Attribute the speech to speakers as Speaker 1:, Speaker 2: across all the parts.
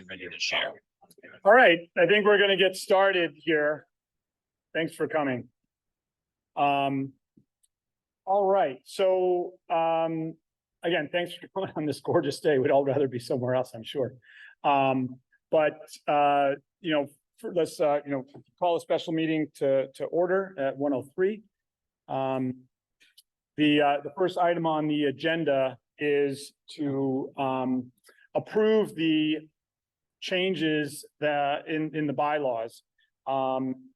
Speaker 1: ready to share.
Speaker 2: All right, I think we're going to get started here. Thanks for coming. All right, so again, thanks for coming on this gorgeous day. We'd all rather be somewhere else, I'm sure. Let's call a special meeting to order at 1:03. The first item on the agenda is to approve the changes that in the bylaws.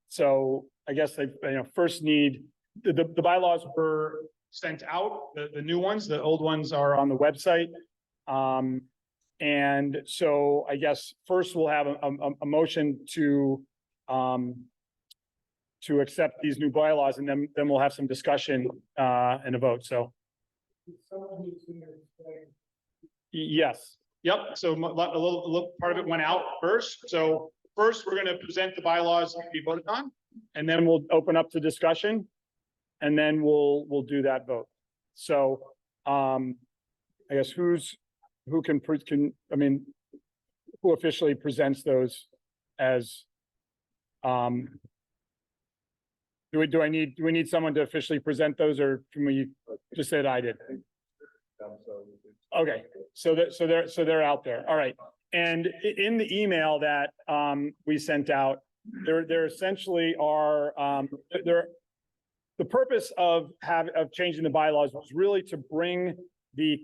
Speaker 2: So I guess I first need the bylaws were sent out, the new ones, the old ones are on the website. And so I guess first we'll have a motion to accept these new bylaws, and then we'll have some discussion and a vote. So yes. Yep. So a little part of it went out first. So first, we're going to present the bylaws to be voted on, and then we'll open up to discussion, and then we'll do that vote. So I guess who officially presents those as do we need someone to officially present those, or can we just say that I did? Okay, so they're out there. All right. And in the email that we sent out, there essentially are the purpose of changing the bylaws was really to bring the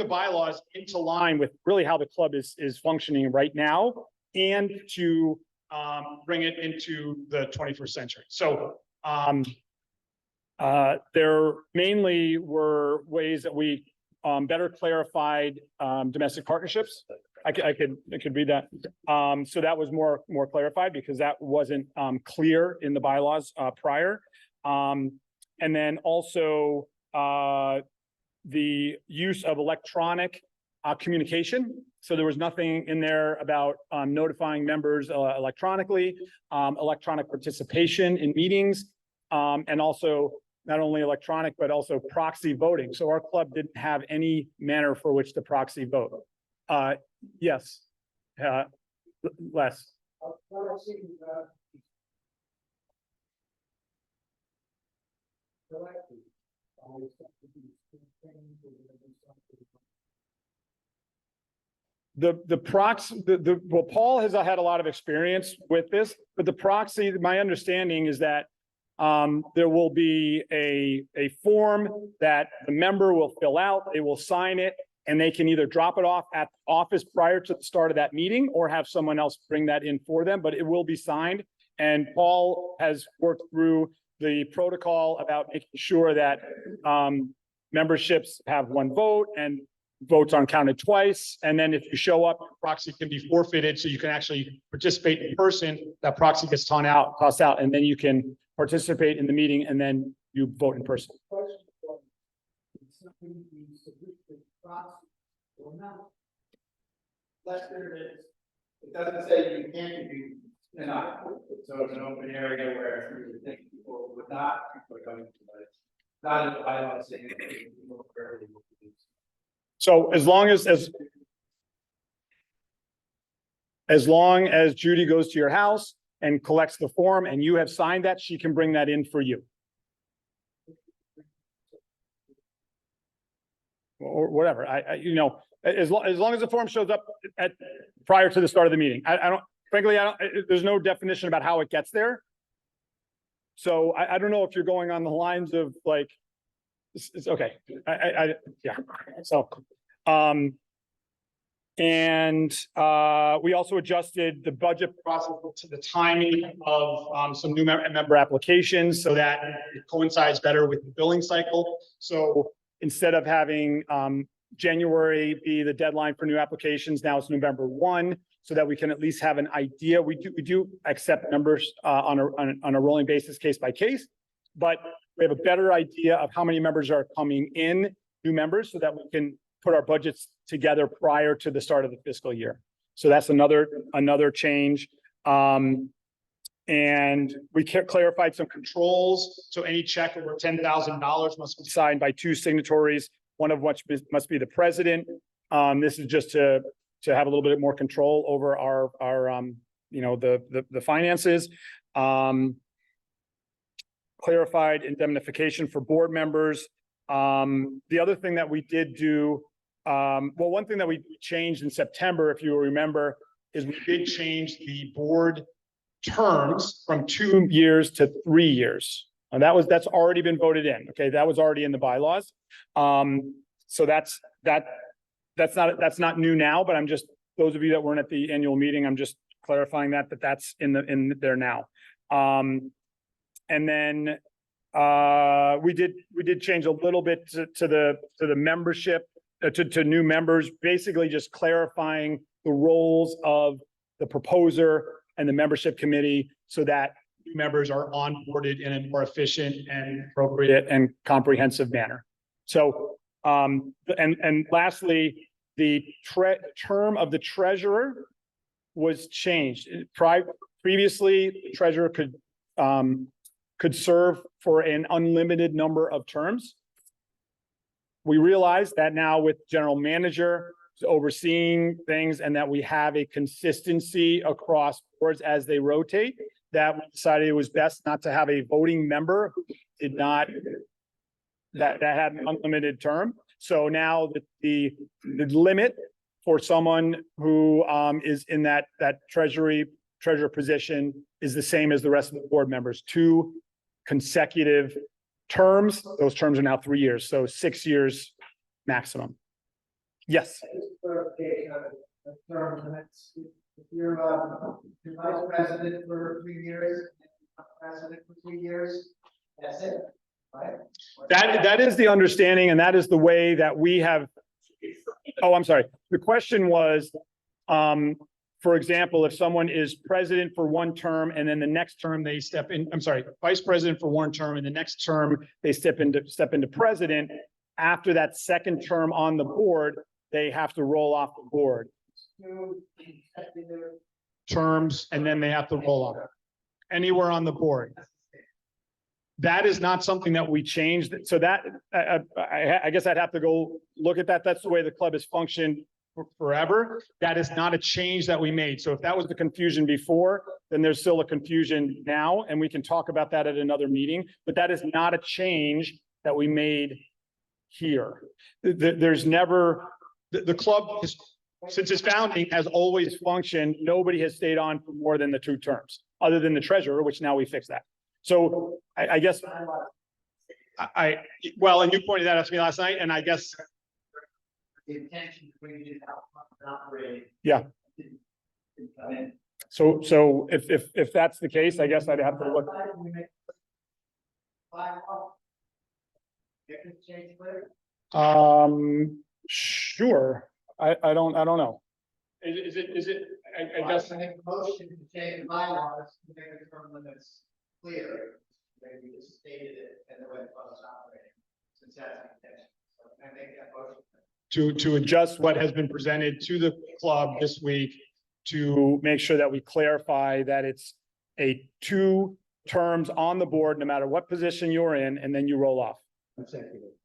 Speaker 2: bylaws into line with really how the club is functioning right now, and to bring it into the 21st century. So there mainly were ways that we better clarified domestic partnerships. I could read that. So that was more clarified because that wasn't clear in the bylaws prior. And then also the use of electronic communication. So there was nothing in there about notifying members electronically, electronic participation in meetings, and also not only electronic, but also proxy voting. So our club didn't have any manner for which to proxy vote. Yes, Les. The proxy, well, Paul has had a lot of experience with this, but the proxy, my understanding is that there will be a form that the member will fill out, they will sign it, and they can either drop it off at the office prior to the start of that meeting or have someone else bring that in for them, but it will be signed. And Paul has worked through the protocol about making sure that memberships have one vote and votes aren't counted twice. And then if you show up, proxy can be forfeited, so you can actually participate in person. That proxy gets tossed out, and then you can participate in the meeting, and then you vote in person.
Speaker 3: It doesn't say you can't be not. So it's an open area where you think people would not, people are going to, but it's not in the bylaws saying that people are able to do.
Speaker 2: So as long as Judy goes to your house and collects the form and you have signed that, she can bring that in for you. Or whatever, as long as the form shows up prior to the start of the meeting. Frankly, there's no definition about how it gets there. So I don't know if you're going on the lines of like, it's okay. Yeah. So, we also adjusted the budget process to the timing of some new member applications so that it coincides better with the billing cycle. So instead of having January be the deadline for new applications, now it's November 1, so that we can at least have an idea. We do accept numbers on a rolling basis, case by case, but we have a better idea of how many members are coming in, new members, so that we can put our budgets together prior to the start of the fiscal year. So that's another change. And we clarified some controls. So any check over $10,000 must be signed by 2 signatories, one of which must be the president. This is just to have a little bit more control over our you know, the finances. Clarified indemnification for board members. The other thing that we did do, well, one thing that we changed in September, if you remember, is we did change the board terms from 2 years to 3 years. And that's already been voted in. Okay, that was already in the bylaws. So that's not new now, but I'm just, those of you that weren't at the annual meeting, I'm just clarifying that's in there now. And then we did change a little bit to the membership, to new members, basically just clarifying the roles of the proposer and the membership committee so that new members are onboarded in a more efficient and appropriate and comprehensive manner. So, and lastly, the term of the treasurer was changed. Previously, the treasurer could serve for an unlimited number of terms. We realize that now with general manager overseeing things and that we have a consistency across boards as they rotate, that we decided it was best not to have a voting member who did not, that had an unlimited term. So now the limit for someone who is in that treasurer position is the same as the rest of the board members, 2 consecutive terms. Those terms are now 3 years, so 6 years maximum. Yes.
Speaker 3: Term limits. If you're vice president for 3 years, president for 3 years, that's it, right?
Speaker 2: That is the understanding, and that is the way that we have. Oh, I'm sorry. The question was, for example, if someone is president for 1 term and then the next term they step in, I'm sorry, vice president for 1 term and the next term they step into president, after that second term on the board, they have to roll off the board.
Speaker 3: 2 consecutive
Speaker 2: Terms, and then they have to roll off anywhere on the board. That is not something that we changed. So that, I guess I'd have to go look at that. That's the way the club has functioned forever. That is not a change that we made. So if that was the confusion before, then there's still a confusion now, and we can talk about that at another meeting, but that is not a change that we made here. There's never, the club is, since its founding, has always functioned. Nobody has stayed on for more than the 2 terms, other than the treasurer, which now we fixed that. So I guess well, and you pointed that out to me last night, and I guess
Speaker 3: the intention to bring it out and operate.
Speaker 2: Yeah. So if that's the case, I guess I'd have to look. Sure. I don't know. Is it, I guess.
Speaker 3: I make a motion to change the bylaws to make the term limits clear. Maybe you just stated it and the way the club is operating, since that's the intention. So I make that motion.
Speaker 2: To adjust what has been presented to the club this week to make sure that we clarify that it's a 2 terms on the board, no matter what position you're in, and then you roll off.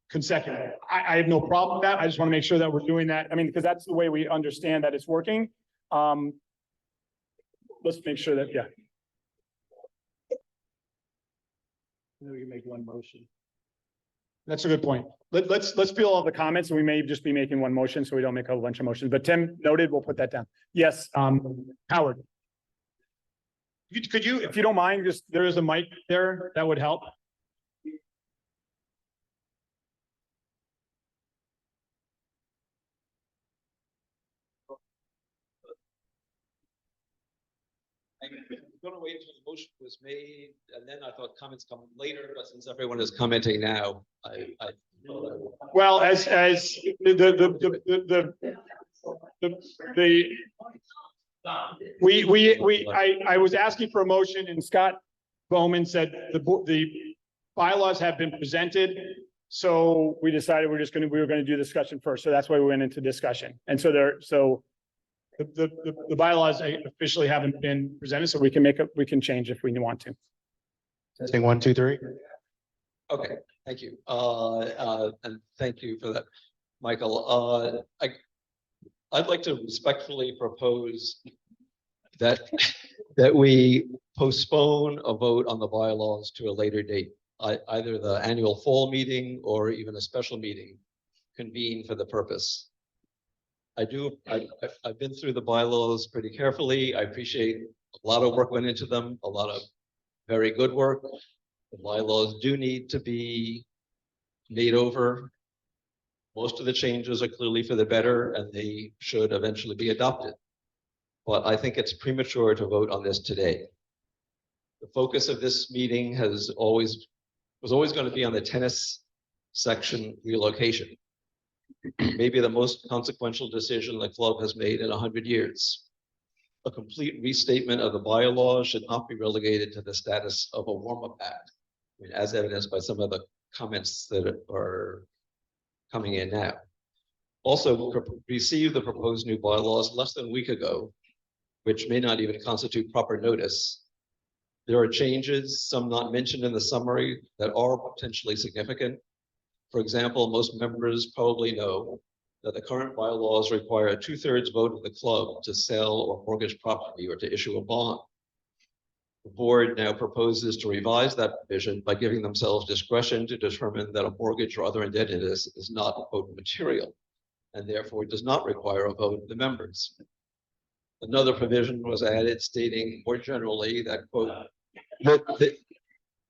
Speaker 2: Consecutive. I have no problem with that. I just want to make sure that we're doing that. I mean, because that's the way we understand that it's working. Let's make sure that, yeah.
Speaker 3: We can make one motion.
Speaker 2: That's a good point. Let's feel all the comments, and we may just be making one motion, so we don't make a whole bunch of motions. But Tim noted, we'll put that down. Yes, Howard. Could you, if you don't mind, just, there is a mic there that would help.
Speaker 1: I'm gonna wait until the motion was made, and then I thought comments come later, but since everyone is commenting now,
Speaker 2: Well, as I was asking for a motion, and Scott Bowman said the bylaws have been presented. So we decided we were gonna do discussion first. So that's why we went into discussion. And so the bylaws officially haven't been presented, so we can change if we want to.
Speaker 4: Testing 1, 2, 3.
Speaker 1: okay, thank you. And thank you for that, Michael. I'd like to respectfully propose that, that we postpone a vote on the bylaws to a later date. Either the annual fall meeting or even a special meeting convene for the purpose. I've been through the bylaws pretty carefully. I appreciate a lot of work went into them, a lot of very good work. The bylaws do need to be made over. Most of the changes are clearly for the better and they should eventually be adopted. But I think it's premature to vote on this today. The focus of this meeting was always going to be on the tennis section relocation. Maybe the most consequential decision the club has made in 100 years. A complete restatement of the bylaws should not be relegated to the status of a warm-up act, I mean, as evidenced by some of the comments that are coming in now. Also, received the proposed new bylaws less than a week ago, which may not even constitute proper notice. There are changes, some not mentioned in the summary, that are potentially significant. For example, most members probably know that the current bylaws require a 2/3 vote of the club to sell or mortgage property or to issue a bond. The board now proposes to revise that provision by giving themselves discretion to determine that a mortgage or other indebtedness is not quote material, and therefore does not require a vote of the members. Another provision was added stating more generally that quote,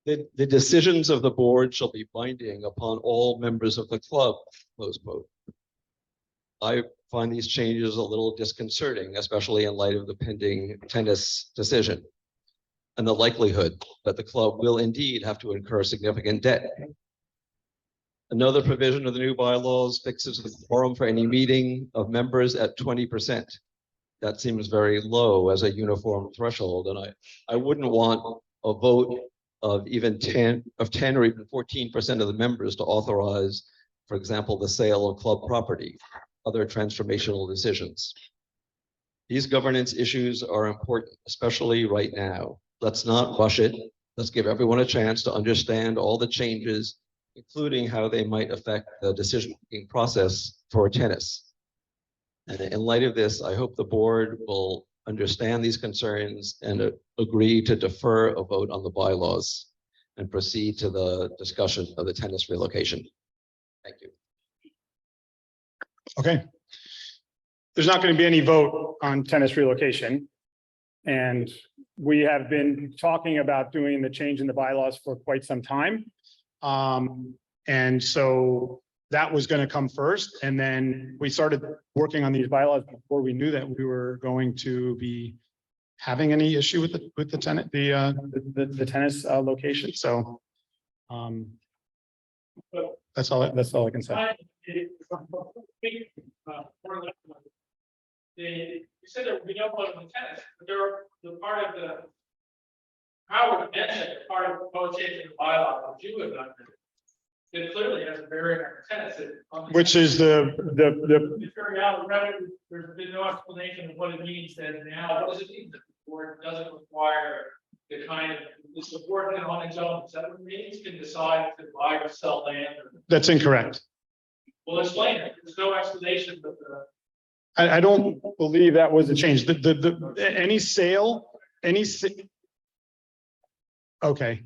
Speaker 1: the decisions of the board shall be binding upon all members of the club, close quote. I find these changes a little disconcerting, especially in light of the pending tennis decision and the likelihood that the club will indeed have to incur significant debt. Another provision of the new bylaws fixes the quorum for any meeting of members at 20%. That seems very low as a uniform threshold, and I wouldn't want a vote of even 10 or even 14% of the members to authorize, for example, the sale of club property, other transformational decisions. These governance issues are important, especially right now. Let's not rush it. Let's give everyone a chance to understand all the changes, including how they might affect the decision-making process for tennis. And in light of this, I hope the board will understand these concerns and agree to defer a vote on the bylaws and proceed to the discussion of the tennis relocation. Thank you.
Speaker 2: Okay. There's not going to be any vote on tennis relocation. And we have been talking about doing the change in the bylaws for quite some time. And so that was going to come first. And then we started working on these bylaws before we knew that we were going to be having any issue with the tennis location. So that's all I can say.
Speaker 5: You said there would be no vote on the tennis, but the part of the Howard mentioned part of the proposed change in the bylaw that you have done. It clearly has a bearing on tennis.
Speaker 2: Which is the
Speaker 5: there's been no explanation of what it means then now. What does it mean that the board doesn't require the kind of the support on its own? Is that what it means? Can decide to buy or sell land?
Speaker 2: That's incorrect.
Speaker 5: Well, explain it. There's no explanation of the.
Speaker 2: I don't believe that was a change. Any sale. Okay.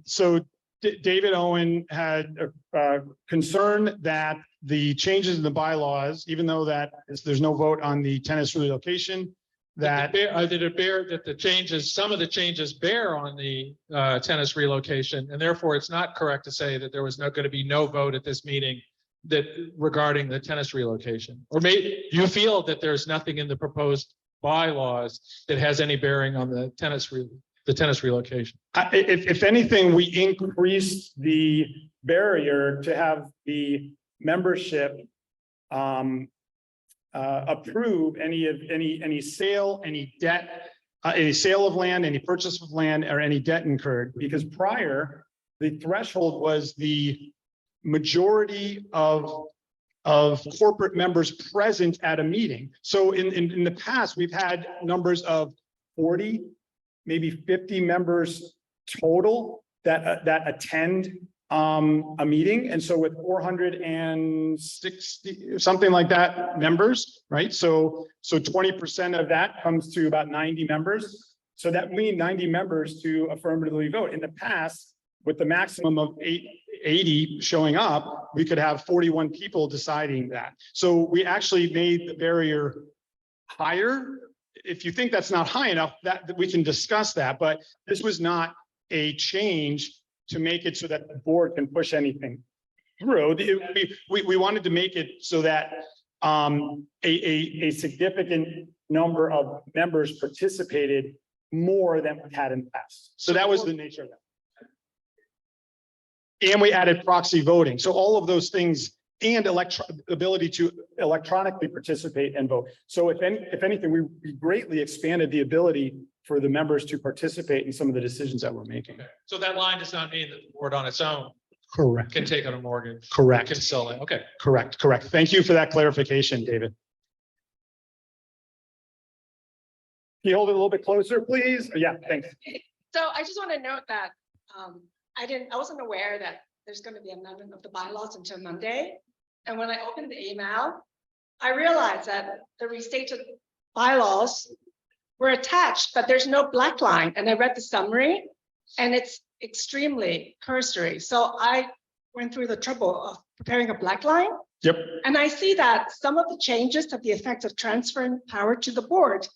Speaker 2: So David Owen had a concern that the changes in the bylaws, even though that there's no vote on the tennis relocation, that
Speaker 5: Did it bear that the changes, some of the changes bear on the tennis relocation, and therefore it's not correct to say that there was going to be no vote at this meeting that regarding the tennis relocation? Or maybe you feel that there's nothing in the proposed bylaws that has any bearing on the tennis relocation?
Speaker 2: if anything, we increased the barrier to have the membership approve any sale, any debt, any sale of land, any purchase of land, or any debt incurred. Because prior, the threshold was the majority of corporate members present at a meeting. So in the past, we've had numbers of 40, maybe 50 members total that attend a meeting. And so with 460, something like that, members, right? So 20% of that comes to about 90 members. So that we need 90 members to affirmatively vote. In the past, with the maximum of 80 showing up, we could have 41 people deciding that. So we actually made the barrier higher. If you think that's not high enough, that we can discuss that, but this was not a change to make it so that the board can push anything through. We wanted to make it so that a significant number of members participated more than we had in the past. So that was the nature of that. And we added proxy voting. So all of those things and ability to electronically participate and vote. So if anything, we greatly expanded the ability for the members to participate in some of the decisions that we're making.
Speaker 5: Okay. So that line does not mean that the board on its own
Speaker 2: Correct.
Speaker 5: can take on a mortgage.
Speaker 2: Correct.
Speaker 5: Can sell it. Okay.
Speaker 2: Correct. Thank you for that clarification, David. Can you hold it a little bit closer, please? Yeah, thanks.
Speaker 6: So I just want to note that I wasn't aware that there's going to be amendment of the bylaws until Monday. And when I opened the email, I realized that the restated bylaws were attached, but there's no black line. And I read the summary and it's extremely cursory. So I went through the trouble of preparing a black line.
Speaker 2: Yep.
Speaker 6: And I see that some of the changes have the effect of transferring power to the board.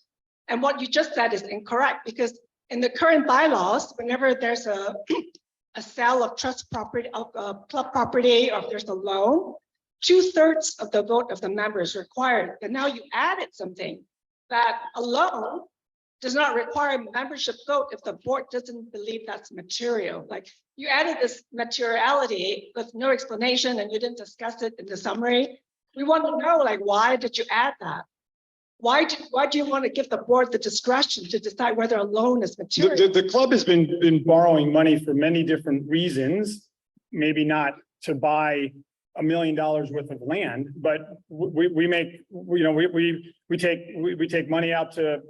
Speaker 6: And what you just said is incorrect, because in the current bylaws, whenever there's a sale of trust property, of club property, or if there's a loan, 2/3 of the vote of the members required. But now you added something that a loan does not require a membership vote if the board doesn't believe that's material. Like you added this materiality with no explanation and you didn't discuss it in the summary. We want to know, like, why did you add that? Why do you want to give the board the discretion to decide whether a loan is material?
Speaker 2: The club has been borrowing money for many different reasons, maybe not to buy $1 million worth of land, but we take money out to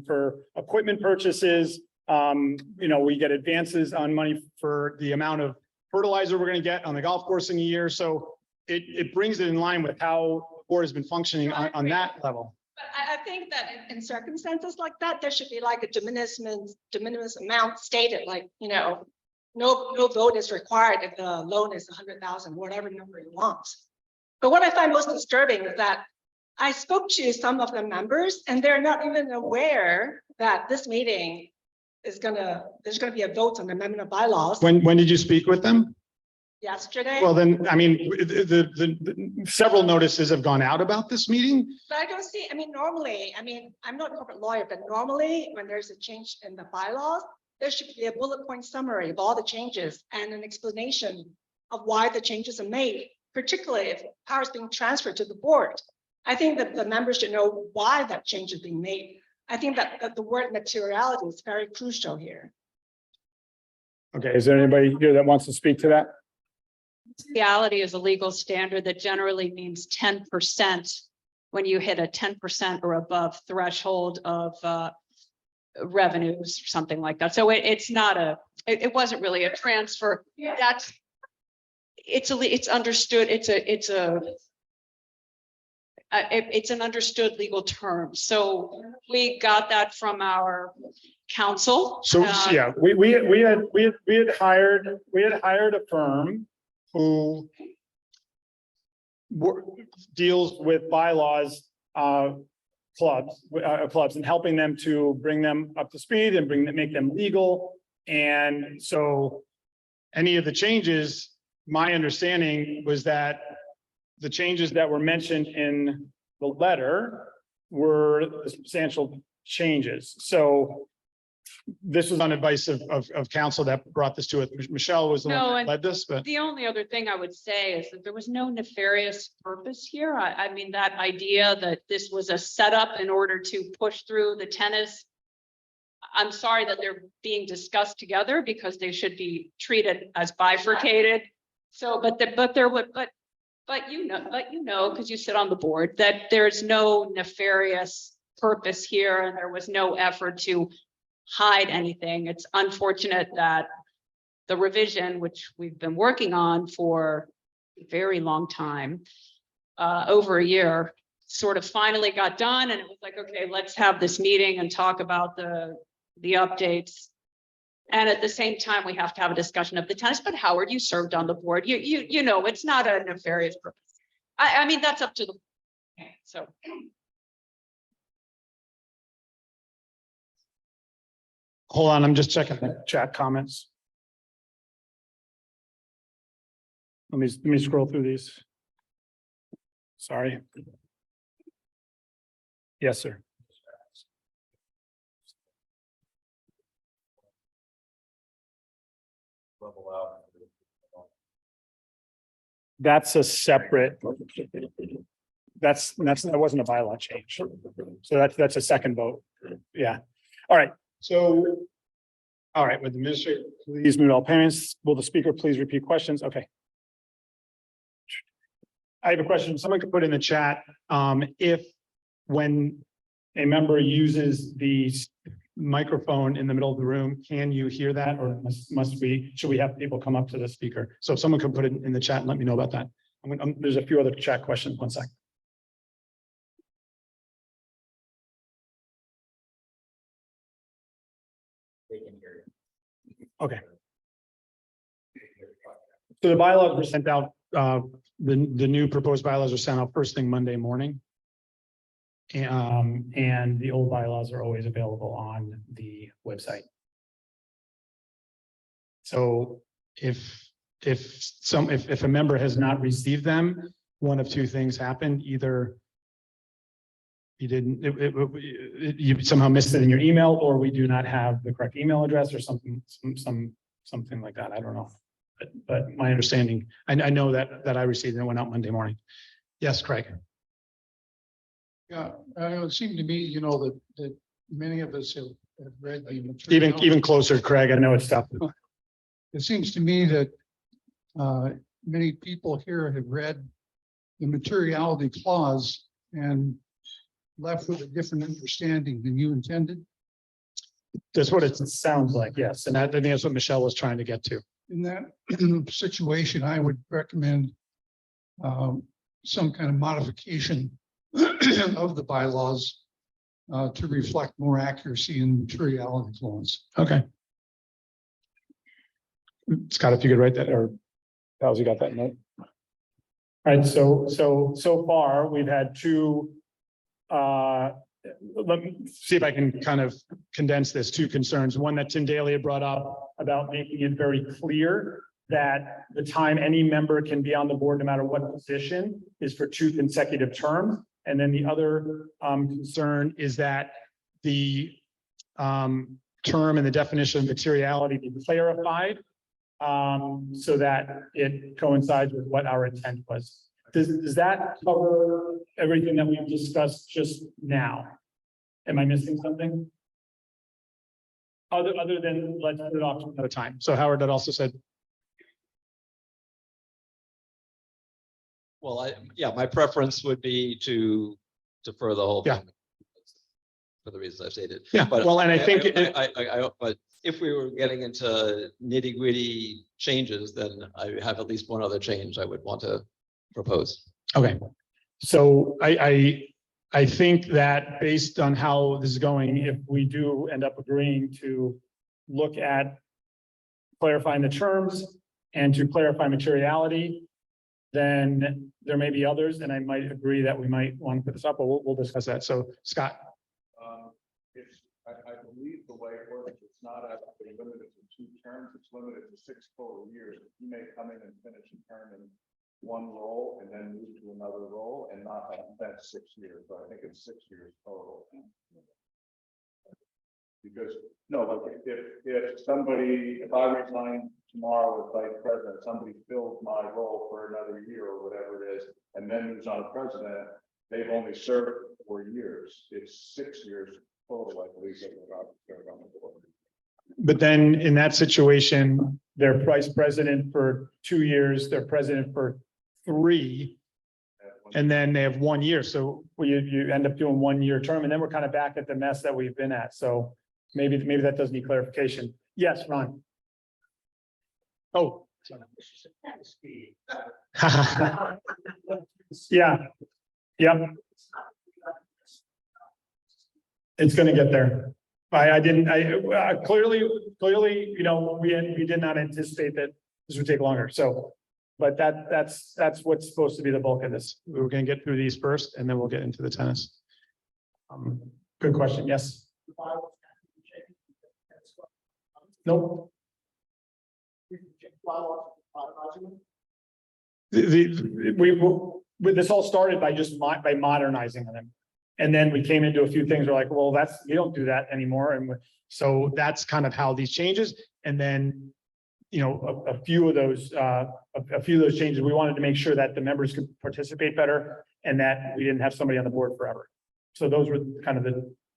Speaker 2: for equipment purchases. We get advances on money for the amount of fertilizer we're going to get on the golf course in a year. So it brings it in line with how the board has been functioning on that level.
Speaker 6: But I think that in circumstances like that, there should be like a de minimis amount stated, like, no vote is required if the loan is 100,000, whatever number you want. But what I find most disturbing is that I spoke to some of the members and they're not even aware that this meeting there's gonna be a vote on the amendment of bylaws.
Speaker 2: When did you speak with them?
Speaker 6: Yesterday.
Speaker 2: Well, then, I mean, the several notices have gone out about this meeting.
Speaker 6: But I don't see, normally, I'm not a corporate lawyer, but normally when there's a change in the bylaws, there should be a bullet point summary of all the changes and an explanation of why the changes are made, particularly if power is being transferred to the board. I think that the members should know why that change is being made. I think that the word materiality is very crucial here.
Speaker 2: Okay, is there anybody here that wants to speak to that?
Speaker 7: Materiality is a legal standard that generally means 10% when you hit a 10% or above threshold of revenues or something like that. So it's not it wasn't really a transfer. It's understood. It's an understood legal term. So we got that from our counsel.
Speaker 2: So yeah, we had hired a firm who deals with bylaws, clubs and helping them to bring them up to speed and make them legal. And so any of the changes, my understanding was that the changes that were mentioned in the letter were substantial changes. So this was on advice of counsel that brought this to it. Michelle was the one that led this, but
Speaker 7: the only other thing I would say is that there was no nefarious purpose here. I mean, that idea that this was a setup in order to push through the tennis. I'm sorry that they're being discussed together because they should be treated as bifurcated. So, but you know, because you sit on the board, that there's no nefarious purpose here and there was no effort to hide anything. It's unfortunate that the revision, which we've been working on for a very long time, over a year, sort of finally got done, and it was like, okay, let's have this meeting and talk about the updates. And at the same time, we have to have a discussion of the tennis, but Howard, you served on the board. You know, it's not a nefarious purpose. I mean, that's up to the, so.
Speaker 2: Hold on, I'm just checking the chat comments. Let me scroll through these. Sorry. Yes, sir. That's a separate. That wasn't a bylaw change. So that's a second vote. Yeah. All right. So. All right, with the administrator, please mute all payments. Will the speaker please repeat questions? Okay. I have a question. Someone could put in the chat, if when a member uses the microphone in the middle of the room, can you hear that, or should we have people come up to the speaker? So if someone could put it in the chat and let me know about that. There's a few other chat questions. One sec. Okay. So the bylaws were sent out, the new proposed bylaws were sent out first thing Monday morning. And the old bylaws are always available on the website. So if a member has not received them, one of two things happened. Either you didn't, you somehow missed it in your email, or we do not have the correct email address, or something like that. I don't know. But my understanding, I know that I received it and it went out Monday morning. Yes, Craig.
Speaker 8: Yeah, it seemed to me, you know, that many of us have read the material.
Speaker 2: Even closer, Craig. I know it's tough.
Speaker 8: It seems to me that many people here have read the materiality clause and left with a different understanding than you intended.
Speaker 2: That's what it sounds like, yes. And I think that's what Michelle was trying to get to.
Speaker 8: In that situation, I would recommend some kind of modification of the bylaws to reflect more accuracy in materiality clause.
Speaker 2: Okay. Scott, if you could write that, or how's you got that note? All right, so far we've had two. Let me see if I can kind of condense this. Two concerns. One that Tim Daly had brought up about making it very clear that the time any member can be on the board, no matter what position, is for 2 consecutive terms. And then the other concern is that the term and the definition of materiality be clarified so that it coincides with what our intent was. Does that cover everything that we've discussed just now? Am I missing something? Other than let's put it off to another time. So Howard had also said.
Speaker 1: Well, my preference would be to defer the whole
Speaker 2: Yeah.
Speaker 1: thing for the reasons I've stated.
Speaker 2: Yeah,
Speaker 1: But
Speaker 2: well, and I think
Speaker 1: but if we were getting into nitty gritty changes, then I have at least one other change I would want to propose.
Speaker 2: okay. So I think that based on how this is going, if we do end up agreeing to look at clarifying the terms and to clarify materiality, then there may be others, and I might agree that we might want to put this up, but we'll discuss that. So Scott.
Speaker 9: I believe the way it works, it's not actually limited to 2 terms, it's limited to 6 total years. You may come in and finish a term in one role and then move to another role and not have that 6 years. So I think it's 6 years total. Because if I resign tomorrow as vice president, somebody fills my role for another year or whatever it is, and then moves on to president, they've only served 4 years. It's 6 years total, I believe, that we're about to serve on the board.
Speaker 2: But then in that situation, they're vice president for 2 years, they're president for 3, and then they have 1 year. So you end up doing 1 year term, and then we're kind of back at the mess that we've been at. So maybe that does need clarification. Yes, Ron. Oh. Yeah, yep. It's gonna get there. Clearly, you know, we did not anticipate that this would take longer, so. But that's what's supposed to be the bulk of this. We were gonna get through these first, and then we'll get into the tennis. Good question, yes. Nope. This all started by by modernizing them. And then we came into a few things, we're like, well, we don't do that anymore. And so that's kind of how these changes. And then, you know, a few of those changes, we wanted to make sure that the members could participate better and that we didn't have somebody on the board forever. So those were kind of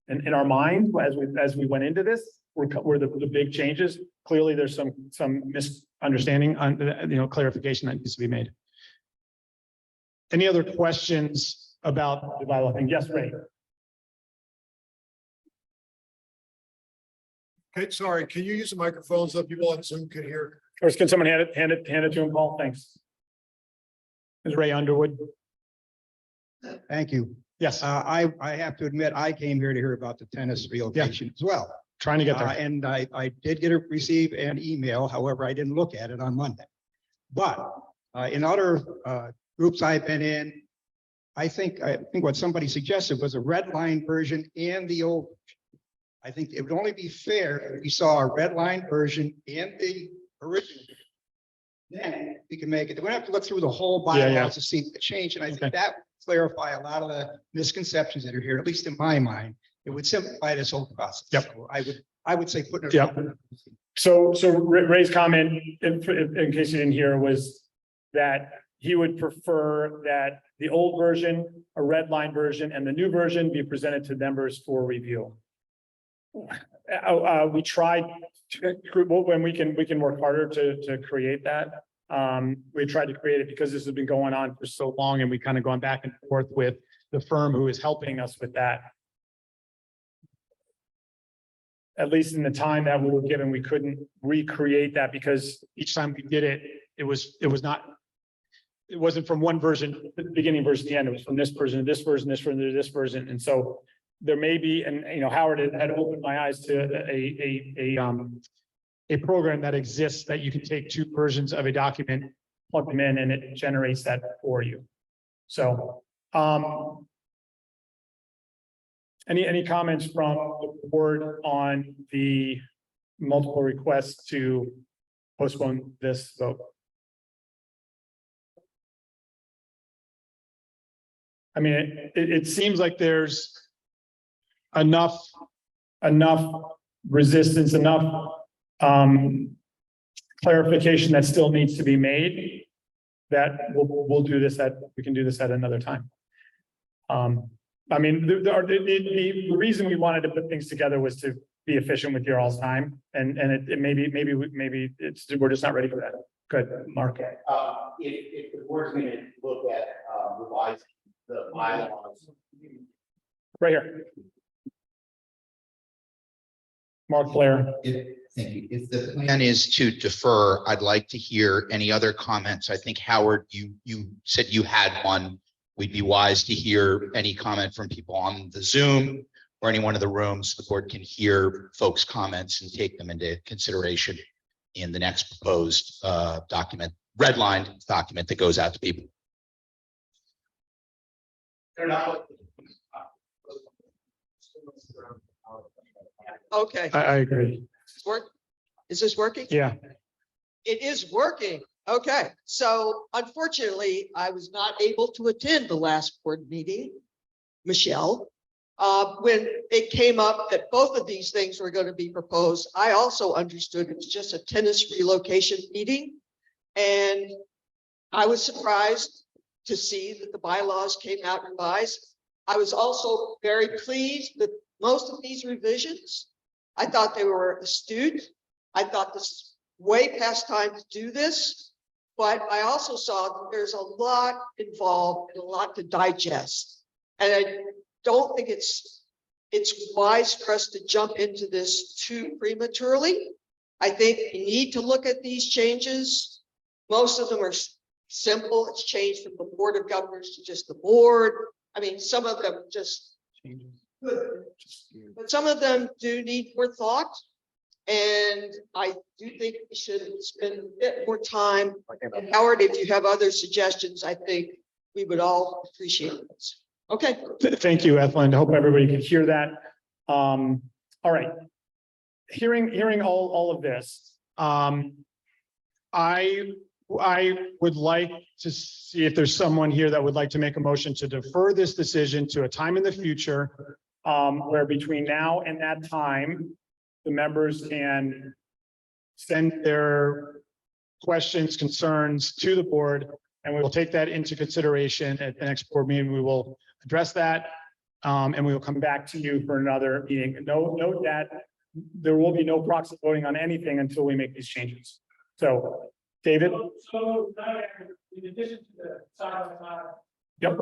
Speaker 2: in our mind, as we went into this, were the big changes. Clearly, there's some misunderstanding on, you know, clarification that needs to be made. Any other questions about the bylaw thing? Yes, Ray.
Speaker 10: Okay, sorry, can you use the microphone so people on Zoom can hear?
Speaker 2: Or can someone hand it to him, Paul? Thanks. Is Ray Underwood?
Speaker 11: Thank you.
Speaker 2: Yes,
Speaker 11: I have to admit, I came here to hear about the tennis relocation as well.
Speaker 2: trying to get there.
Speaker 11: And I did receive an email, however, I didn't look at it on Monday. But in other groups I've been in, I think what somebody suggested was a red line version and the old. I think it would only be fair if we saw a red line version and the original. Then we can make it. We don't have to look through the whole bylaws to see the change. And I think that would clarify a lot of the misconceptions that are here, at least in my mind. It would simplify this whole process.
Speaker 2: Yep.
Speaker 11: So I would say put it.
Speaker 2: Yep. So Ray's comment, in case you didn't hear, was that he would prefer that the old version, a red line version, and the new version be presented to members for review. We tried when we can work harder to create that. We tried to create it because this has been going on for so long, and we kind of gone back and forth with the firm who is helping us with that. At least in the time that we were given, we couldn't recreate that because each time we did it, it wasn't from one version, the beginning version to the end. It was from this version to this version, this version to this version. And so there may be, and you know, Howard had opened my eyes to a program that exists that you can take two versions of a document, plug them in, and it generates that for you. So, any comments from the board on the multiple requests to postpone this vote? I mean, it seems like there's enough resistance, enough clarification that still needs to be made that we'll do this we can do this at another time. I mean, the reason we wanted to put things together was to be efficient with your all's time, and maybe we're just not ready for that. Good, Mark.
Speaker 3: If the board's going to look at revising the bylaws.
Speaker 2: Right here. Mark Blair.
Speaker 12: Thank you. If the plan is to defer, I'd like to hear any other comments. I think Howard, you said you had one. We'd be wise to hear any comment from people on the Zoom or any one of the rooms. The board can hear folks' comments and take them into consideration in the next proposed document, redlined document that goes out to people.
Speaker 13: Okay,
Speaker 2: I agree.
Speaker 13: is this working?
Speaker 2: Yeah.
Speaker 13: It is working. Okay, so unfortunately, I was not able to attend the last board meeting, Michelle. When it came up that both of these things were going to be proposed, I also understood it was just a tennis relocation meeting. And I was surprised to see that the bylaws came out revised. I was also very pleased with most of these revisions. I thought they were astute. I thought this is way past time to do this, but I also saw that there's a lot involved and a lot to digest. And I don't think it's wise for us to jump into this too prematurely. I think you need to look at these changes. Most of them are simple. It's changed from the Board of Governors to just the board. I mean, some of them just good, but some of them do need more thought. And I do think we should spend a bit more time. And Howard, if you have other suggestions, I think we would all appreciate this. Okay.
Speaker 2: Thank you, Ethelyn. I hope everybody could hear that. All right. Hearing all of this, I would like to see if there's someone here that would like to make a motion to defer this decision to a time in the future, where between now and that time, the members can send their questions, concerns to the board, and we will take that into consideration at the next board meeting. We will address that, and we will come back to you for another meeting. Note that there will be no proxy voting on anything until we make these changes. So, David?
Speaker 3: So, in addition to the side by side.
Speaker 2: Yep.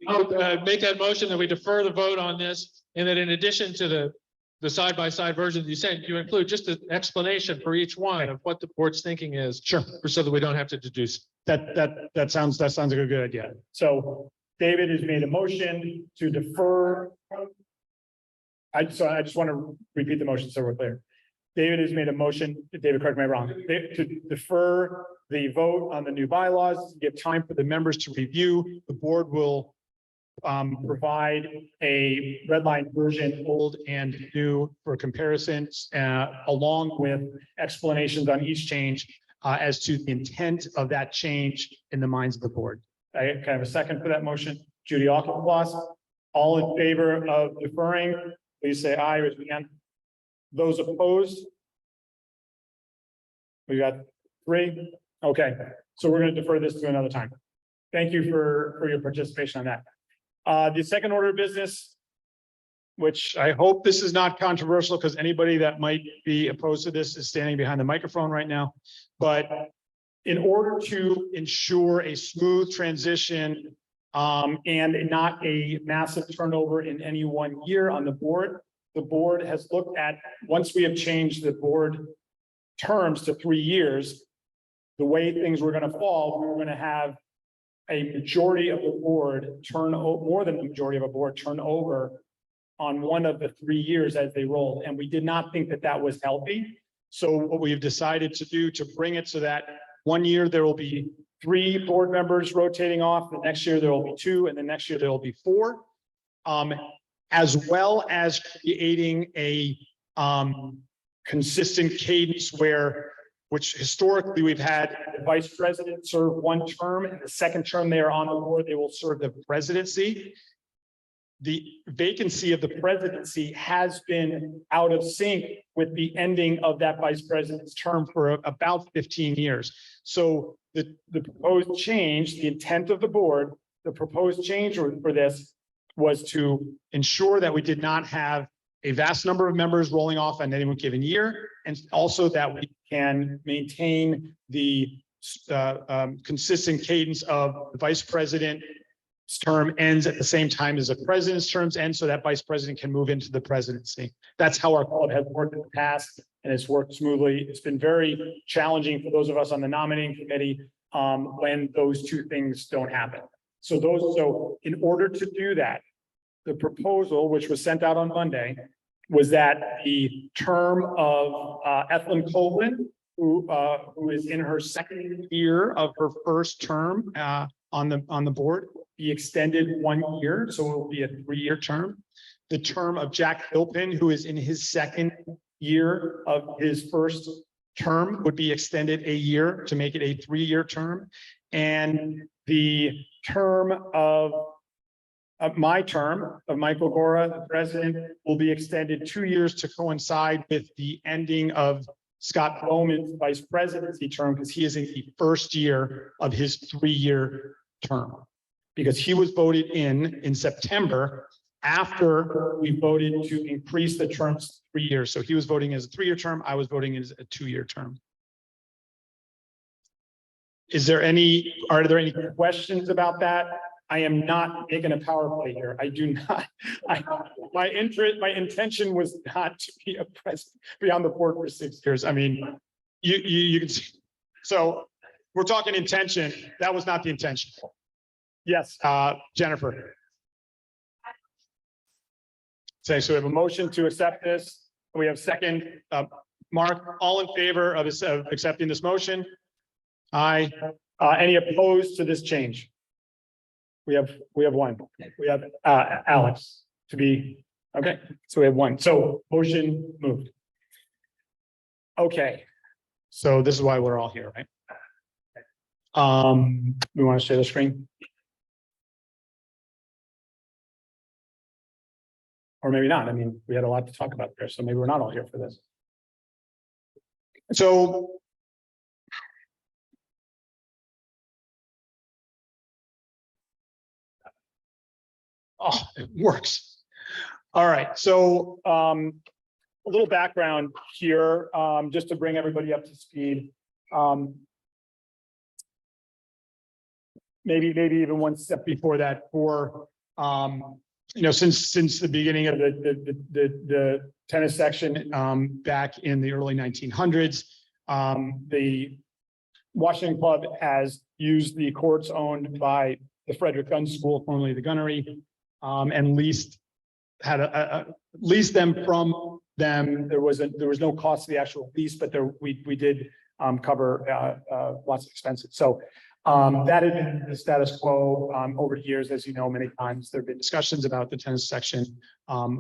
Speaker 5: I'll make that motion that we defer the vote on this, and that in addition to the side-by-side version you sent, you include just an explanation for each one of what the board's thinking is.
Speaker 2: Sure.
Speaker 5: So that we don't have to deduce.
Speaker 2: That sounds like a good idea. So David has made a motion to defer. I just want to repeat the motion so we're clear. David has made a motion, David, correct me if I'm wrong, to defer the vote on the new bylaws, give time for the members to review. The board will provide a red line version, old and new, for comparisons, along with explanations on each change as to the intent of that change in the minds of the board. I can I have a second for that motion. Judy Auchincloss, all in favor of deferring, please say aye. Raise your hand. Those opposed? We got 3. Okay, so we're going to defer this to another time. Thank you for your participation on that. The second order of business, which I hope this is not controversial because anybody that might be opposed to this is standing behind the microphone right now. But in order to ensure a smooth transition and not a massive turnover in any one year on the board has looked at, once we have changed the board terms to 3 years, the way things were going to fall, we were going to have a majority of the board more than the majority of a board turn over on one of the 3 years as they rolled. And we did not think that that was healthy. So what we've decided to do to bring it so that 1 year there will be 3 board members rotating off, the next year there will be 2, and the next year there will be 4. As well as creating a consistent cadence which historically we've had the vice president serve 1 term, and the second term they are on the board, they will serve the presidency. The vacancy of the presidency has been out of sync with the ending of that vice president's term for about 15 years. So the proposed change, the intent of the board, the proposed change for this was to ensure that we did not have a vast number of members rolling off on any one given year, and also that we can maintain the consistent cadence of the vice president's term ends at the same time as the president's terms end, so that vice president can move into the presidency. That's how our club has worked in the past, and it's worked smoothly. It's been very challenging for those of us on the nominating committee when those 2 things don't happen. So in order to do that, the proposal, which was sent out on Monday, was that the term of Ethelyn Copeland, who is in her 2nd year of her 1st term on the board, be extended 1 year, so it will be a 3-year term. The term of Jack Philpin, who is in his 2nd year of his 1st term, would be extended a year to make it a 3-year term. And the term of my term of Michael Gora, the president, will be extended 2 years to coincide with the ending of Scott Bowman's vice presidency term, because he is in the 1st year of his 3-year term. Because he was voted in September after we voted to increase the terms 3 years. So he was voting as a 3-year term. I was voting as a 2-year term. Are there any questions about that? I am not making a power play here. I do not, my intention was not to be a president, be on the board for 6 years. I mean, you can see. So we're talking intention. That was not the intention. Yes, Jennifer. So we have a motion to accept this. We have second, Mark, all in favor of accepting this motion? Aye. Any opposed to this change? We have one. We have Alex to be, okay, so we have one. So motion moved. Okay, so this is why we're all here, right? We want to share the screen? Or maybe not. I mean, we had a lot to talk about there, so maybe we're not all here for this. So oh, it works. All right, so a little background here, just to bring everybody up to speed. Maybe even one step before that for since the beginning of the tennis section back in the early 1900s, the Washington Club has used the courts owned by the Frederick Gun School, formerly the Gunnery, and leased them from them. There was no cost to the actual lease, but we did cover lots of expenses. So that has been the status quo over the years. As you know, many times there have been discussions about the tennis section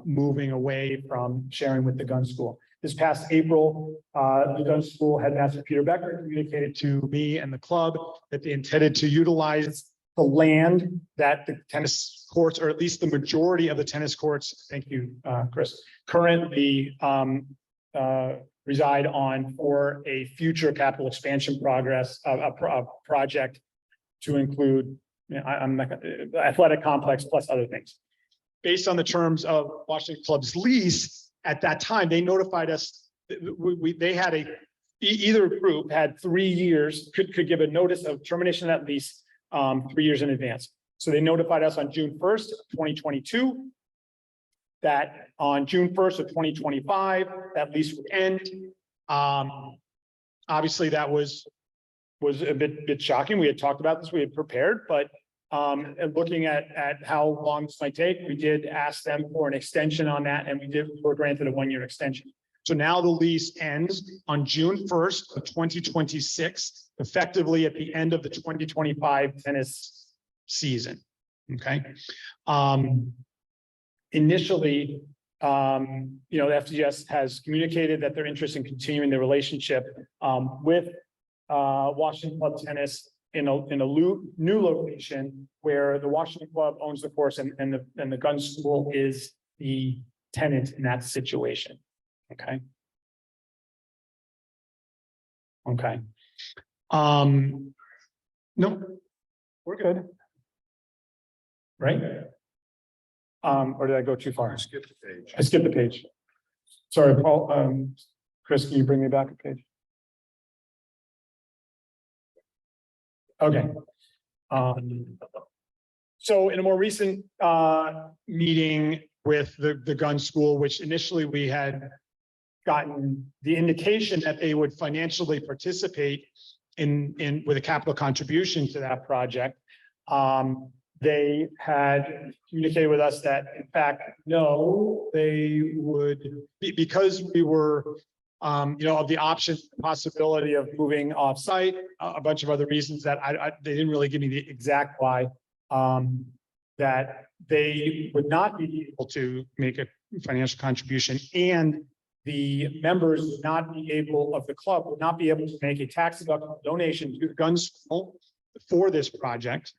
Speaker 2: moving away from sharing with the gun school. This past April, the gun school headmaster Peter Becker communicated to me and the club that they intended to utilize the land that the tennis courts, or at least the majority of the tennis courts, thank you, Chris, currently reside on for a future capital expansion project to include, I'm not gonna, athletic complex plus other things. Based on the terms of Washington Club's lease, at that time, they notified us, they had either group had 3 years, could give a notice of termination of that lease 3 years in advance. So they notified us on June 1st, 2022, that on June 1st of 2025, that lease would end. Obviously that was a bit shocking. We had talked about this, we had prepared, but looking at how long this might take, we did ask them for an extension on that, and were granted a 1-year extension. So now the lease ends on June 1st of 2026, effectively at the end of the 2025 tennis season. Okay. Initially, the FCS has communicated that they're interested in continuing the relationship with Washington Club Tennis in a new location where the Washington Club owns the course and the gun school is the tenant in that situation. Okay. Okay. No, we're good. Right? Or did I go too far?
Speaker 10: Skip the page.
Speaker 2: I skipped the page. Sorry, Paul. Chris, can you bring me back a page? Okay. So in a more recent meeting with the gun school, which initially we had gotten the indication that they would financially participate in with a capital contribution to that project. They had communicated with us that, in fact, no, they would, because we were, of the option, possibility of moving off-site, a bunch of other reasons that they didn't really give me the exact why, that they would not be able to make a financial contribution, and the members would not be able, of the club, would not be able to make a tax-deductible donation to the gun school for this project,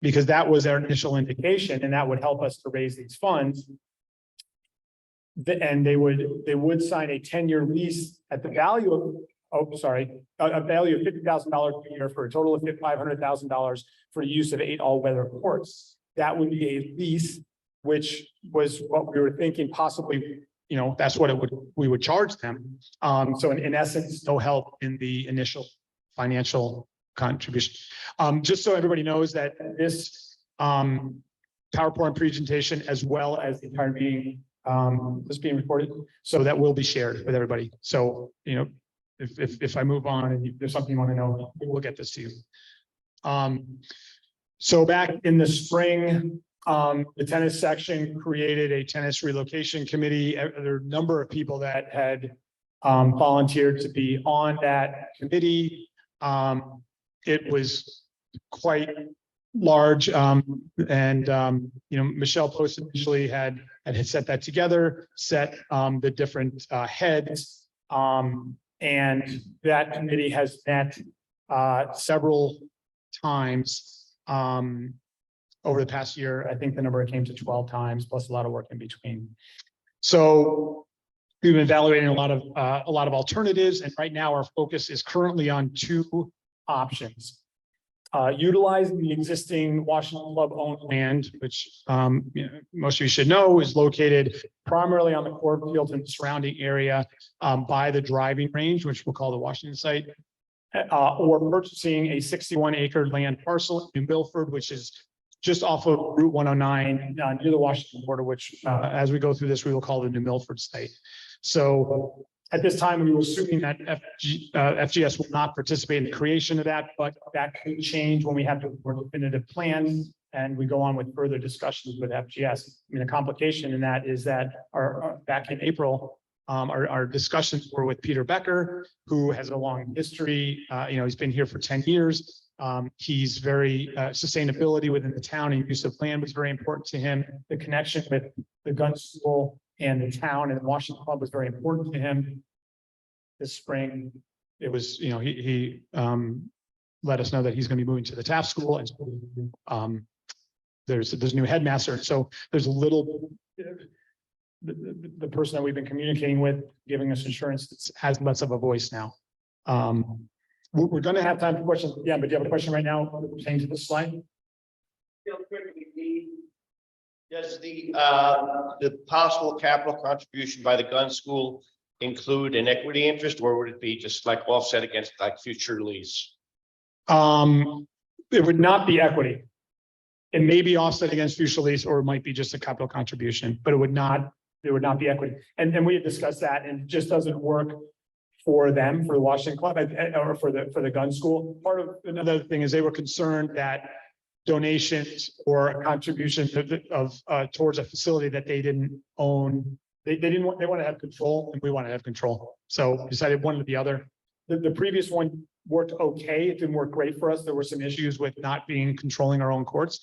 Speaker 2: because that was their initial indication, and that would help us to raise these funds. And they would sign a 10-year lease at the value of, a value of $50,000 per year for a total of $500,000 for use of 8 all-weather courts. That would be a lease, which was what we were thinking possibly, that's what we would charge them. So in essence, no help in the initial financial contribution. Just so everybody knows that this PowerPoint presentation as well as the entire meeting is being recorded. So that will be shared with everybody. So, if I move on and there's something you want to know, we'll get this to you. So back in the spring, the tennis section created a tennis relocation committee. There are a number of people that had volunteered to be on that committee. It was quite large, Michelle Post initially had set that together, set the different heads, and that committee has met several times over the past year. I think the number came to 12 times, plus a lot of work in between. So we've been evaluating a lot of alternatives, and right now our focus is currently on two options. Utilizing the existing Washington Club owned land, which most of you should know is located primarily on the court field and surrounding area by the driving range, which we'll call the Washington site, or purchasing a 61-acre land parcel in New Milford, which is just off of Route 109 near the Washington border, which as we go through this, we will call the New Milford site. So at this time, we were assuming that FGS will not participate in the creation of that, but that could change when we have the more definitive plans and we go on with further discussions with FGS. I mean, a complication in that is that our back in April, our discussions were with Peter Becker, who has a long history. He's been here for 10 years. He's very sustainability within the town and use of land was very important to him. The connection with the gun school and the town and the Washington Club was very important to him. This spring, it was, he let us know that he's going to be moving to the Taft School, and there's a new headmaster. So there's a little, the person that we've been communicating with, giving us insurance, has less of a voice now. We're going to have time for questions. Yeah, but do you have a question right now pertaining to this slide?
Speaker 14: Does the possible capital contribution by the gun school include an equity interest, or would it be just like offset against like future lease?
Speaker 2: It would not be equity. It may be offset against future lease, or it might be just a capital contribution, but it would not be equity. And we had discussed that, and it just doesn't work for them, for the Washington Club, or for the gun school. Part of another thing is they were concerned that donations or a contribution towards a facility that they didn't own. They want to have control, and we want to have control. So we decided one or the other. The previous one worked okay. It didn't work great for us. There were some issues with not controlling our own courts.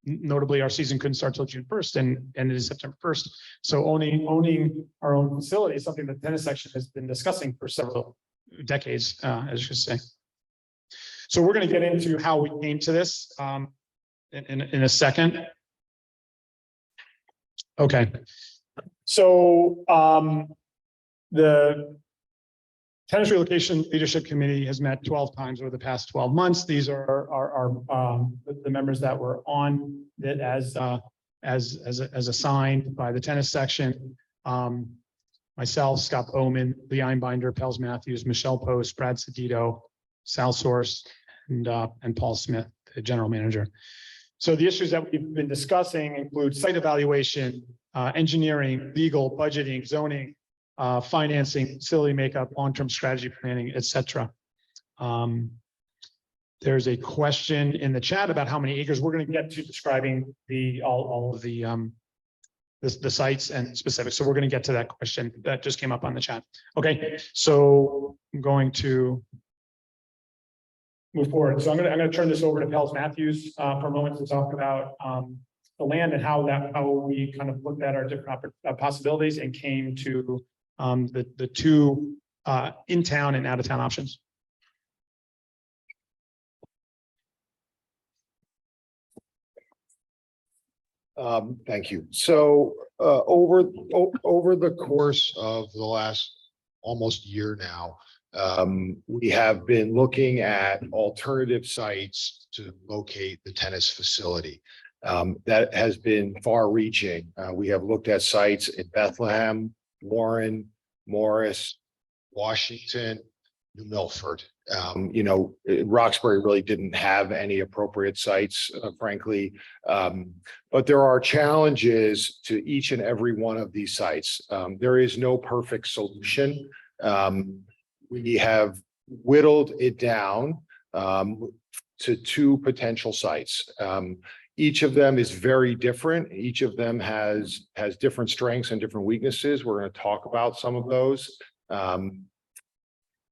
Speaker 2: Notably, our season couldn't start till June 1st and ended September 1st. So owning our own facility is something that the tennis section has been discussing for several decades, as you should say. So we're going to get into how we came to this in a second. Okay. So the Tennis Relocation Leadership Committee has met 12 times over the past 12 months. These are the members that were on it as assigned by the tennis section. Myself, Scott Bowman, Lee Einbinder, Pels Matthews, Michelle Post, Brad Sedito, Sal Source, and Paul Smith, the general manager. So the issues that we've been discussing include site evaluation, engineering, legal, budgeting, zoning, financing, facility makeup, long-term strategy planning, etc. There's a question in the chat about how many acres. We're going to get to describing all of the sites and specifics. So we're going to get to that question that just came up on the chat. Okay, so I'm going to move forward. So I'm going to turn this over to Pels Matthews for a moment to talk about the land and how we kind of looked at our different possibilities and came to the two in-town and out-of-town options.
Speaker 10: Thank you. So over the course of the last almost year now, we have been looking at alternative sites to locate the tennis facility. That has been far-reaching. We have looked at sites in Bethlehem, Warren, Morris, Washington, New Milford. Roxbury really didn't have any appropriate sites, frankly. But there are challenges to each and every one of these sites. There is no perfect solution. We have whittled it down to 2 potential sites. Each of them is very different. Each of them has different strengths and different weaknesses. We're going to talk about some of those.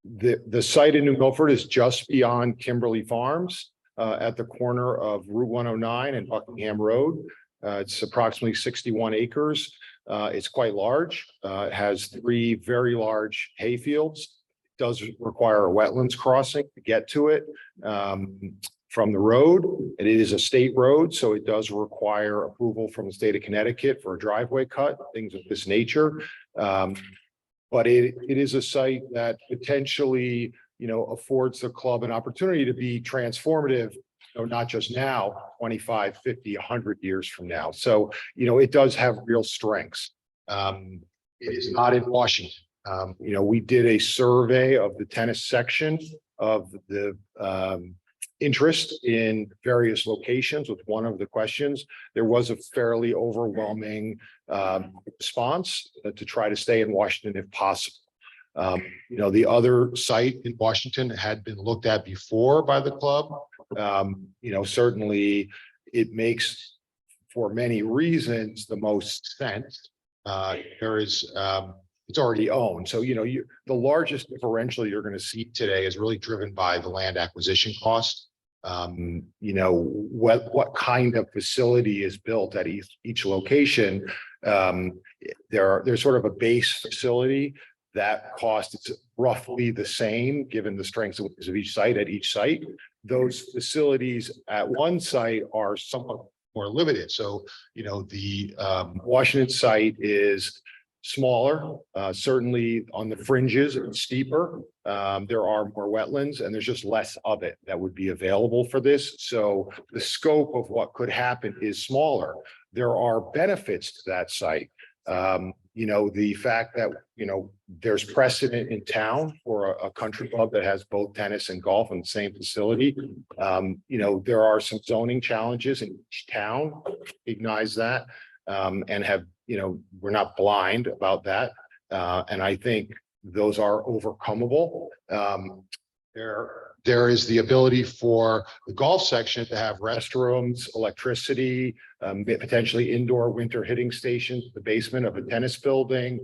Speaker 10: The site in New Milford is just beyond Kimberly Farms at the corner of Route 109 and Buckingham Road. It's approximately 61 acres. It's quite large. It has 3 very large hay fields. It does require a wetlands crossing to get to it from the road. It is a state road, so it does require approval from the state of Connecticut for a driveway cut, things of this nature. But it is a site that potentially, affords the club an opportunity to be transformative, not just now, 25, 50, 100 years from now. So, it does have real strengths. It is not in Washington. We did a survey of the tennis section of the interest in various locations with one of the questions. There was a fairly overwhelming response to try to stay in Washington if possible. The other site in Washington had been looked at before by the club. Certainly it makes, for many reasons, the most sense. It's already owned. So, the largest differential you're going to see today is really driven by the land acquisition cost. What kind of facility is built at each location. There's sort of a base facility that cost, it's roughly the same given the strengths of each site at each site. Those facilities at one site are somewhat more limited. So, the Washington site is smaller, certainly on the fringes, it's steeper. There are more wetlands and there's just less of it that would be available for this. So the scope of what could happen is smaller. There are benefits to that site. The fact that, there's precedent in town for a country club that has both tennis and golf in the same facility. There are some zoning challenges in each town, recognize that, and have, we're not blind about that. And I think those are overcomable. There is the ability for the golf section to have restrooms, electricity, potentially indoor winter hitting stations, the basement of a tennis building,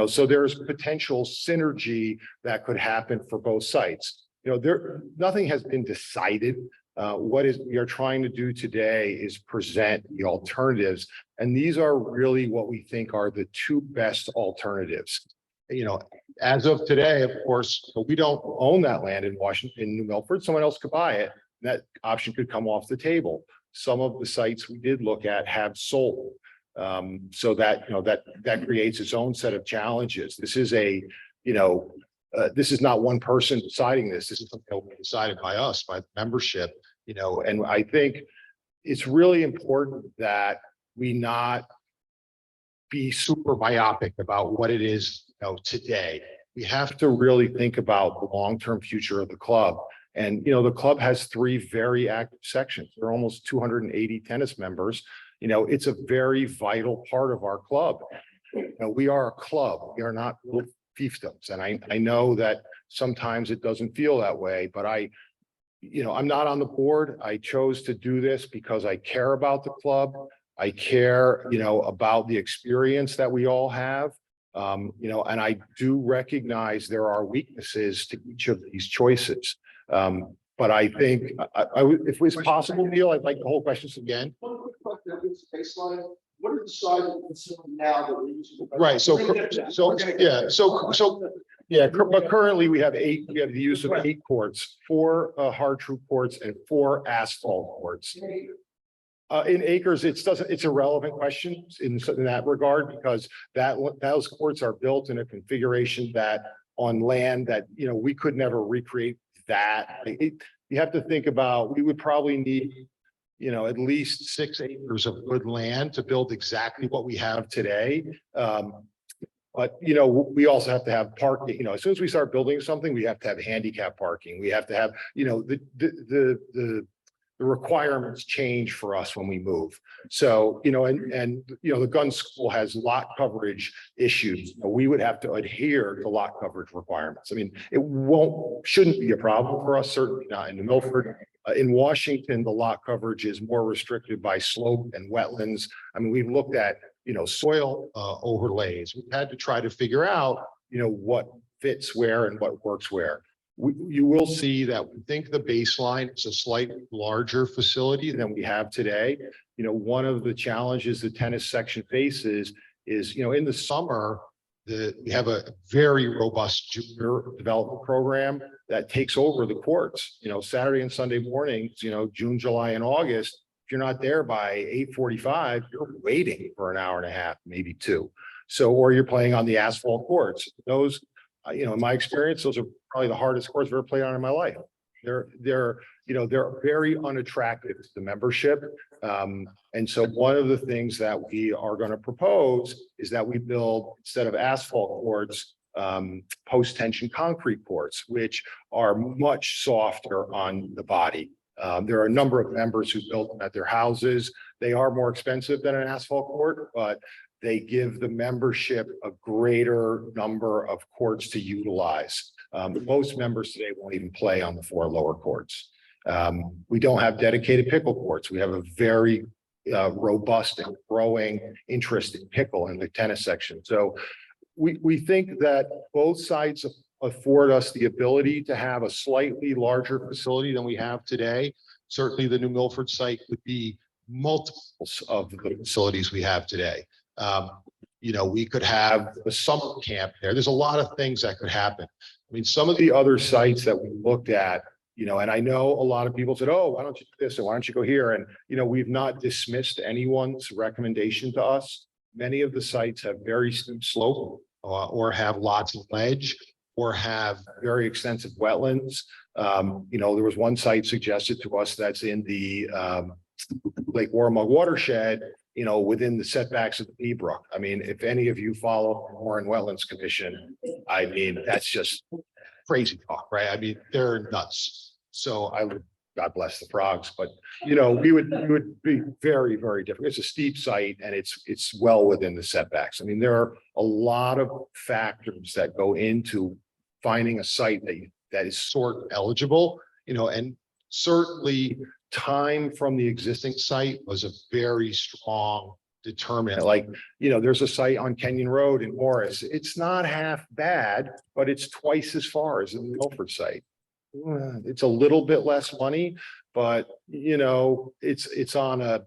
Speaker 10: so there's potential synergy that could happen for both sites. Nothing has been decided. What we are trying to do today is present the alternatives. And these are really what we think are the 2 best alternatives. As of today, of course, we don't own that land in Washington, in New Milford. Someone else could buy it. That option could come off the table. Some of the sites we did look at have sold. So that, that creates its own set of challenges. This is this is not one person deciding this. This is something that will be decided by us, by the membership, and I think it's really important that we not be super myopic about what it is, today. We have to really think about the long-term future of the club. And, the club has 3 very active sections. There are almost 280 tennis members. It's a very vital part of our club. We are a club. We are not little fiefdoms. And I know that sometimes it doesn't feel that way, but I'm not on the board. I chose to do this because I care about the club. I care, about the experience that we all have. And I do recognize there are weaknesses to each of these choices. But I think if it's possible, Neil, I'd like the whole questions again.
Speaker 3: One quick question, baseline. What is the size of the facility now that we're using?
Speaker 10: Right. But currently we have the use of 8 courts, 4 hard true courts and 4 asphalt courts. In acres, it's a relevant question in that regard, because those courts are built in a configuration that on land that, we could never recreate that. You have to think about, we would probably need, at least 6 acres of good land to build exactly what we have today. But, you know, we also have to have parking, you know, as soon as we start building something, we have to have handicap parking. We have to have, you know, the requirements change for us when we move. So, you know, and, you know, the gun school has lot coverage issues. You know, we would have to adhere to lot coverage requirements. I mean, it shouldn't be a problem for us, certainly not in Milford. In Washington, the lot coverage is more restricted by slope and wetlands. I mean, we've looked at, you know, soil overlays. We've had to try to figure out, you know, what fits where and what works where. You will see that we think the baseline is a slightly larger facility than we have today. You know, one of the challenges the tennis section faces is, you know, in the summer, we have a very robust junior development program that takes over the courts. You know, Saturday and Sunday mornings, you know, June, July, and August, if you're not there by 8:45, you're waiting for an hour and a half, maybe two. So, or you're playing on the asphalt courts. Those, you know, in my experience, those are probably the hardest courts I've ever played on in my life. They're, you know, they're very unattractive to the membership. And so one of the things that we are going to propose is that we build, instead of asphalt courts, post-tension concrete courts, which are much softer on the body. There are a number of members who built them at their houses. They are more expensive than an asphalt court, but they give the membership a greater number of courts to utilize. Most members today won't even play on the 4 lower courts. We don't have dedicated pickle courts. We have a very robust and growing interest in pickle in the tennis section. So we think that both sides afford us the ability to have a slightly larger facility than we have today. Certainly the New Milford site would be multiples of the facilities we have today. You know, we could have a summer camp there. There's a lot of things that could happen. I mean, some of the other sites that we looked at, you know, and I know a lot of people said, oh, why don't you do this? And why don't you go here? And, you know, we've not dismissed anyone's recommendation to us. Many of the sites have very steep slope or have lots of ledge or have very extensive wetlands. You know, there was one site suggested to us that's in the Lake Warmug watershed, you know, within the setbacks of the Beebrook. I mean, if any of you follow Warren Wetlands Commission, I mean, that's just crazy talk, right? I mean, they're nuts. So I would, God bless the frogs, but you know, we would be very, very different. It's a steep site and it's well within the setbacks. I mean, there are a lot of factors that go into finding a site that is sort eligible, you know, and certainly time from the existing site was a very strong determinant. Like, you know, there's a site on Kenyon Road in Morris. It's not half bad, but it's twice as far as the Milford site. It's a little bit less money, but you know, it's on a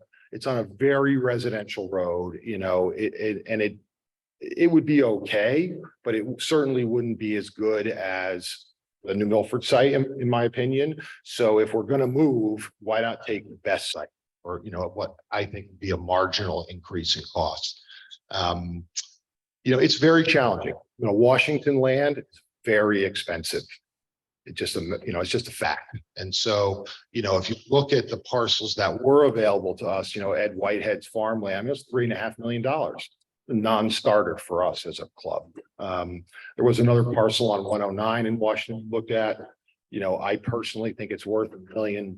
Speaker 10: very residential road, you know, it would be okay, but it certainly wouldn't be as good as the New Milford site, in my opinion. So if we're going to move, why not take the best site, or, you know, what I think would be a marginal increase in cost? You know, it's very challenging. You know, Washington land is very expensive. It just, you know, it's just a fact. And so, you know, if you look at the parcels that were available to us, you know, Ed Whitehead's farmland, it was $3.5 million. Non-starter for us as a club. There was another parcel on 109 in Washington looked at. You know, I personally think it's worth $1.2 million.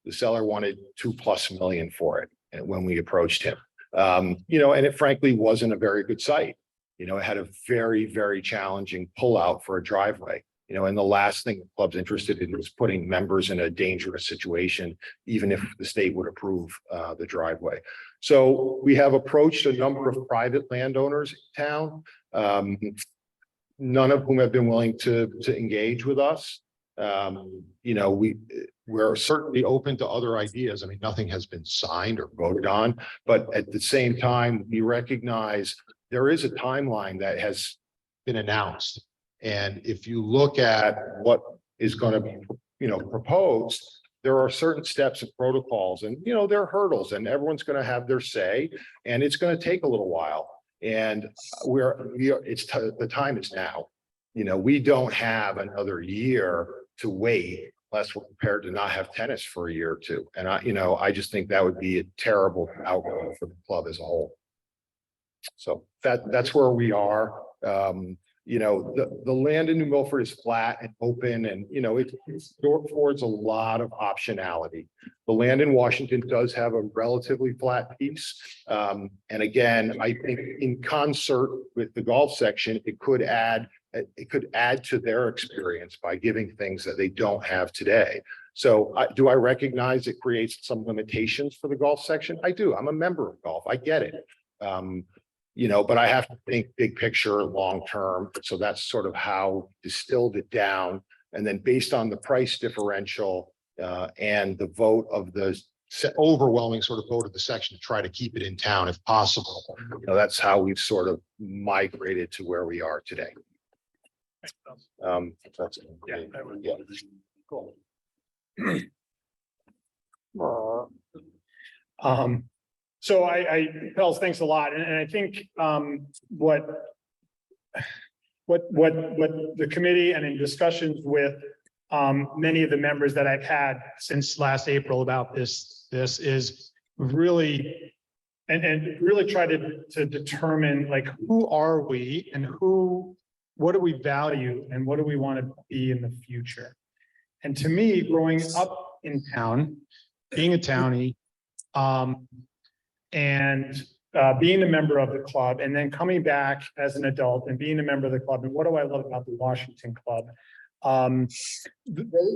Speaker 10: The seller wanted $2+ million for it, and when we approached him, you know, and it frankly wasn't a very good site. You know, it had a very, very challenging pullout for a driveway. You know, and the last thing the club's interested in was putting members in a dangerous situation, even if the state would approve the driveway. So we have approached a number of private landowners in town, none of whom have been willing to engage with us. You know, we're certainly open to other ideas. I mean, nothing has been signed or voted on, but at the same time, we recognize there is a timeline that has been announced. And if you look at what is going to be, you know, proposed, there are certain steps and protocols, and, you know, there are hurdles, and everyone's going to have their say, and it's going to take a little while. And the time is now. You know, we don't have another year to wait unless we're prepared to not have tennis for a year or two. And I just think that would be a terrible outcome for the club as a whole. So that's where we are. The land in New Milford is flat and open and, it affords a lot of optionality. The land in Washington does have a relatively flat piece. And again, I think in concert with the golf section, it could add to their experience by giving things that they don't have today. So do I recognize it creates some limitations for the golf section? I do. I'm a member of golf. I get it. But I have to think big picture, long term. So that's sort of how distilled it down. And then based on the price differential and the vote of the overwhelming sort of vote of the section to try to keep it in town if possible. That's how we've sort of migrated to where we are today. That's it. Yeah.
Speaker 2: Cool. So Pels, thanks a lot. And I think what the committee and in discussions with many of the members that I've had since last April about this is really and really try to determine like who are we and what do we value and what do we want to be in the future. And to me, growing up in town, being a townie, and being a member of the club, and then coming back as an adult and being a member of the club, and what do I love about the Washington Club?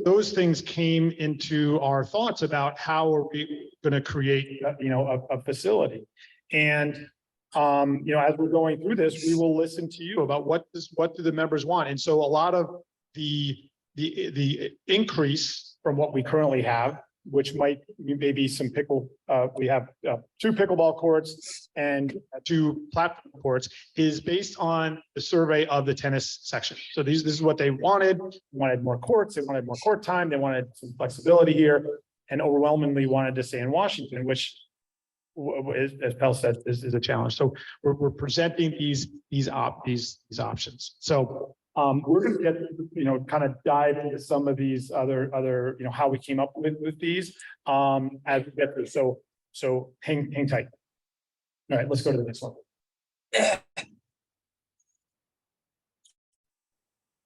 Speaker 2: Those things came into our thoughts about how are we going to create, a facility. And as we're going through this, we will listen to you about what do the members want. And so a lot of the increase from what we currently have, which might maybe some we have 2 pickleball courts and 2 platform courts, is based on the survey of the tennis section. So this is what they wanted. They wanted more courts, they wanted more court time, they wanted some flexibility here, and overwhelmingly wanted to stay in Washington, which as Pell said, is a challenge. So we're presenting these options. So we're going to get, kind of dive into some of these other, how we came up with these as we get through. So hang tight. All right, let's go to the next one.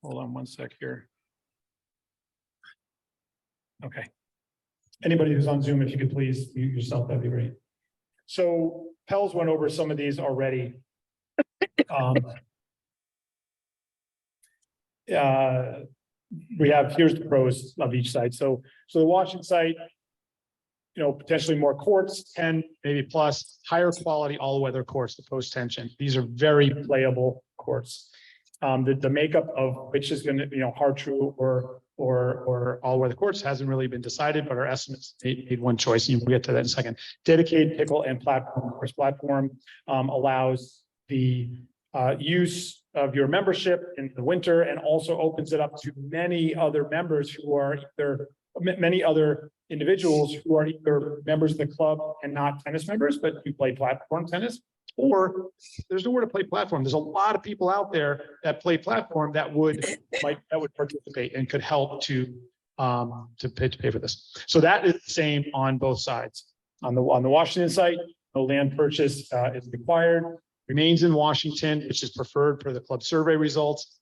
Speaker 2: Hold on one sec here. Okay. Anybody who's on Zoom, if you could please mute yourself, that'd be great. So Pell's went over some of these already. Here's the pros of each site. So the Washington site, potentially more courts, 10 maybe plus, higher quality all-weather courts, the post-tension. These are very playable courts. The makeup of which is going to, hard true or all-weather courts hasn't really been decided, but our estimates made one choice. And we'll get to that in a second. Dedicated pickle and platform course. Platform allows the use of your membership in the winter and also opens it up to many other members who are many other individuals who are either members of the club and not tennis members, but who play platform tennis, or there's nowhere to play platform. There's a lot of people out there that play platform that would participate and could help to pay for this. So that is the same on both sides. On the Washington site, no land purchase is required. Remains in Washington, which is preferred per the club survey results.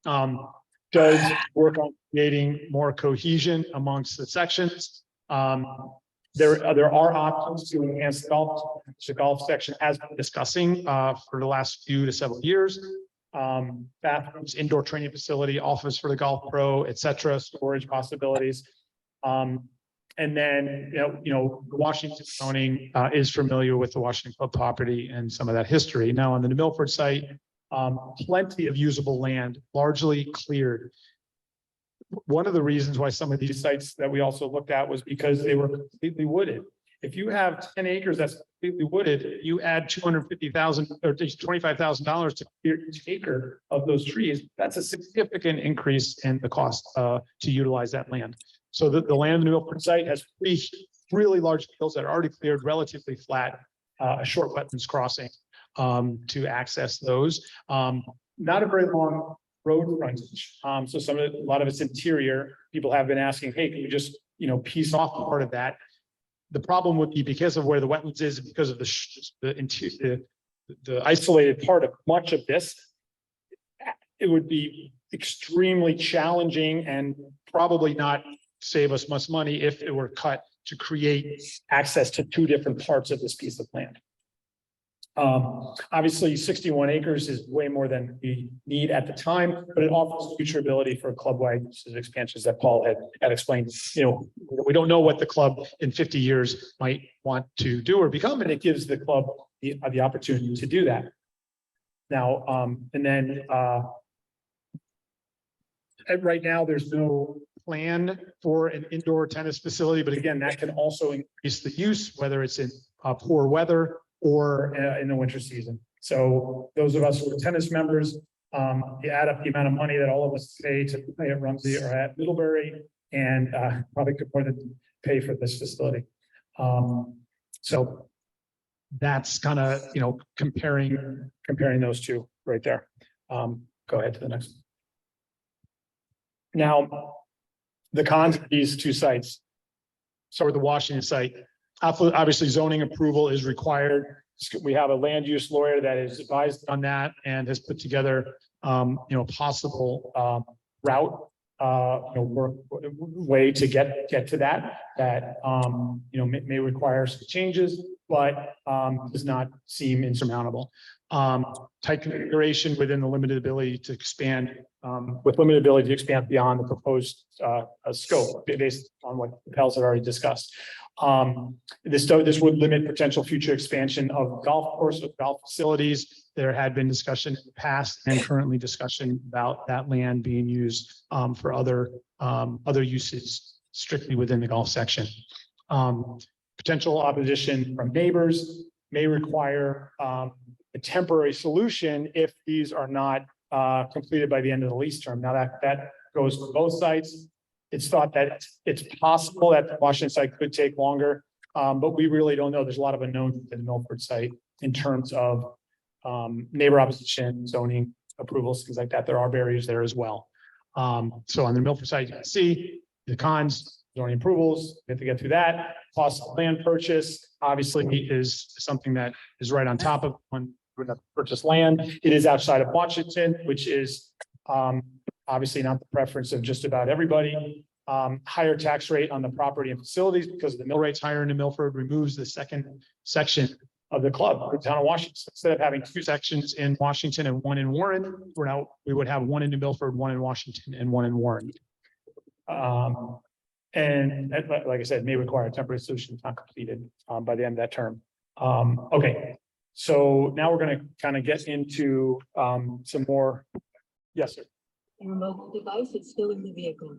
Speaker 2: Does work on creating more cohesion amongst the sections. There are options to enhance golf. The golf section has been discussing for the last few to several years. Bathrooms, indoor training facility, office for the golf pro, etc., storage possibilities. And then, Washington zoning is familiar with the Washington Club property and some of that history. Now on the New Milford site, plenty of usable land, largely cleared. One of the reasons why some of these sites that we also looked at was because they were completely wooded. If you have 10 acres that's completely wooded, you add $250,000 or $25,000 to clear each acre of those trees. That's a significant increase in the cost to utilize that land. So the land in the New Milford site has 3 really large fields that are already cleared, relatively flat, a short wetlands crossing to access those. Not a very long road frontage. So a lot of it's interior. People have been asking, hey, can you just, piece off part of that? The problem would be because of where the wetlands is, because of the isolated part of much of this, it would be extremely challenging and probably not save us much money if it were cut to create access to two different parts of this piece of land. Obviously, 61 acres is way more than we need at the time, but it offers future ability for club-wide uses expansions that Paul had explained. You know, we don't know what the club in 50 years might want to do or become, and it gives the club the opportunity to do that. Now, and then, right now, there's no plan for an indoor tennis facility, but again, that can also increase the use, whether it's in poor weather or in the winter season. So those of us who are tennis members, you add up the amount of money that all of us pay to play at Rumsey or at Middlebury, and probably could more than pay for this facility. So that's kind of, you know, comparing those two right there. Go ahead to the next. Now, the cons of these two sites. So with the Washington site, obviously zoning approval is required. We have a land use lawyer that is advised on that and has put together, you know, possible route, you know, way to get to that, you know, may require some changes, but does not seem insurmountable. Tight configuration within the limited ability to expand, with limited ability to expand beyond the proposed scope based on what Pels had already discussed. This would limit potential future expansion of golf course with golf facilities. There had been discussion in the past and currently discussion about that land being used for other uses strictly within the golf section. Potential opposition from neighbors may require a temporary solution if these are not completed by the end of the lease term. Now that goes for both sites. It's thought that it's possible that the Washington site could take longer, but we really don't know. There's a lot of unknowns at the Milford site in terms of neighbor opposition, zoning approvals, things like that. There are barriers there as well. So on the Milford site, you can see the cons, zoning approvals, we have to get through that. Cost of land purchase, obviously, is something that is right on top of when we're going to purchase land. It is outside of Washington, which is obviously not the preference of just about everybody. Higher tax rate on the property and facilities because the mill rate's higher in Milford removes the second section of the club, the town of Washington. So instead of having two sections in Washington and one in Warren, we would have one in New Milford, one in Washington, and one in Warren. And like I said, may require a temporary solution if not completed by the end of that term. Okay, so now we're going to kind of get into some more. Yes, sir.
Speaker 15: The remote device is still in the vehicle.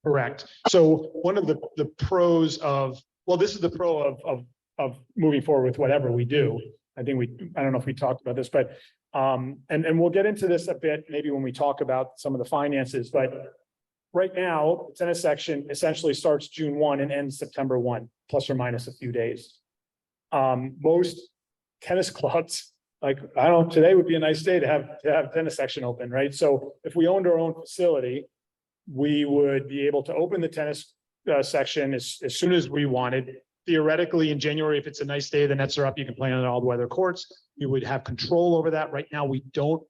Speaker 2: Correct. So one of the pros of, well, this is the pro of moving forward with whatever we do. I think I don't know if we talked about this, but and we'll get into this a bit maybe when we talk about some of the finances, but right now, the tennis section essentially starts June 1 and ends September 1, plus or minus a few days. Most tennis clubs, like, I don't know, today would be a nice day to have tennis section open, right? So if we owned our own facility, we would be able to open the tennis section as soon as we wanted. Theoretically, in January, if it's a nice day, the nets are up, you can play on all the weather courts. You would have control over that. Right now, we don't.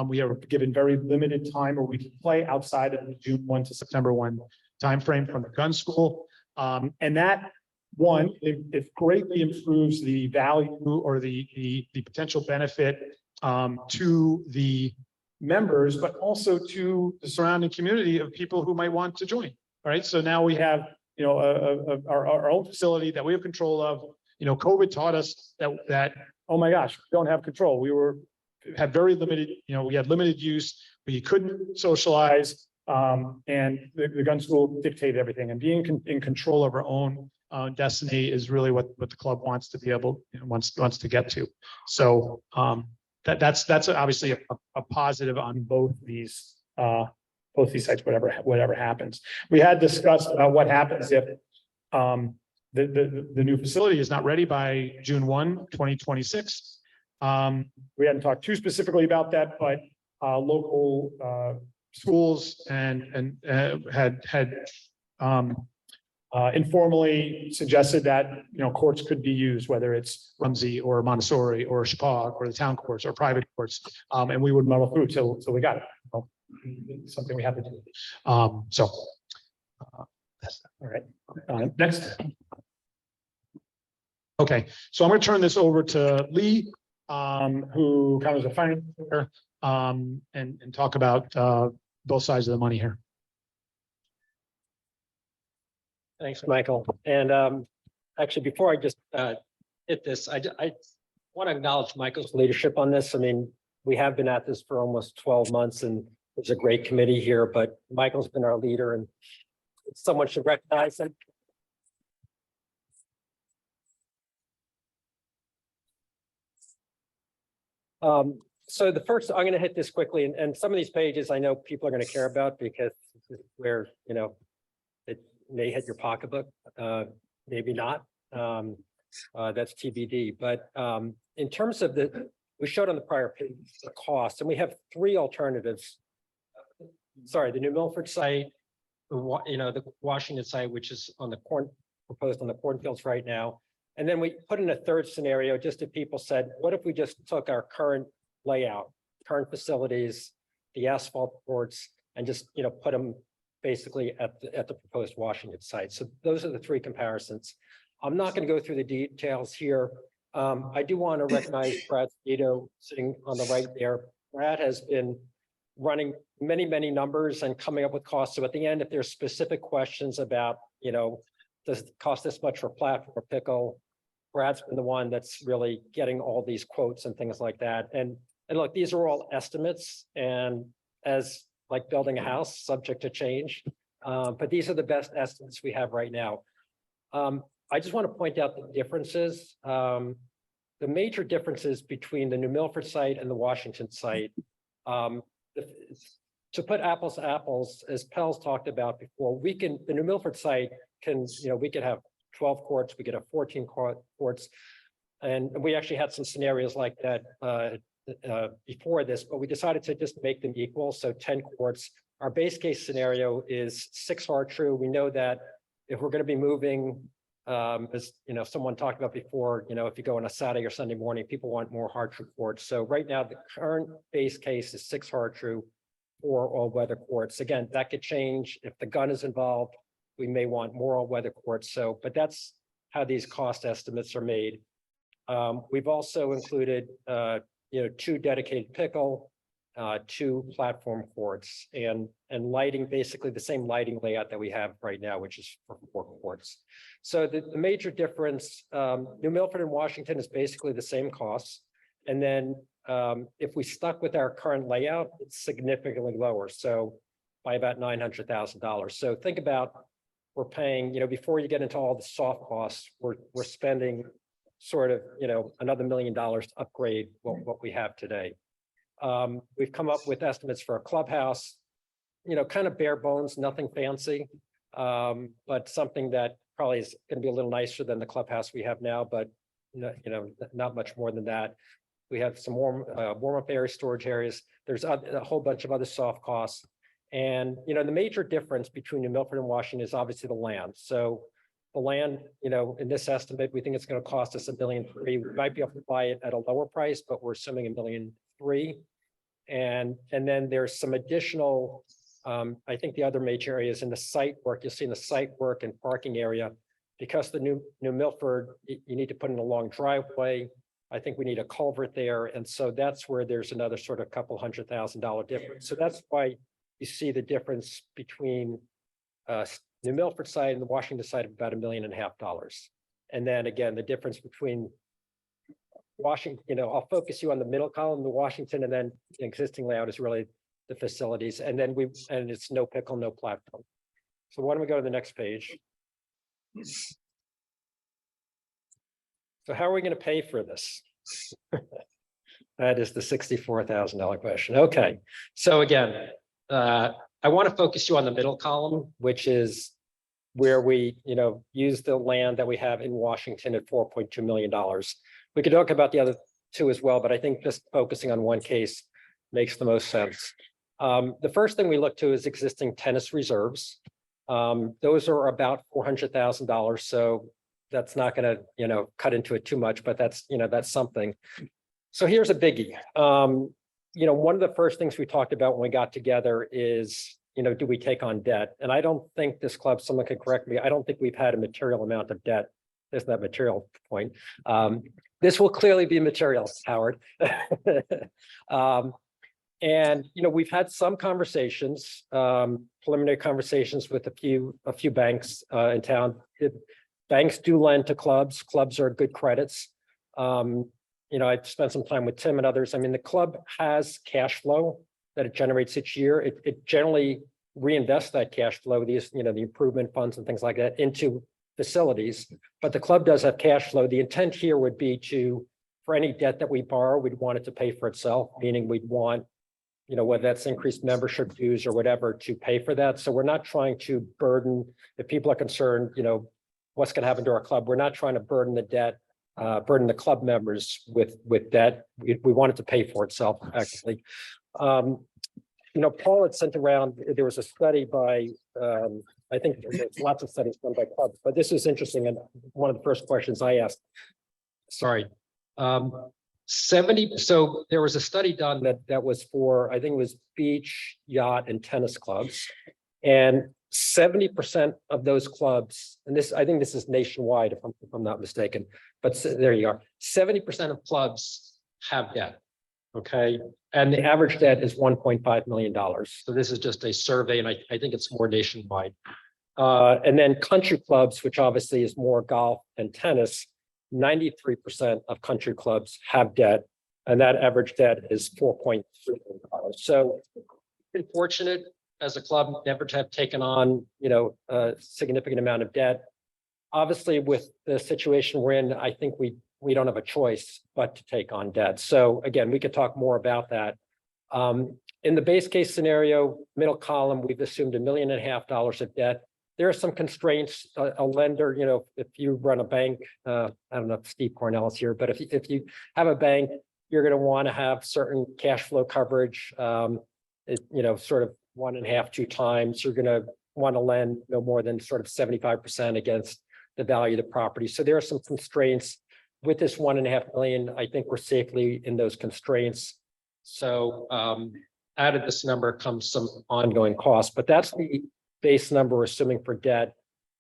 Speaker 2: We are given very limited time where we can play outside of the June 1 to September 1 timeframe from the gun school. And that one, it greatly improves the value or the potential benefit to the members, but also to the surrounding community of people who might want to join. All right, so now we have, you know, our own facility that we have control of. You know, COVID taught us that oh my gosh, we don't have control. We had very limited, you know, we had limited use. We couldn't socialize, and the gun school dictated everything. And being in control of our own destiny is really what the club wants to be able, you know, wants to get to. So that's obviously a positive on both these sites, whatever happens. We had discussed what happens if the new facility is not ready by June 1, 2026. We hadn't talked too specifically about that, but local schools and had informally suggested that, courts could be used, whether it's Rumsey or Montessori or Chicago or the town courts or private courts. And we would muddle through till we got it. Well, it's something we have to do. That's all right. Next. Okay, so I'm going to turn this over to Lee, who covers the finance, and talk about both sides of the money here.
Speaker 16: Thanks, Michael. And actually, before I just hit this, I want to acknowledge Michael's leadership on this. I mean, we have been at this for almost 12 months and there's a great committee here, but Michael's been our leader and someone should recognize him. So the first, I'm going to hit this quickly, and some of these pages I know people are going to care about because this is where, it may hit your pocketbook, maybe not. That's TBD. But in terms of we showed on the prior page the cost, and we have three alternatives. Sorry, the New Milford site, the Washington site, which is proposed on the cornfields right now. And then we put in a third scenario, just if people said, what if we just took our current layout, current facilities, the asphalt courts, and just, put them basically at the proposed Washington site. So those are the three comparisons. I'm not going to go through the details here. I do want to recognize Brad Spito sitting on the right there. Brad has been running many, many numbers and coming up with costs. So at the end, if there's specific questions about, does it cost this much for platform or pickle? Brad's been the one that's really getting all these quotes and things like that. And look, these are all estimates, and as like building a house, subject to change. But these are the best estimates we have right now. I just want to point out the differences. The major differences between the New Milford site and the Washington site. To put apples to apples, as Pell's talked about before, the New Milford site can, we could have 12 courts, we could have 14 courts. And we actually had some scenarios like that before this, but we decided to just make them equal. So 10 courts. Our base case scenario is 6 Hartrue. We know that if we're going to be moving, as someone talked about before, if you go on a Saturday or Sunday morning, people want more Hartrue courts. So right now, the current base case is 6 Hartrue, 4 all-weather courts. Again, that could change if the gun is involved. We may want more all-weather courts. So, but that's how these cost estimates are made. We've also included, 2 dedicated pickle, 2 platform courts, and lighting, basically the same lighting layout that we have right now, which is for 4 courts. So the major difference, New Milford and Washington is basically the same costs. And then if we stuck with our current layout, it's significantly lower. So by about $900,000. So think about, we're paying, before you get into all the soft costs, we're spending sort of, another $1 million to upgrade what we have today. We've come up with estimates for a clubhouse, kind of bare bones, nothing fancy, but something that probably is going to be a little nicer than the clubhouse we have now, but not much more than that. We have some warm-up area, storage areas. There's a whole bunch of other soft costs. And, the major difference between New Milford and Washington is obviously the land. So the land, in this estimate, we think it's going to cost us $1.3 million. We might be able to buy it at a lower price, but we're assuming $1.3 million. And then there's some additional, I think the other major areas in the site work, you'll see in the site work and parking area, because the New Milford, you need to put in a long driveway. I think we need a culvert there. And so that's where there's another sort of couple $100,000 difference. So that's why you see the difference between New Milford side and the Washington side of about $1.5 million. And then again, the difference between Washington, I'll focus you on the middle column, the Washington, and then the existing layout is really the facilities. And then it's no pickle, no platform. So why don't we go to the next page? So how are we going to pay for this? That is the $64,000 question. Okay. So again, I want to focus you on the middle column, which is where we, use the land that we have in Washington at $4.2 million. We could talk about the other two as well, but I think just focusing on one case makes the most sense. The first thing we look to is existing tennis reserves. Those are about $400,000. So that's not going to, cut into it too much, but that's something. So here's a biggie. One of the first things we talked about when we got together is, do we take on debt? And I don't think this club, someone could correct me, I don't think we've had a material amount of debt. There's that material point. This will clearly be material, Howard. And we've had some conversations, preliminary conversations with a few banks in town. Banks do lend to clubs. Clubs are good credits. I've spent some time with Tim and others. I mean, the club has cash flow that it generates each year. It generally reinvests that cash flow, the improvement funds and things like that, into facilities. But the club does have cash flow. The intent here would be for any debt that we borrow, we'd want it to pay for itself, meaning we'd want, whether that's increased membership dues or whatever, to pay for that. So we're not trying to burden, if people are concerned, what's going to happen to our club, we're not trying to burden the debt, burden the club members with debt. We want it to pay for itself, actually. Paul had sent around, there was a study by, I think there's lots of studies done by clubs, but this is interesting. And one of the first questions I asked, so there was a study done that was for, I think it was beach, yacht, and tennis clubs. And 70% of those clubs, and I think this is nationwide, if I'm not mistaken, but there you are. 70% of clubs have debt. Okay. And the average debt is $1.5 million. So this is just a survey, and I think it's more nationwide. And then country clubs, which obviously is more golf and tennis, 93% of country clubs have debt, and that average debt is $4.3 million. So been fortunate as a club never to have taken on, a significant amount of debt. Obviously, with the situation we're in, I think we don't have a choice but to take on debt. So again, we could talk more about that. In the base case scenario, middle column, we've assumed $1.5 million of debt. There are some constraints. A lender, if you run a bank, I don't know if Steve Cornell is here, but if you have a bank, you're going to want to have certain cash flow coverage, sort of 1.5, 2 times. You're going to want to lend no more than sort of 75% against the value of the property. So there are some constraints. With this 1.5 million, I think we're safely in those constraints. So out of this number comes some ongoing costs, but that's the base number we're assuming for debt.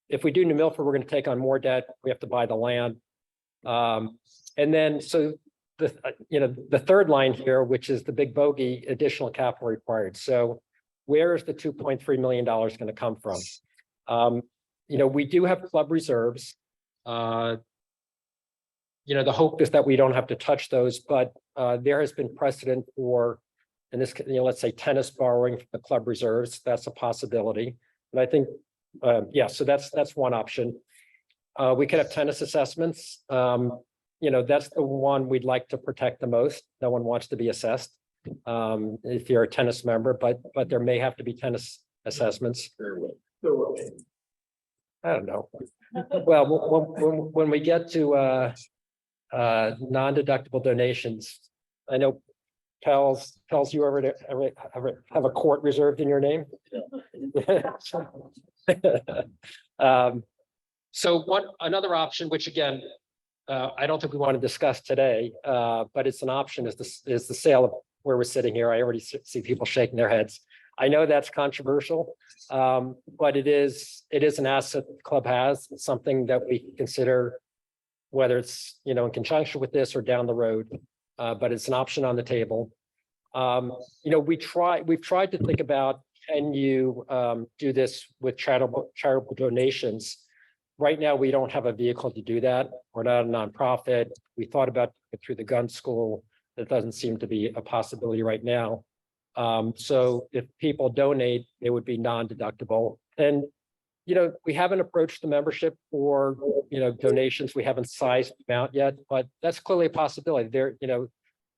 Speaker 16: If we do New Milford, we're going to take on more debt. We have to buy the land. And then, so the third line here, which is the big bogey, additional capital required. So where is the $2.3 million going to come from? We do have club reserves. The hope is that we don't have to touch those, but there has been precedent for, in this, let's say tennis borrowing from the club reserves. That's a possibility. And I think, so that's one option. We could have tennis assessments. That's the one we'd like to protect the most. No one wants to be assessed if you're a tennis member, but there may have to be tennis assessments. I don't know. Well, when we get to non-deductible donations, I know Pels, you ever have a court reserved in your name? So another option, which again, I don't think we want to discuss today, but it's an option, is the sale of where we're sitting here. I already see people shaking their heads. I know that's controversial, but it is an asset the club has. It's something that we consider, whether it's in conjunction with this or down the road, but it's an option on the table. We've tried to think about, can you do this with charitable donations? Right now, we don't have a vehicle to do that. We're not a nonprofit. We thought about it through the gun school. That doesn't seem to be a possibility right now. So if people donate, it would be non-deductible. And we haven't approached the membership for donations. We haven't sized them out yet, but that's clearly a possibility. There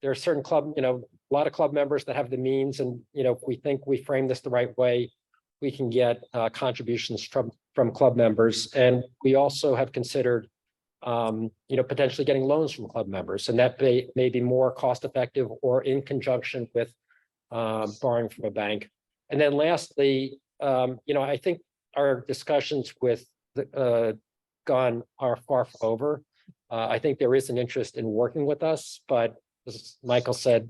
Speaker 16: are certain club, a lot of club members that have the means, and if we think we frame this the right way, we can get contributions from club members. And we also have considered potentially getting loans from club members, and that may be more cost effective or in conjunction with borrowing from a bank. And then lastly, I think our discussions with the Gun are far from over. I think there is an interest in working with us, but as Michael said,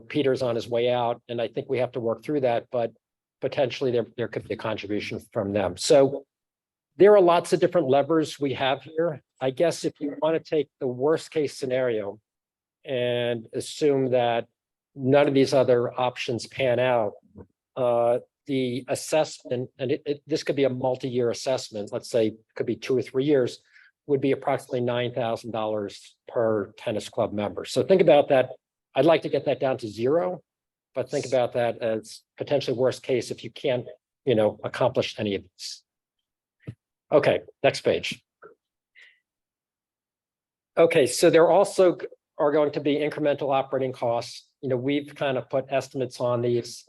Speaker 16: Peter's on his way out, and I think we have to work through that, but potentially there could be a contribution from them. So there are lots of different levers we have here. I guess if you want to take the worst case scenario and assume that none of these other options pan out, the assessment, and this could be a multi-year assessment, let's say it could be 2 or 3 years, would be approximately $9,000 per tennis club member. So think about that. I'd like to get that down to 0, but think about that as potentially worst case if you can't, accomplish any of these. Okay, next page. Okay, so there also are going to be incremental operating costs. We've kind of put estimates on these.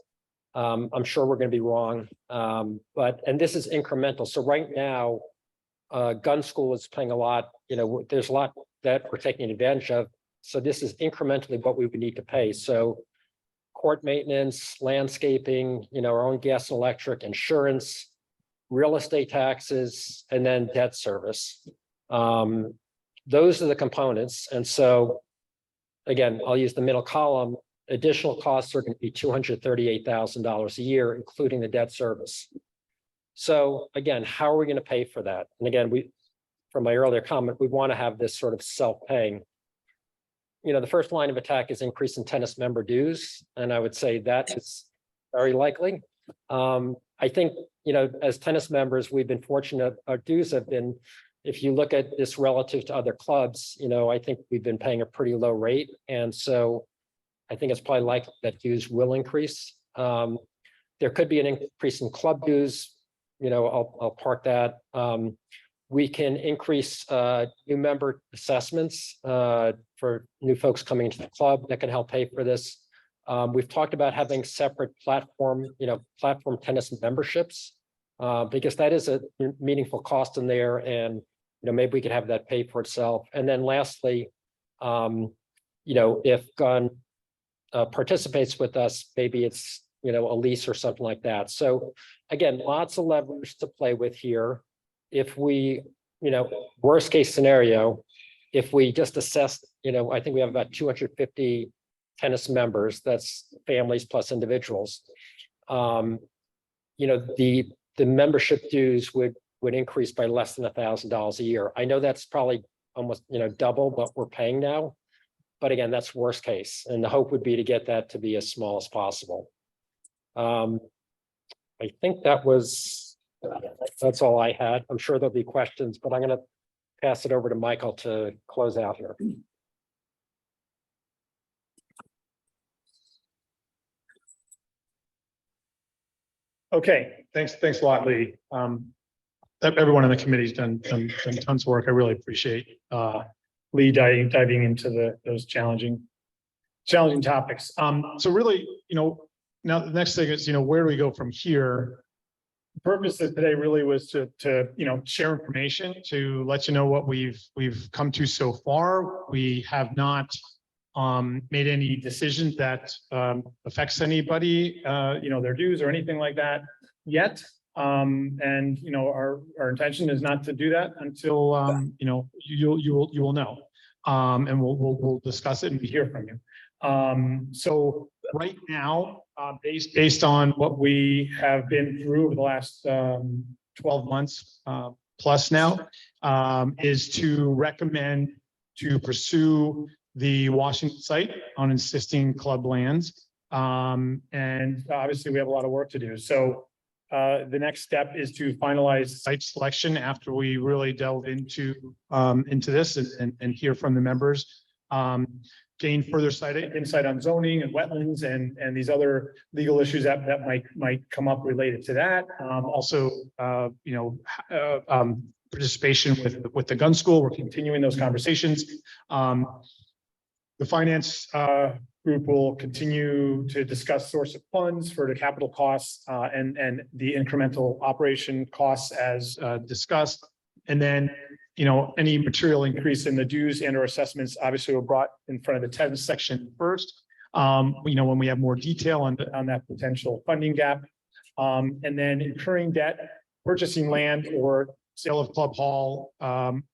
Speaker 16: I'm sure we're going to be wrong, and this is incremental. So right now, gun school is paying a lot. There's a lot that we're taking advantage of. So this is incrementally what we would need to pay. So court maintenance, landscaping, our own gas and electric, insurance, real estate taxes, and then debt service. Those are the components. And so again, I'll use the middle column. Additional costs are going to be $238,000 a year, including the debt service. So again, how are we going to pay for that? And again, from my earlier comment, we want to have this sort of self-paying. The first line of attack is increase in tennis member dues. And I would say that is very likely. I think, as tennis members, we've been fortunate. Our dues have been, if you look at this relative to other clubs, I think we've been paying a pretty low rate. And so I think it's probably likely that dues will increase. There could be an increase in club dues. I'll park that. We can increase new member assessments for new folks coming into the club that can help pay for this. We've talked about having separate platform tennis memberships because that is a meaningful cost in there, and maybe we could have that pay for itself. And then lastly, if Gun participates with us, maybe it's a lease or something like that. So again, lots of levers to play with here. If we, worst case scenario, if we just assess, I think we have about 250 tennis members, that's families plus individuals. The membership dues would increase by less than $1,000 a year. I know that's probably almost, double what we're paying now. But again, that's worst case. And the hope would be to get that to be as small as possible. I think that's all I had. I'm sure there'll be questions, but I'm going to pass it over to Michael to close out here.
Speaker 2: Okay, thanks a lot, Lee. Everyone in the committee's done tons of work. I really appreciate Lee diving into those challenging topics. So really, now the next thing is, where do we go from here? The purpose of today really was to share information, to let you know what we've come to so far. We have not made any decisions that affects anybody, their dues or anything like that yet. And our intention is not to do that until you will know, and we'll discuss it and hear from you. So right now, based on what we have been through over the last 12 months plus now, is to recommend to pursue the Washington site on existing club lands. And obviously we have a lot of work to do. So the next step is to finalize site selection after we really delve into this and hear from the members. Gain further insight on zoning and wetlands and these other legal issues that might come up related to that. Also, participation with the gun school. We're continuing those conversations. The finance group will continue to discuss source of funds for the capital costs and the incremental operation costs as discussed. And then, any material increase in the dues and or assessments obviously were brought in front of the tennis section first. When we have more detail on that potential funding gap. And then incurring debt purchasing land or sale of Club Hall,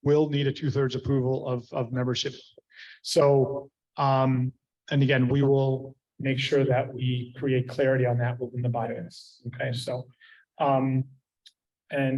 Speaker 2: will need a 2/3 approval of membership. So, and again, we will make sure that we create clarity on that within the bylaws. Okay, so, and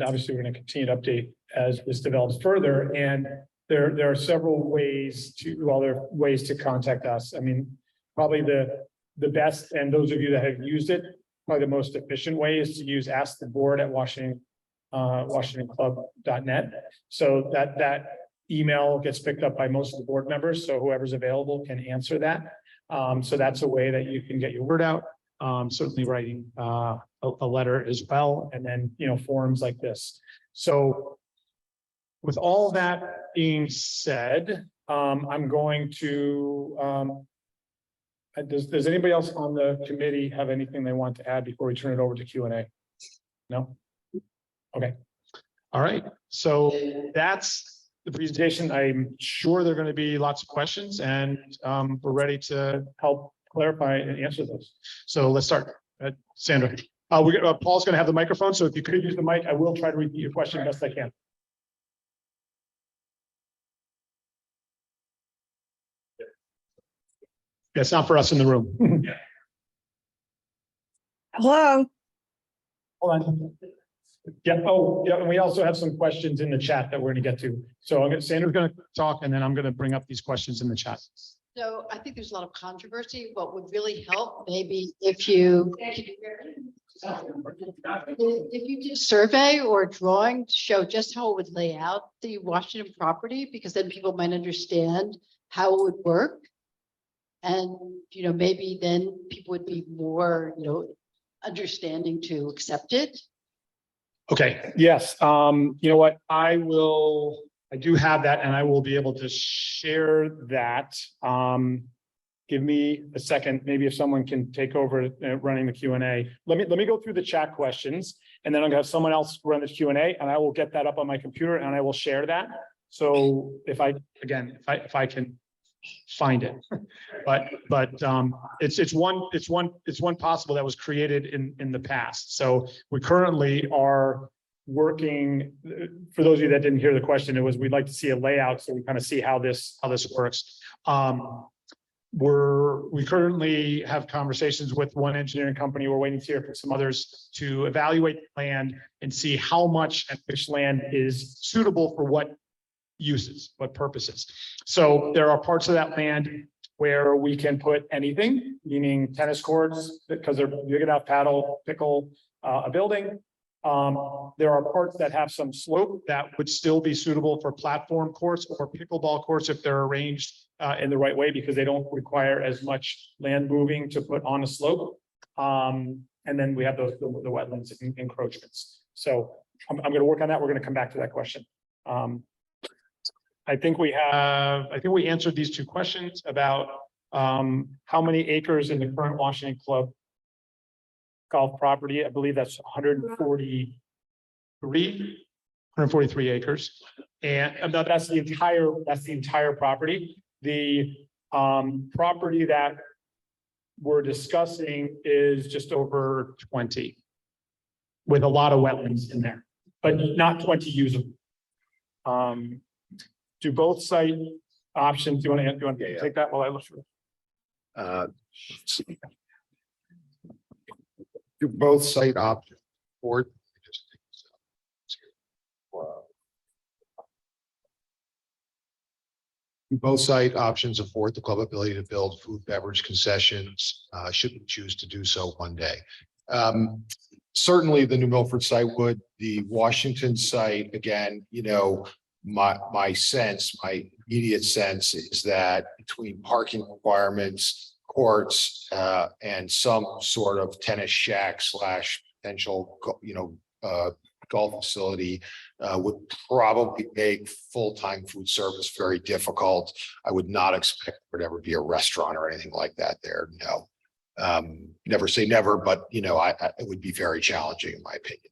Speaker 2: obviously we're going to continue to update as this develops further. And there are several ways to contact us. I mean, probably the best, and those of you that have used it, probably the most efficient way is to use Ask the Board at WashingtonClub.net. So that email gets picked up by most of the board members. So whoever's available can answer that. So that's a way that you can get your word out. Certainly writing a letter as well, and then, forums like this. So with all that being said, I'm going to, does anybody else on the committee have anything they want to add before we turn it over to Q&A? No? Okay. All right. So that's the presentation. I'm sure there are going to be lots of questions, and we're ready to help clarify and answer those. So let's start. Sandra. Paul's going to have the microphone. So if you could use the mic, I will try to repeat your question best I can. It's not for us in the room.
Speaker 17: Hello.
Speaker 2: Hold on. Yeah. Oh, yeah. And we also have some questions in the chat that we're going to get to. So Sandra's going to talk, and then I'm going to bring up these questions in the chat.
Speaker 17: So I think there's a lot of controversy. What would really help, maybe if you did a survey or a drawing to show just how it would lay out the Washington property, because then people might understand how it would work. And, maybe then people would be more, understanding to accept it.
Speaker 2: Okay, yes. You know what? I do have that, and I will be able to share that. Give me a second. Maybe if someone can take over running the Q&A. Let me go through the chat questions, and then I'm gonna have someone else run the Q&A, and I will get that up on my computer and I will share that. So if I can find it, but it's one possible that was created in the past. So we currently are working, for those of you that didn't hear the question, it was, we'd like to see a layout so we kind of see how this works. We currently have conversations with one engineering company. We're waiting to hear from some others to evaluate the land and see how much and which land is suitable for what uses, what purposes. So there are parts of that land where we can put anything, meaning tennis courts, because they're big enough, paddle, pickle, a building. There are parts that have some slope that would still be suitable for platform courts or pickleball courts if they're arranged in the right way, because they don't require as much land moving to put on a slope. And then we have the wetlands encroachments. So I'm going to work on that. We're going to come back to that question. I think we answered these two questions about how many acres in the current Washington Club golf property. I believe that's 143 acres. And that's the entire property. The property that we're discussing is just over 20 with a lot of wetlands in there, but not 20 usable. Do both site options, do you want to take that while I look through?
Speaker 10: Do both site options or both site options afford the club ability to build food, beverage concessions, should we choose to do so one day. Certainly the New Milford site would. The Washington site, again, my immediate sense is that between parking requirements, courts, and some sort of tennis shack / potential, golf facility, would probably make full-time food service very difficult. I would not expect there to ever be a restaurant or anything like that there. No. Never say never, but it would be very challenging in my opinion.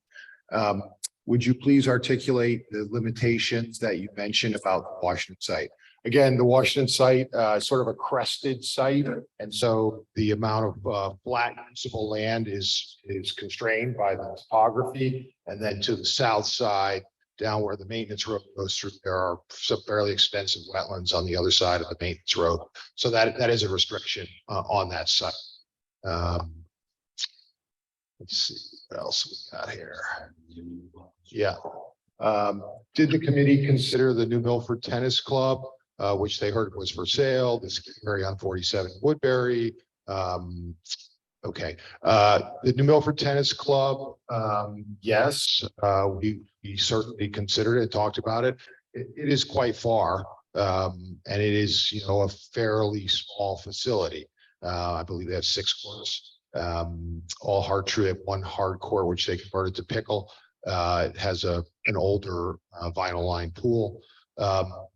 Speaker 10: Would you please articulate the limitations that you mentioned about the Washington site? again, the Washington site, sort of a crested site. And so the amount of flat usable land is constrained by the topography. And then to the south side, down where the maintenance road goes through, there are some fairly extensive wetlands on the other side of the maintenance road. So that is a restriction on that site. Let's see what else we got here. Yeah. Did the committee consider the New Milford Tennis Club, which they heard was for sale? This is area on 47 Woodbury. Okay. The New Milford Tennis Club, yes, we certainly considered it, talked about it. It is quite far, and it is, you know, a fairly small facility. I believe they have 6 courts. All hard true, one hard court, which they converted to pickle. It has an older vinyl line pool.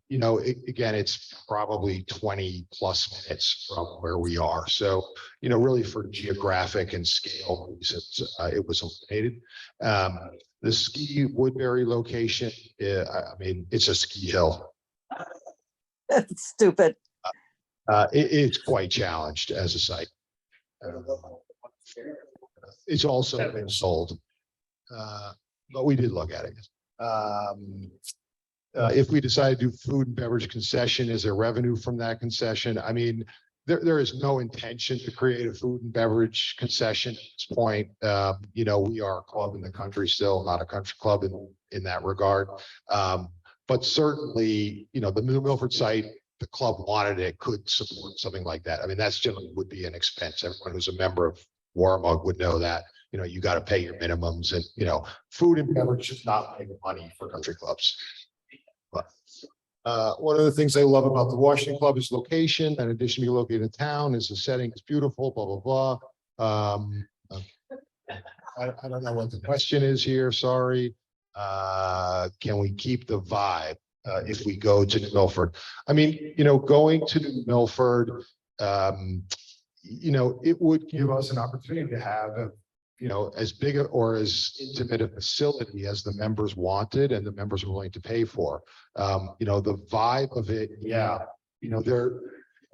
Speaker 10: You know, again, it's probably 20 plus minutes from where we are. So, you know, really for geographic and scale reasons, it was eliminated. The ski Woodbury location, I mean, it's a ski hill.
Speaker 15: That's stupid.
Speaker 10: It's quite challenged as a site. It's also been sold, but we did look at it. If we decide to do food and beverage concession, is there revenue from that concession? I mean, there is no intention to create a food and beverage concession at this point. You know, we are a club in the country still, not a country club in that regard. But certainly, you know, the New Milford site, the club wanted it, could support something like that. I mean, that's generally would be an expense. Everyone who's a member of Warmug would know that, you know, you got to pay your minimums, and, you know, food and beverage is not making money for country clubs. But one of the things I love about the Washington Club is location. In addition to being located in town, is the setting is beautiful, blah, blah, blah. I don't know what the question is here. Sorry. Can we keep the vibe if we go to New Milford? I mean, you know, going to New Milford, you know, it would give us an opportunity to have a, you know, as big or as intimate a facility as the members wanted and the members were willing to pay for. You know, the vibe of it, yeah, you know,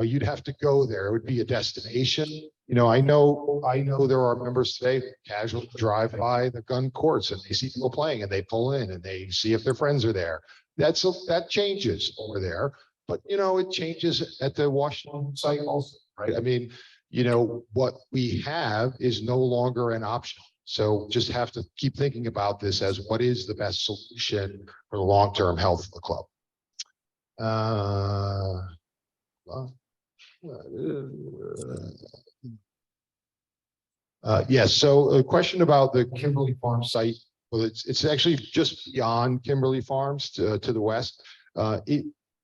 Speaker 10: you'd have to go there. It would be a destination. You know, I know there are members today who casually drive by the gun courts and they see people playing and they pull in and they see if their friends are there. That changes over there, but you know, it changes at the Washington site also, right? I mean, you know, what we have is no longer an option. So just have to keep thinking about this as what is the best solution for the long-term health of the club. Yes, so a question about the Kimberly Farm site. Well, it's actually just beyond Kimberly Farms to the west.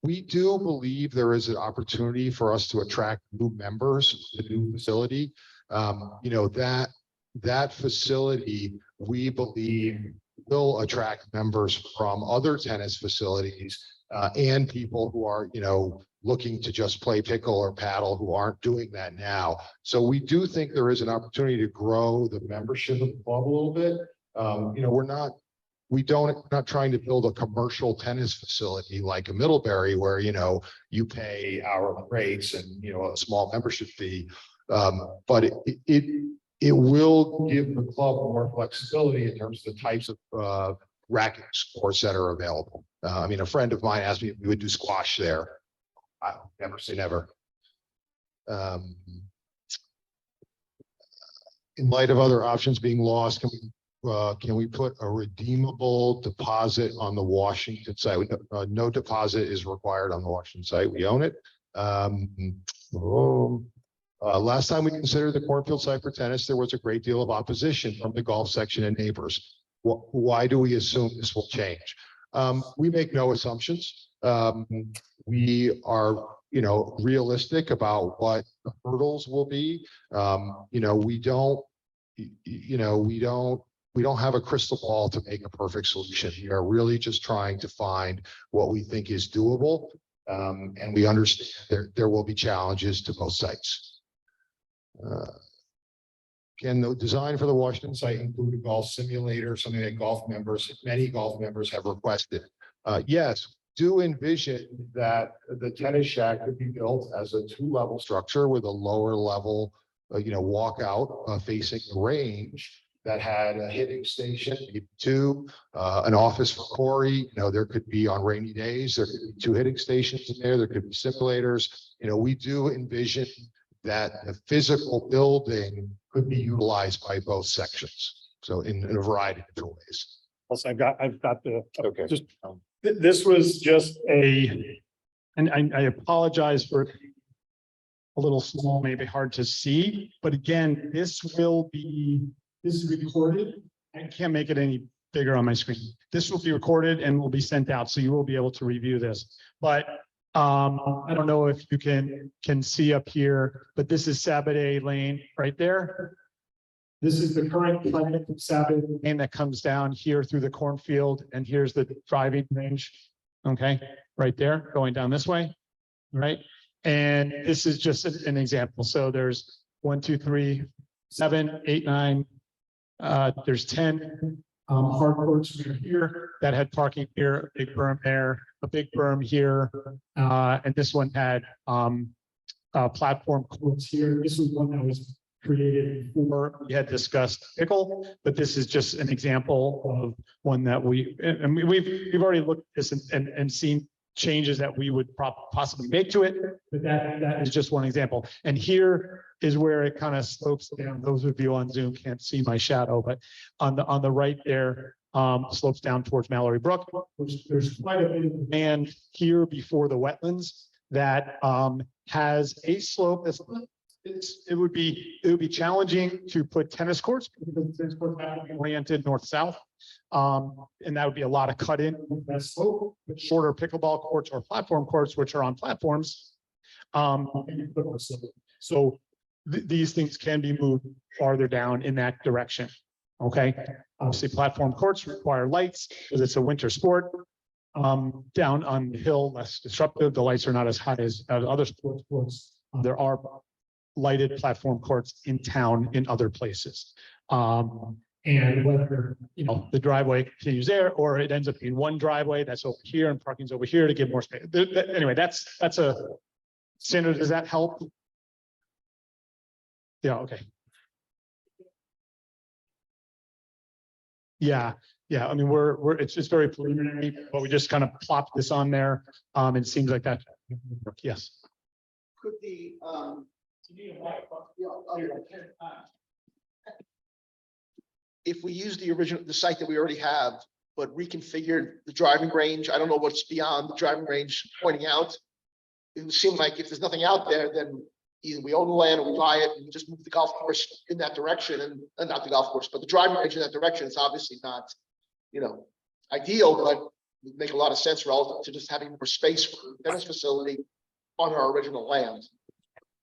Speaker 10: We do believe there is an opportunity for us to attract new members to the new facility. You know, that facility, we believe, will attract members from other tennis facilities and people who are, you know, looking to just play pickle or paddle who aren't doing that now. So we do think there is an opportunity to grow the membership of the club a little bit. You know, we're not trying to build a commercial tennis facility like a Middlebury where, you know, you pay hourly rates and, you know, a small membership fee. But it will give the club more flexibility in terms of the types of racket sports that are available. I mean, a friend of mine asked me if we would do squash there. I never say never. In light of other options being lost, can we put a redeemable deposit on the Washington site? No deposit is required on the Washington site. We own it. Last time we considered the cornfield site for tennis, there was a great deal of opposition from the golf section and neighbors. Why do we assume this will change? We make no assumptions. We are, you know, realistic about what the hurdles will be. You know, we don't have a crystal ball to make a perfect solution. We are really just trying to find what we think is doable. And we understand there will be challenges to both sites. Can the design for the Washington site include a golf simulator, something that many golf members have requested? Yes, do envision that the tennis shack could be built as a 2-level structure with a lower level, walkout facing the range that had a hitting station, maybe 2, an office for Corey. There could be on rainy days, there could be 2 hitting stations in there. There could be simulators. We do envision that the physical building could be utilized by both sections. So in a variety of different ways.
Speaker 2: Also, I've got the,
Speaker 10: Okay.
Speaker 2: just, this was just and I apologize for a little small, maybe hard to see, but again, this is recorded. I can't make it any bigger on my screen. This will be recorded and will be sent out, so you will be able to review this. But I don't know if you can see up here, but this is Saturday Lane right there. This is the current climate of Saturday Lane that comes down here through the cornfield, and here's the driving range. Okay, right there, going down this way, right? And this is just an example. So there's 1, 2, 3, 7, 8, 9. There's 10 hard courts here that had parking here, a big berm there, a big berm here, and this one had platform courts here. This was one that was created before we had discussed pickle, but this is just an example of one that we've already looked at this and seen changes that we would possibly make to it, but that is just one example. And here is where it kind of slopes down. Those of you on Zoom can't see my shadow, but on the right there, slopes down towards Mallory Brook. There's quite a bit of land here before the wetlands that has a slope that's it would be challenging to put tennis courts because tennis courts have to be oriented north-south. And that would be a lot of cut in with that slope, with shorter pickleball courts or platform courts, which are on platforms. So these things can be moved farther down in that direction. Okay. Obviously, platform courts require lights because it's a winter sport. Down on the hill, less disruptive. The lights are not as high as other sports courts. There are lighted platform courts in town in other places. And whether, the driveway continues there or it ends up being one driveway that's over here and parking's over here to give more space. Anyway, that's a standard. Does that help? Yeah, okay. Yeah. I mean, it's just very preliminary, but we just kind of plopped this on there. It seems like that. Yes.
Speaker 3: Could the, if we use the site that we already have, but reconfigured the driving range, I don't know what's beyond the driving range pointing out. It would seem like if there's nothing out there, then either we own the land or we buy it and just move the golf course in that direction and not the golf course, but the driving range in that direction is obviously not, ideal, but would make a lot of sense relative to just having more space for the tennis facility on our original land.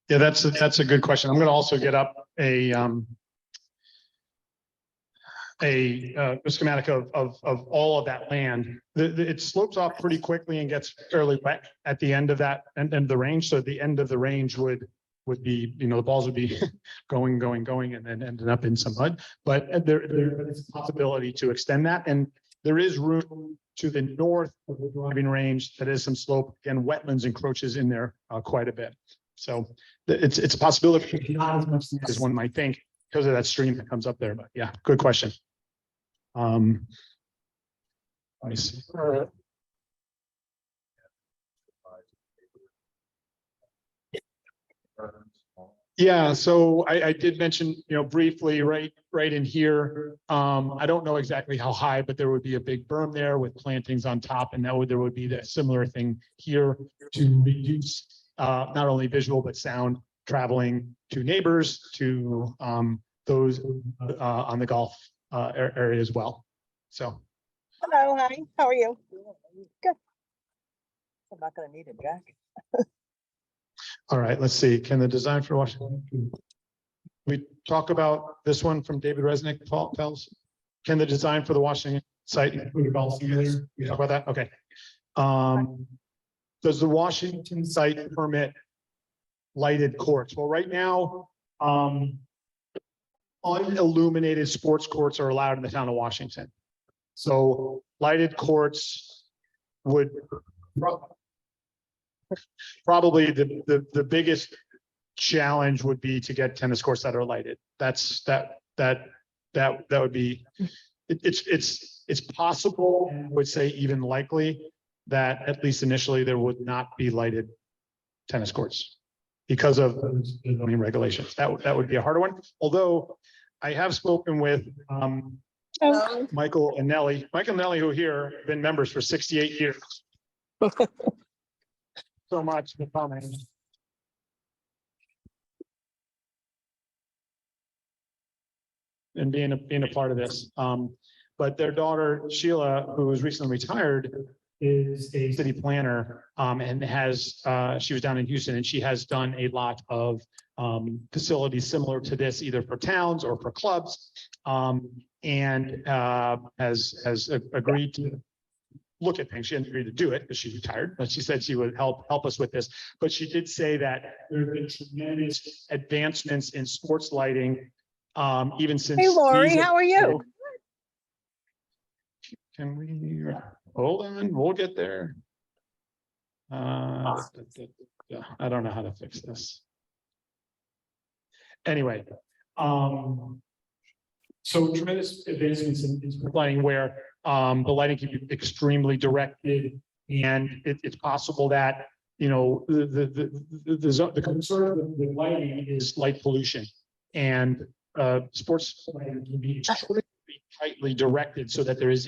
Speaker 2: Yeah, that's a good question. I'm going to also get up a schematic of all of that land. It slopes off pretty quickly and gets fairly wet at the end of that and the range. So the end of the range would be, the balls would be going, and then ending up in some mud. But there is a possibility to extend that. And there is room to the north of the driving range that is some slope, and wetlands encroaches in there quite a bit. So it's a possibility, not as much as one might think because of that stream that comes up there. But yeah, good question. Let me see. Yeah, so I did mention, briefly right in here. I don't know exactly how high, but there would be a big berm there with plantings on top, and there would be the similar thing here to reduce not only visual but sound traveling to neighbors, to those on the golf area as well. So.
Speaker 15: Hello, hi, how are you? Good. I'm not gonna need a jacket.
Speaker 2: All right, let's see. Can the design for Washington? We talk about this one from David Resnick, tells. Can the design for the Washington site include a golf simulator? We talk about that. Okay. Does the Washington site permit lighted courts? Well, right now, unilluminated sports courts are allowed in the town of Washington. So lighted courts would Probably the biggest challenge would be to get tennis courts that are lighted. That would be, it's possible, I would say even likely, that at least initially there would not be lighted tennis courts because of the zoning regulations. That would be a harder one. Although I have spoken with Michael and Nellie. Michael and Nellie, who are here, have been members for 68 years. So much for coming. And being a part of this. But their daughter Sheila, who was recently retired, is a city planner and has, she was down in Houston and she has done a lot of facilities similar to this, either for towns or for clubs. And has agreed to look at things. She didn't agree to do it because she's retired, but she said she would help us with this. But she did say that there have been tremendous advancements in sports lighting, even since.
Speaker 15: Hey, Lori, how are you?
Speaker 2: Can we hold on? We'll get there. I don't know how to fix this. Anyway, so tremendous advancements in sports lighting where the lighting can be extremely directed, and it's possible that, you know, the concern of the lighting is light pollution, and sports lighting can be extremely tightly directed so that there is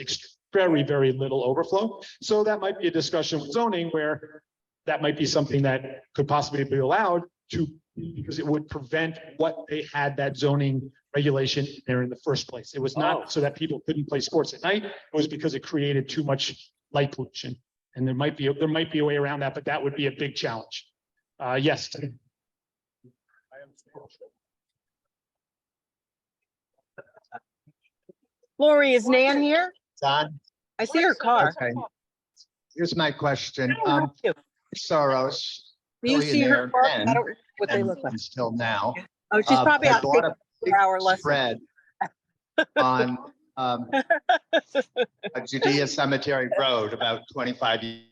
Speaker 2: very, very little overflow. So that might be a discussion with zoning where that might be something that could possibly be allowed to, because it would prevent what they had that zoning regulation there in the first place. It was not so that people couldn't play sports at night. It was because it created too much light pollution. And there might be a way around that, but that would be a big challenge. Yes.
Speaker 15: Lori, is Nan here?
Speaker 18: Don?
Speaker 15: I see her car.
Speaker 18: Okay. Here's my question. Soros.
Speaker 15: Do you see her car? I don't know what they look like.
Speaker 18: Until now.
Speaker 15: Oh, she's probably
Speaker 18: I
Speaker 15: out
Speaker 18: bought
Speaker 15: taking
Speaker 18: a
Speaker 15: a
Speaker 18: big
Speaker 15: 4-hour lesson.
Speaker 18: spread on a Judea Cemetery Road about 25 years.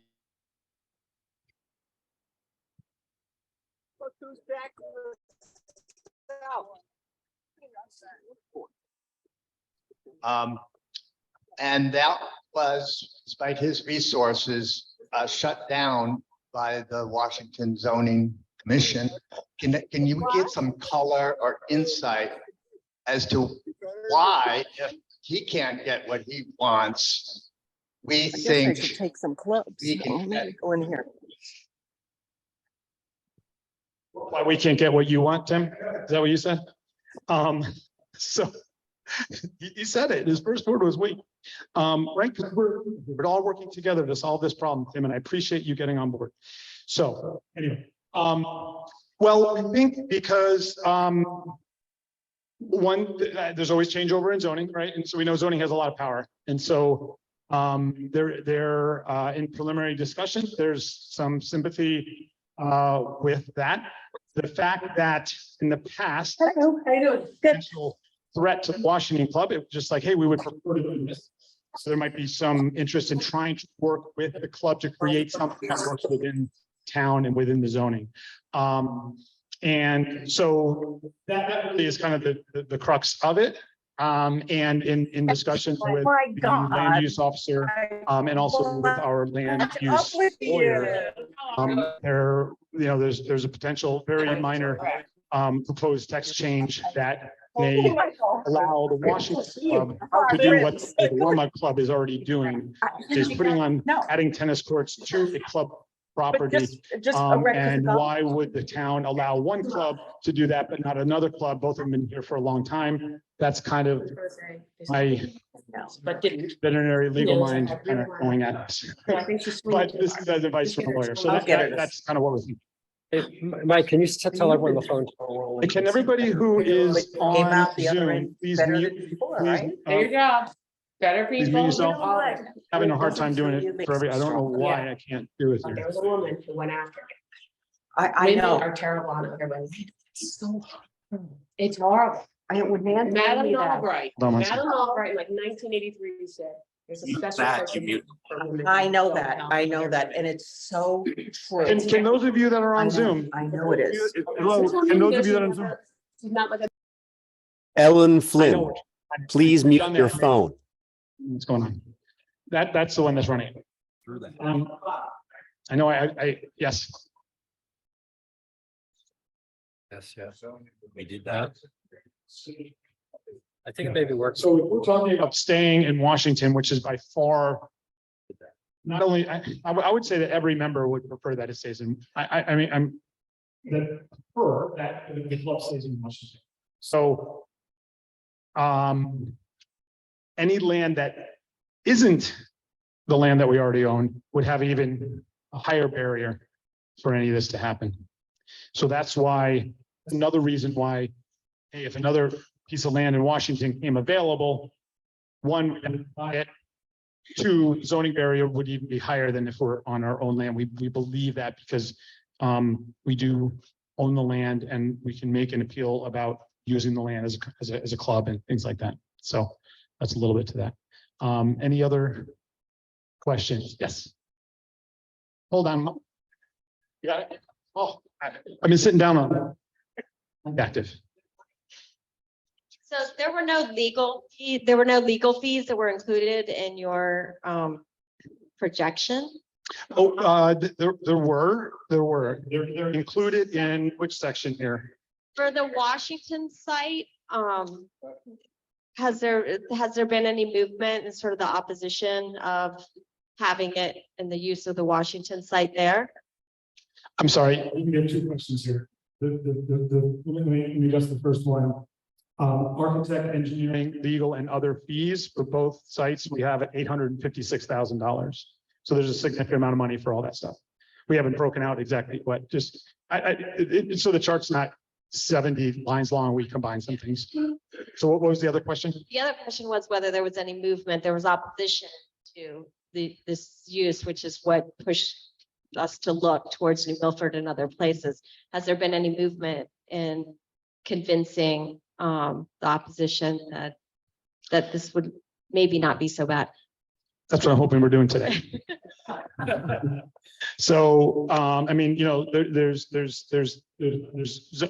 Speaker 15: Look who's back.
Speaker 18: And that was, despite his resources, shut down by the Washington Zoning Commission. Can you give some color or insight as to why, if he can't get what he wants, we think
Speaker 15: I should take some clubs.
Speaker 18: we can get?
Speaker 15: Go in here.
Speaker 2: Why we can't get what you want, Tim? Is that what you said? So he said it. His first word was wait. Right? Because we're all working together to solve this problem, Tim, and I appreciate you getting on board. So anyway, well, I think because one, there's always changeover in zoning, right? And so we know zoning has a lot of power. And so they're in preliminary discussions, there's some sympathy with that. The fact that in the past, potential threat to the Washington Club, it was just like, hey, we would prefer to do this. So there might be some interest in trying to work with the club to create something that works within town and within the zoning. And so that really is kind of the crux of it. And in discussions with the land use officer, and also with our land use lawyer, there's a potential very minor proposed text change that may allow the Washington Club to do what the Warma Club is already doing, is adding tennis courts to the club property. And why would the town allow one club to do that, but not another club? Both have been here for a long time. That's kind of my veterinary legal mind kind of going at us. But this is as advice from a lawyer. So that's kind of what we're thinking.
Speaker 16: Mike, can you tell everyone on the phone?
Speaker 2: And can everybody who is on Zoom, please mute?
Speaker 15: There you go. Better
Speaker 2: Please mute yourself. Having a hard time doing it for I don't know why I can't do it
Speaker 15: There
Speaker 2: here.
Speaker 15: was a woman who went after it. I know. Are terrible on everybody. It's so hard. It's horrible. I don't, when Nan told me
Speaker 19: Madam
Speaker 15: that.
Speaker 19: Albright,
Speaker 2: Hold on one
Speaker 19: Madam Albright, like 1983 said,
Speaker 15: There's a special segment for women who don't have-
Speaker 13: and it's so true.
Speaker 2: Can those of you that are on Zoom?
Speaker 13: I know it is.
Speaker 2: Hello, can those of you that are on Zoom?
Speaker 19: Ellen
Speaker 2: I know
Speaker 19: Flynn,
Speaker 2: what-
Speaker 19: please
Speaker 2: Done
Speaker 19: mute
Speaker 2: there.
Speaker 19: your phone.
Speaker 2: What's going on? That's the one that's running. I know, yes.
Speaker 16: Yes, yes. We did that. I think it maybe works.
Speaker 2: So we're talking about staying in Washington, which is by far. Not only, I would say that every member would prefer that it stays in, I mean, I'm. That prefer that the club stays in Washington. So. Any land that isn't the land that we already own would have even a higher barrier for any of this to happen. So that's why, another reason why, hey, if another piece of land in Washington came available, one, we can buy it. Two, zoning barrier would even be higher than if we're on our own land. We believe that because we do own the land and we can make an appeal about using the land as a club and things like that. So that's a little bit to that. Any other questions? Yes. Hold on. You got it? Oh, I've been sitting down on active.
Speaker 20: So there were no legal fees that were included in your projection?
Speaker 2: Oh, there were. They're included in which section here?
Speaker 20: For the Washington site, has there been any movement in sort of the opposition of having it in the use of the Washington site there?
Speaker 2: I'm sorry, we have two questions here. Let me address the first one. Architect, engineering, legal, and other fees for both sites, we have at $856,000. So there's a significant amount of money for all that stuff. We haven't broken out exactly what, just, so the chart's not 70 lines long, we combine some things. So what was the other question?
Speaker 20: The other question was whether there was any movement, there was opposition to this use, which is what pushed us to look towards New Milford and other places. Has there been any movement in convincing the opposition that this would maybe not be so bad?
Speaker 2: That's what I'm hoping we're doing today. So, I mean, you know, there's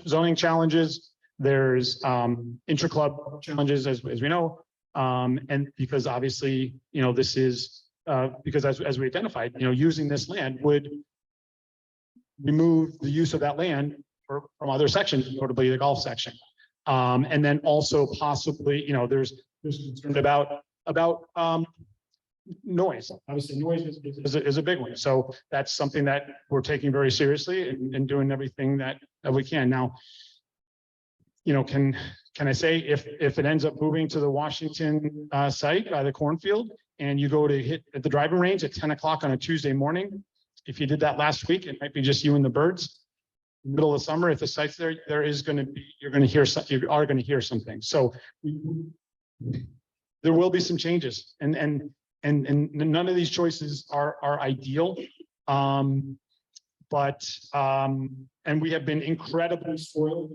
Speaker 2: zoning challenges, there's intra-club challenges, as we know. And because obviously, you know, this is because as we identified, you know, using this land would remove the use of that land from other sections, notably the golf section. And then also possibly, you know, there's concern about noise. Obviously, noise is a big one. So that's something that we're taking very seriously and doing everything that we can. Now, you know, can I say if it ends up moving to the Washington site by the cornfield and you go to hit at the driving range at 10 o'clock on a Tuesday morning, if you did that last week, it might be just you and the birds. Middle of summer, if the site's there is going to be, you are going to hear something. So there will be some changes and none of these choices are ideal. And we have been incredibly spoiled,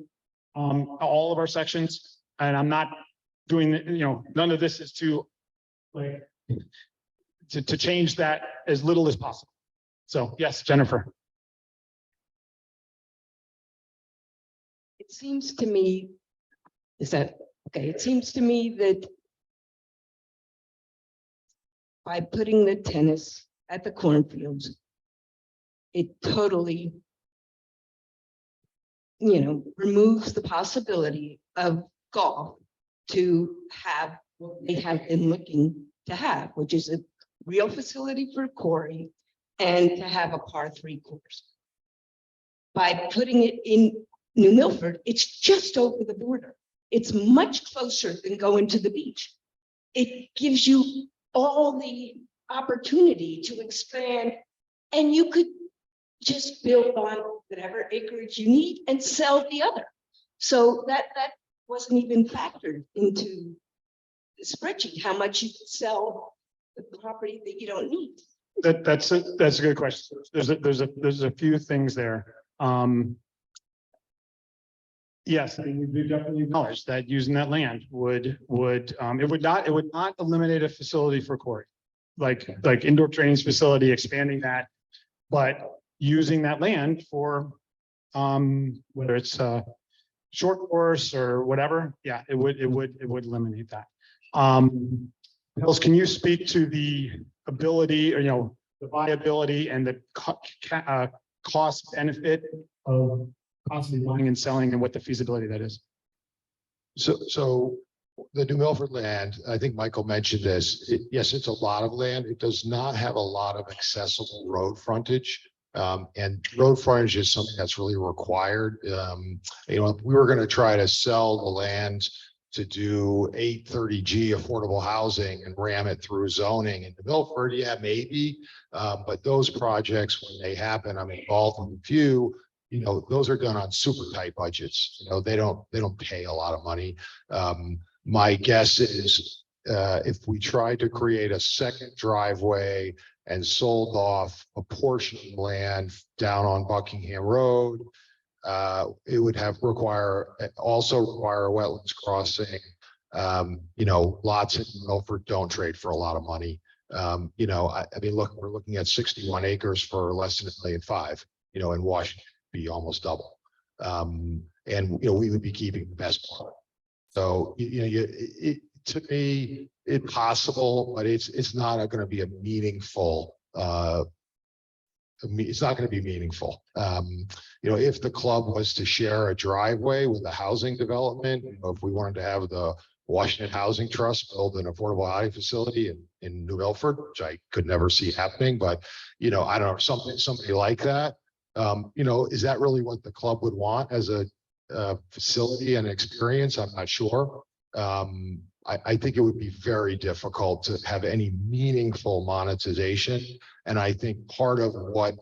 Speaker 2: all of our sections, and I'm not doing, you know, none of this is to change that as little as possible. So yes, Jennifer.
Speaker 21: It seems to me, is that, okay, it seems to me that by putting the tennis at the cornfields, it totally, you know, removes the possibility of golf to have what they have been looking to have, which is a real facility for Corey and to have a par-3 course. By putting it in New Milford, it's just over the border. It's much closer than going to the beach. It gives you all the opportunity to expand, and you could just build on whatever acreage you need and sell the other. So that wasn't even factored into the spreadsheet, how much you could sell the property that you don't need.
Speaker 2: That's a good question. There's a few things there. Yes, I mean, we definitely acknowledge that using that land would not eliminate a facility for Corey. like indoor training facility, expanding that, but using that land for, whether it's a short course or whatever, yeah, it would eliminate that. Hills, can you speak to the ability or, the viability and the cost benefit of constantly buying and selling and what the feasibility of that is?
Speaker 10: So the New Milford land, I think Michael mentioned this. Yes, it's a lot of land. It does not have a lot of accessible road frontage. And road frontage is something that's really required. If we were going to try to sell the land to do 830G affordable housing and ram it through zoning in New Milford, yeah, maybe. But those projects, when they happen, I'm involved in a few. Those are done on super tight budgets. They don't pay a lot of money. My guess is if we tried to create a second driveway and sold off a portion of land down on Buckingham Road, it would also require a wetlands crossing. Lots in Milford don't trade for a lot of money. Look, we're looking at 61 acres for less than $1.5 million. In Washington, be almost double. We would be keeping the best part. So, to me, it's possible, but it's not going to be a meaningful. It's not going to be meaningful. If the club was to share a driveway with a housing development, if we wanted to have the Washington Housing Trust build an affordable housing facility in New Milford, which I could never see happening, but I don't know, something like that. Is that really what the club would want as a facility and experience? I'm not sure. I think it would be very difficult to have any meaningful monetization. And I think part of what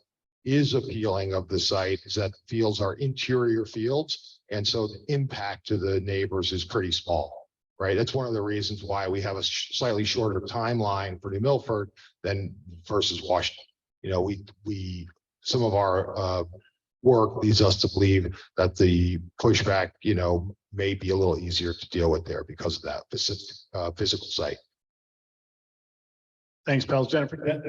Speaker 10: is appealing of the site is that the fields are interior fields. And so the impact to the neighbors is pretty small, right? That's one of the reasons why we have a slightly shorter timeline for New Milford than versus Washington. Some of our work leads us to believe that the pushback, may be a little easier to deal with there because of that physical site.
Speaker 2: Thanks, Pels. Jennifer, at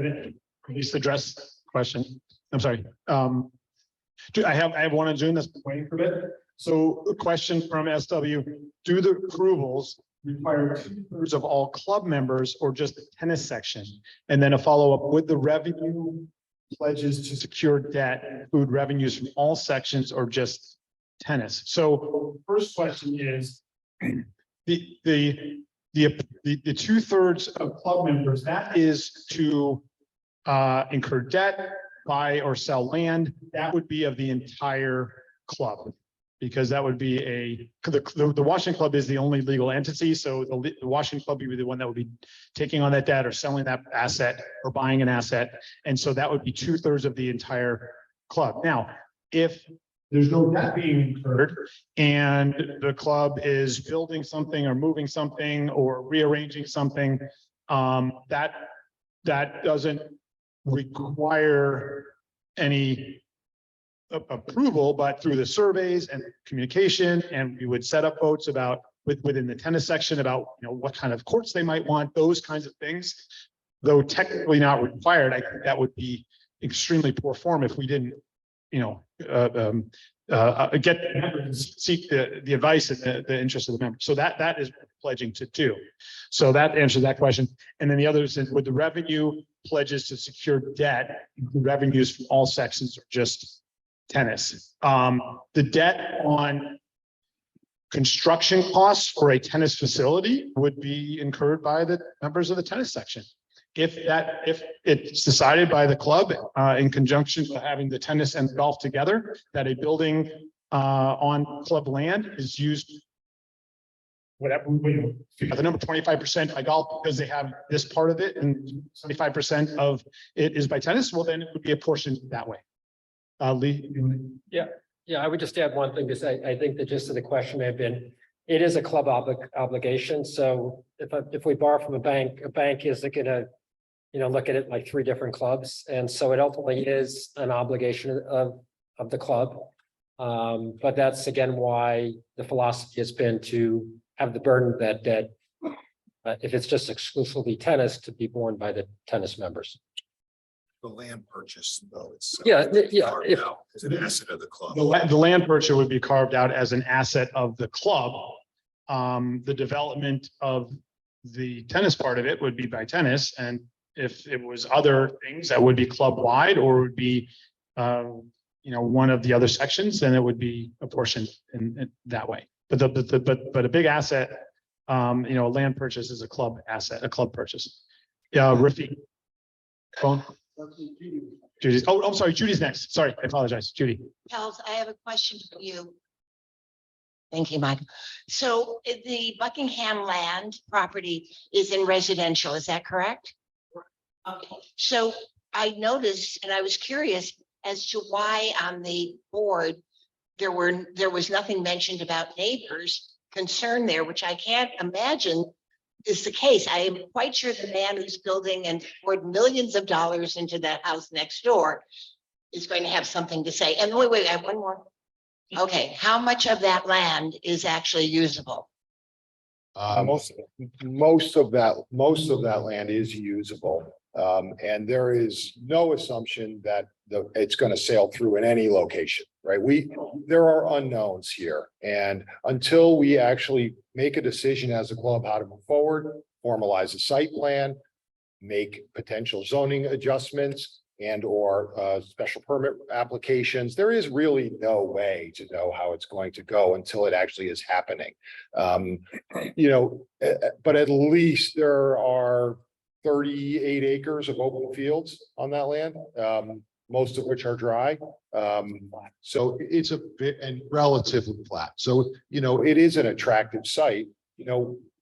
Speaker 2: least address question. I'm sorry. I have one on Zoom that's been waiting for a bit. So a question from SW, do the approvals require 2/3 of all club members or just the tennis section? And then a follow-up, would the revenue pledges to secure debt include revenues from all sections or just tennis? So first question is the 2/3 of club members, that is to incur debt, buy or sell land. That would be of the entire club, because that would be the Washington Club is the only legal entity. So the Washington Club would be the one that would be taking on that debt or selling that asset or buying an asset. And so that would be 2/3 of the entire club. Now, if there's no debt being incurred and the club is building something or moving something or rearranging something, that doesn't require any approval, but through the surveys and communication, and we would set up votes about within the tennis section about what kind of courts they might want, those kinds of things. Though technically not required, I think that would be extremely poor form if we didn't, get the members, seek the advice and the interest of the members. So that is pledging to do. So that answers that question. And then the other is, would the revenue pledges to secure debt include revenues from all sections or just tennis? The debt on construction costs for a tennis facility would be incurred by the members of the tennis section. If it's decided by the club in conjunction with having the tennis and golf together, that a building on club land is used, whatever, the number 25% by golf because they have this part of it and 75% of it is by tennis, well, then it would be apportioned that way. Lee?
Speaker 16: Yeah, I would just add one thing, because I think the gist of the question may have been, it is a club obligation. So if we borrow from a bank isn't going to, look at it like 3 different clubs. And so it ultimately is an obligation of the club. But that's again why the philosophy has been to have the burden of that debt If it's just exclusively tennis, to be borne by the tennis members.
Speaker 10: The land purchase, though, it's.
Speaker 16: Yeah, yeah, if,
Speaker 10: It's an asset of the club.
Speaker 2: The land purchase would be carved out as an asset of the club. The development of the tennis part of it would be by tennis, and if it was other things, that would be club wide, or would be, one of the other sections, then it would be apportioned in that way. But a big asset, a land purchase is a club asset, a club purchase. Yeah, Rafi. Phone. Judy's, I'm sorry, Judy's next. Sorry, I apologize, Judy.
Speaker 19: Pels, I have a question for you. Thank you, Mike. So the Buckingham land property is in residential, is that correct? Okay, so I noticed, and I was curious as to why on the board, there was nothing mentioned about neighbors' concern there, which I can't imagine is the case. I am quite sure the man who's building and poured millions of dollars into that house next door is going to have something to say. And wait, I have one more. Okay, how much of that land is actually usable?
Speaker 10: Most of that land is usable. And there is no assumption that it's going to sail through in any location, right? There are unknowns here. And until we actually make a decision as a club how to move forward, formalize a site plan, make potential zoning adjustments and/or special permit applications, there is really no way to know how it's going to go until it actually is happening. But at least there are 38 acres of open fields on that land, most of which are dry. So it's a bit and relatively flat. So, it is an attractive site.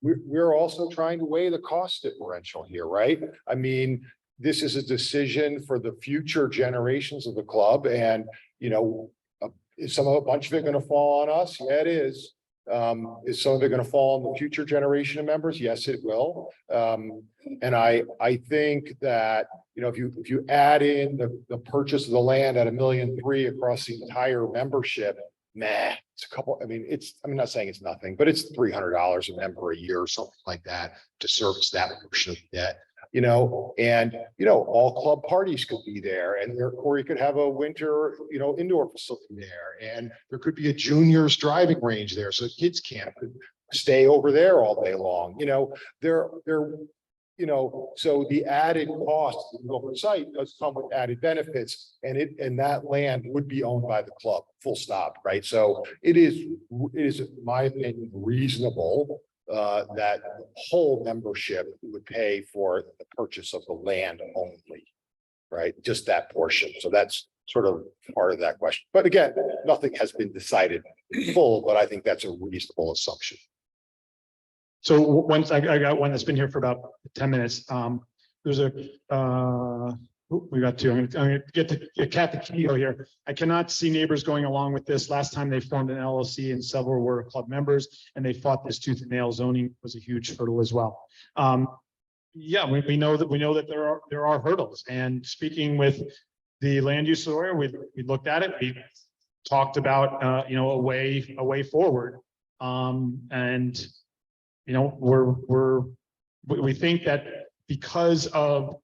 Speaker 10: We're also trying to weigh the cost differential here, right? I mean, this is a decision for the future generations of the club, and is a bunch of it going to fall on us? Yeah, it is. Is some of it going to fall on the future generation of members? Yes, it will. And I think that, if you add in the purchase of the land at $1.3 million across the entire membership, it's a couple, I'm not saying it's nothing, but it's $300 a member a year or something like that to service that portion of the debt. All club parties could be there, or you could have a winter, indoor facility there, and there could be a juniors driving range there, so kids camp could stay over there all day long. So the added cost of the open site does come with added benefits, and that land would be owned by the club, full stop, right? So it is, in my opinion, reasonable that the whole membership would pay for the purchase of the land only, right? Just that portion. So that's sort of part of that question. But again, nothing has been decided full, but I think that's a reasonable assumption.
Speaker 2: So once I got one that's been here for about 10 minutes. There's we got two. I'm gonna get Kathy Keogh here. I cannot see neighbors going along with this. Last time they formed an LLC and several were club members, and they fought this tooth and nail. Zoning was a huge hurdle as well. Yeah, we know that there are hurdles. And speaking with the land use lawyer, we looked at it. We talked about a way forward. And we think that because of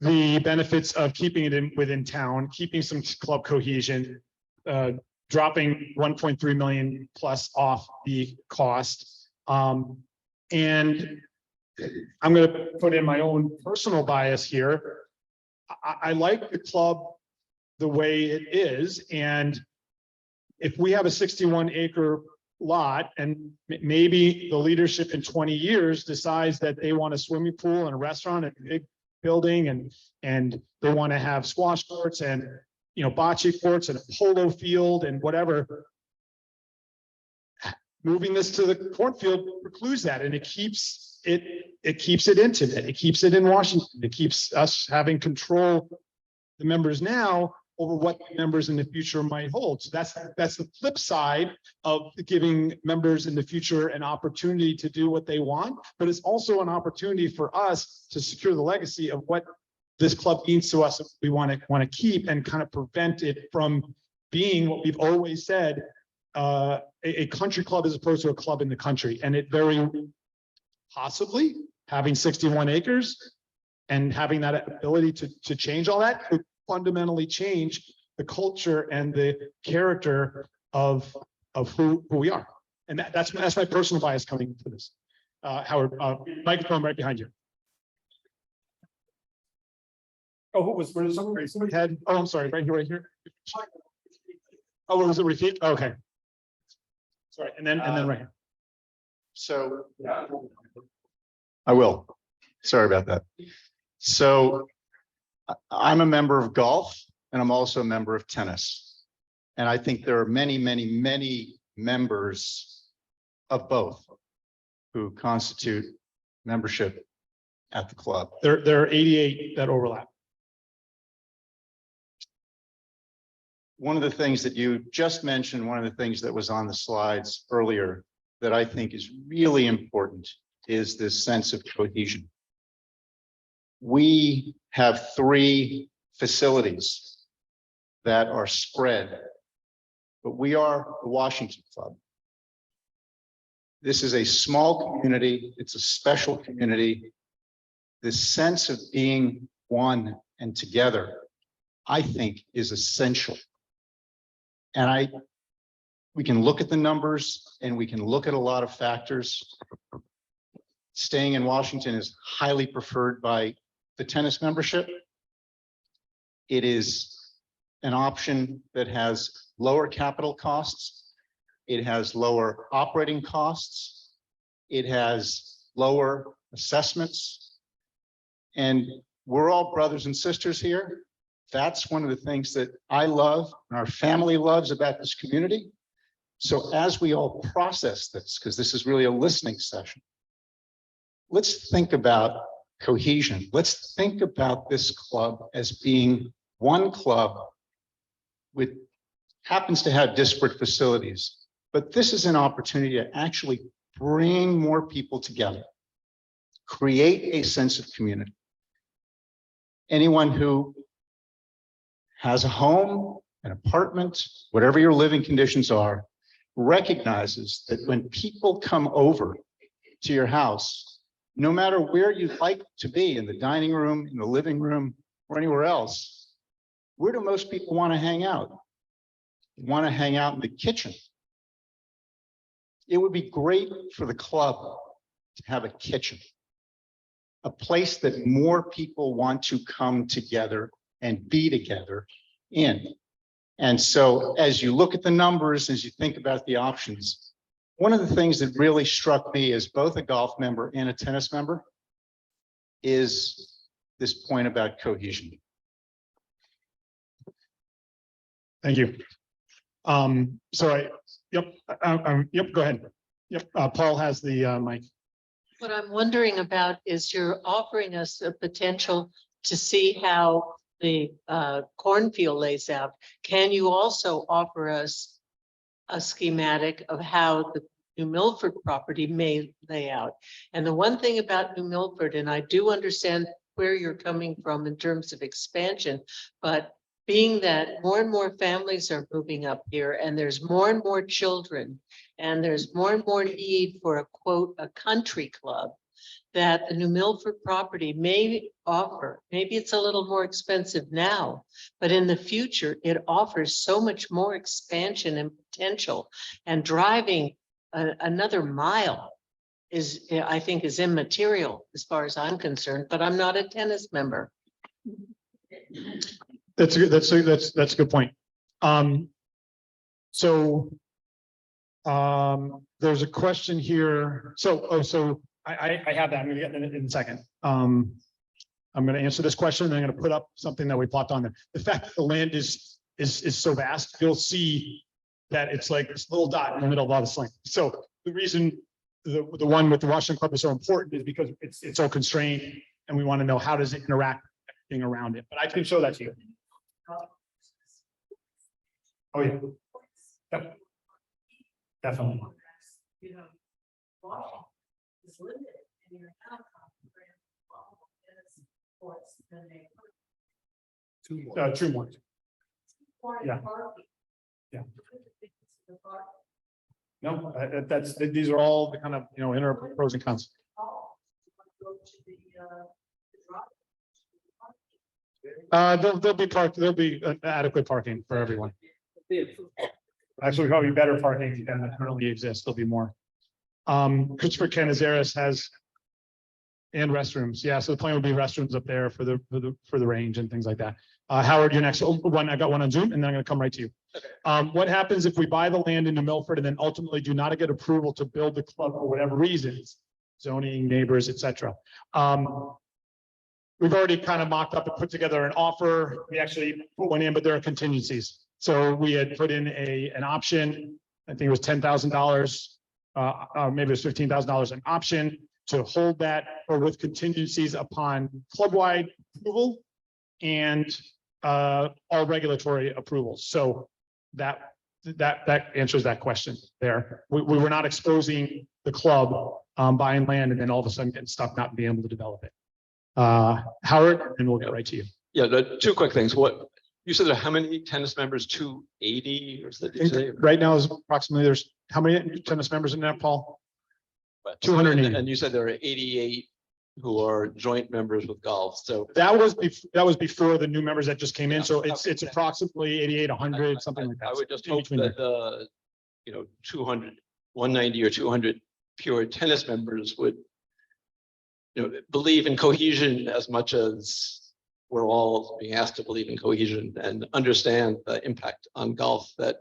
Speaker 2: the benefits of keeping it within town, keeping some club cohesion, dropping 1.3 million plus off the cost. And I'm going to put in my own personal bias here. I like the club the way it is. And if we have a 61-acre lot, and maybe the leadership in 20 years decides that they want a swimming pool and a restaurant and a big building, and they want to have squash courts and bocce courts and a polo field and whatever, moving this to the cornfield precludes that, and it keeps it intimate. It keeps it in Washington. It keeps us having control, the members now, over what members in the future might hold. So that's the flip side of giving members in the future an opportunity to do what they want, but it's also an opportunity for us to secure the legacy of what this club means to us. If we want to keep and kind of prevent it from being what we've always said, a country club as opposed to a club in the country. And it very possibly having 61 acres and having that ability to change all that could fundamentally change the culture and the character of who we are. And that's my personal bias coming into this. Howard, microphone right behind you. Oh, who was, somebody had, oh, I'm sorry, right here. Oh, was it repeat? Okay. Sorry, and then right here.
Speaker 4: So I will. Sorry about that. So I'm a member of golf and I'm also a member of tennis. And I think there are many, many, many members of both who constitute membership at the club.
Speaker 2: There are 88 that overlap.
Speaker 4: One of the things that you just mentioned, one of the things that was on the slides earlier that I think is really important is this sense of cohesion. We have 3 facilities that are spread, but we are the Washington Club. This is a small community. It's a special community. This sense of being one and together, I think, is essential. And we can look at the numbers and we can look at a lot of factors. Staying in Washington is highly preferred by the tennis membership. It is an option that has lower capital costs. It has lower operating costs. It has lower assessments. And we're all brothers and sisters here. That's one of the things that I love and our family loves about this community. So as we all process this, because this is really a listening session, let's think about cohesion. Let's think about this club as being one club with happens to have disparate facilities, but this is an opportunity to actually bring more people together, create a sense of community. Anyone who has a home, an apartment, whatever your living conditions are, recognizes that when people come over to your house, no matter where you'd like to be, in the dining room, in the living room, or anywhere else, where do most people want to hang out? They want to hang out in the kitchen. It would be great for the club to have a kitchen, a place that more people want to come together and be together in. And so as you look at the numbers, as you think about the options, one of the things that really struck me as both a golf member and a tennis member is this point about cohesion.
Speaker 2: Thank you. Yep, go ahead. Yep, Paul has the mic.
Speaker 22: What I'm wondering about is you're offering us a potential to see how the cornfield lays out. Can you also offer us a schematic of how the New Milford property may lay out? And the one thing about New Milford, and I do understand where you're coming from in terms of expansion, but being that more and more families are moving up here and there's more and more children and there's more and more need for a quote, a country club, that the New Milford property may offer, maybe it's a little more expensive now, but in the future, it offers so much more expansion and potential, and driving another mile is, I think, is immaterial as far as I'm concerned, but I'm not a tennis member.
Speaker 2: That's a good point. There's a question here. So I have that. I'm gonna get in a second. I'm gonna answer this question, and I'm gonna put up something that we plopped on there. The fact that the land is so vast, you'll see that it's like this little dot in the middle of all this land. So the reason the one with the Washington Club is so important is because it's so constrained, and we want to know how does it interact with everything around it. But I can show that to you. Oh yeah. Yep. Definitely.
Speaker 22: You know, Washington is limited and you're not
Speaker 2: True more. Yeah. Yeah. No, these are all the kind of, inner pros and cons. There'll be adequate parking for everyone. Actually, probably better parking than currently exists. There'll be more. Christopher Canizares has. And restrooms. Yeah, so the plan would be restrooms up there for the range and things like that. Howard, you're next. Oh, one, I got one on Zoom and then I'm gonna come right to you. What happens if we buy the land in New Milford and then ultimately do not get approval to build the club for whatever reasons? Zoning, neighbors, etc. We've already kind of mocked up and put together an offer. We actually put one in, but there are contingencies. So we had put in an option. I think it was $10,000. Maybe it was $15,000 an option to hold that or with contingencies upon club-wide approval and all regulatory approvals. So that answers that question there. We were not exposing the club buying land and then all of a sudden getting stuck not being able to develop it. Howard, and we'll get right to you.
Speaker 1: Yeah, two quick things. What you said, how many tennis members? 280 or something?
Speaker 2: Right now is approximately, there's how many tennis members in that, Paul? 280.
Speaker 1: And you said there are 88 who are joint members with golf. So
Speaker 2: that was before the new members that just came in. So it's approximately 88, 100, something like that.
Speaker 1: I would just hope that 200, 190 or 200 pure tennis members would believe in cohesion as much as we're all being asked to believe in cohesion and understand the impact on golf that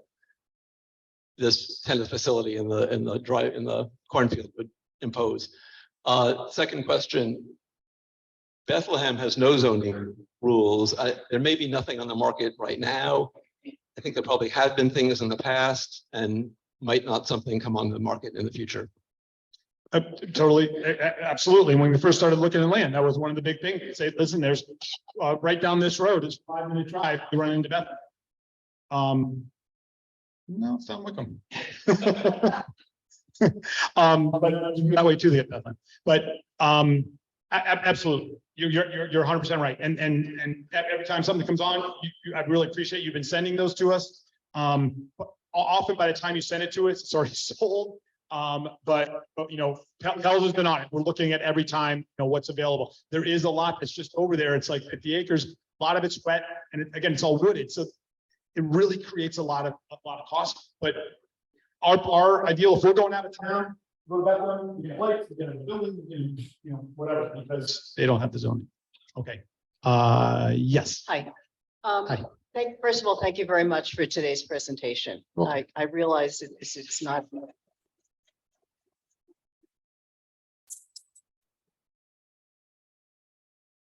Speaker 1: this tennis facility in the cornfield would impose. Second question, Bethlehem has no zoning rules. There may be nothing on the market right now. I think there probably had been things in the past and might not something come on the market in the future.
Speaker 2: Totally, absolutely. When we first started looking at land, that was one of the big things. Say, listen, there's right down this road, it's a 5-minute drive. You run into Bethlehem. No, it's not Wickham. But that way too, Bethlehem. But absolutely, you're 100% right. And every time something comes on, I really appreciate you've been sending those to us. Often by the time you send it to us, it's already sold. But Pels has been on it. We're looking at every time, what's available. There is a lot that's just over there. It's like 50 acres. A lot of it's wet, and again, it's all wooded. So it really creates a lot of cost. But our ideal, if we're going out of town, go to Bethlehem, we get lights, we get a building, we get, whatever, because they don't have the zoning. Okay. Yes.
Speaker 6: Hi.
Speaker 2: Hi.
Speaker 6: First of all, thank you very much for today's presentation.
Speaker 2: Welcome.
Speaker 6: I realize that it's not.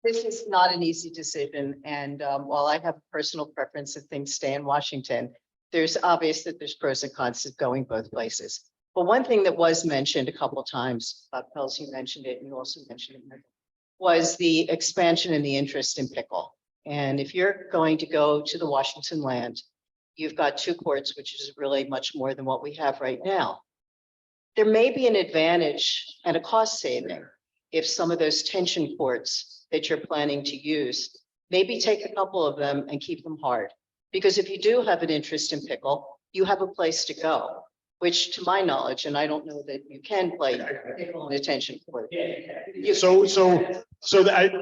Speaker 6: This is not an easy decision, and while I have a personal preference that things stay in Washington, there's obvious that there's pros and cons to going both places. But one thing that was mentioned a couple of times, Pels, you mentioned it, and you also mentioned it, was the expansion and the interest in pickle. And if you're going to go to the Washington land, you've got 2 courts, which is really much more than what we have right now. There may be an advantage and a cost saving if some of those tension courts that you're planning to use, maybe take a couple of them and keep them hard. Because if you do have an interest in pickle, you have a place to go, which to my knowledge, and I don't know that you can play pickle in a tension court.
Speaker 2: So let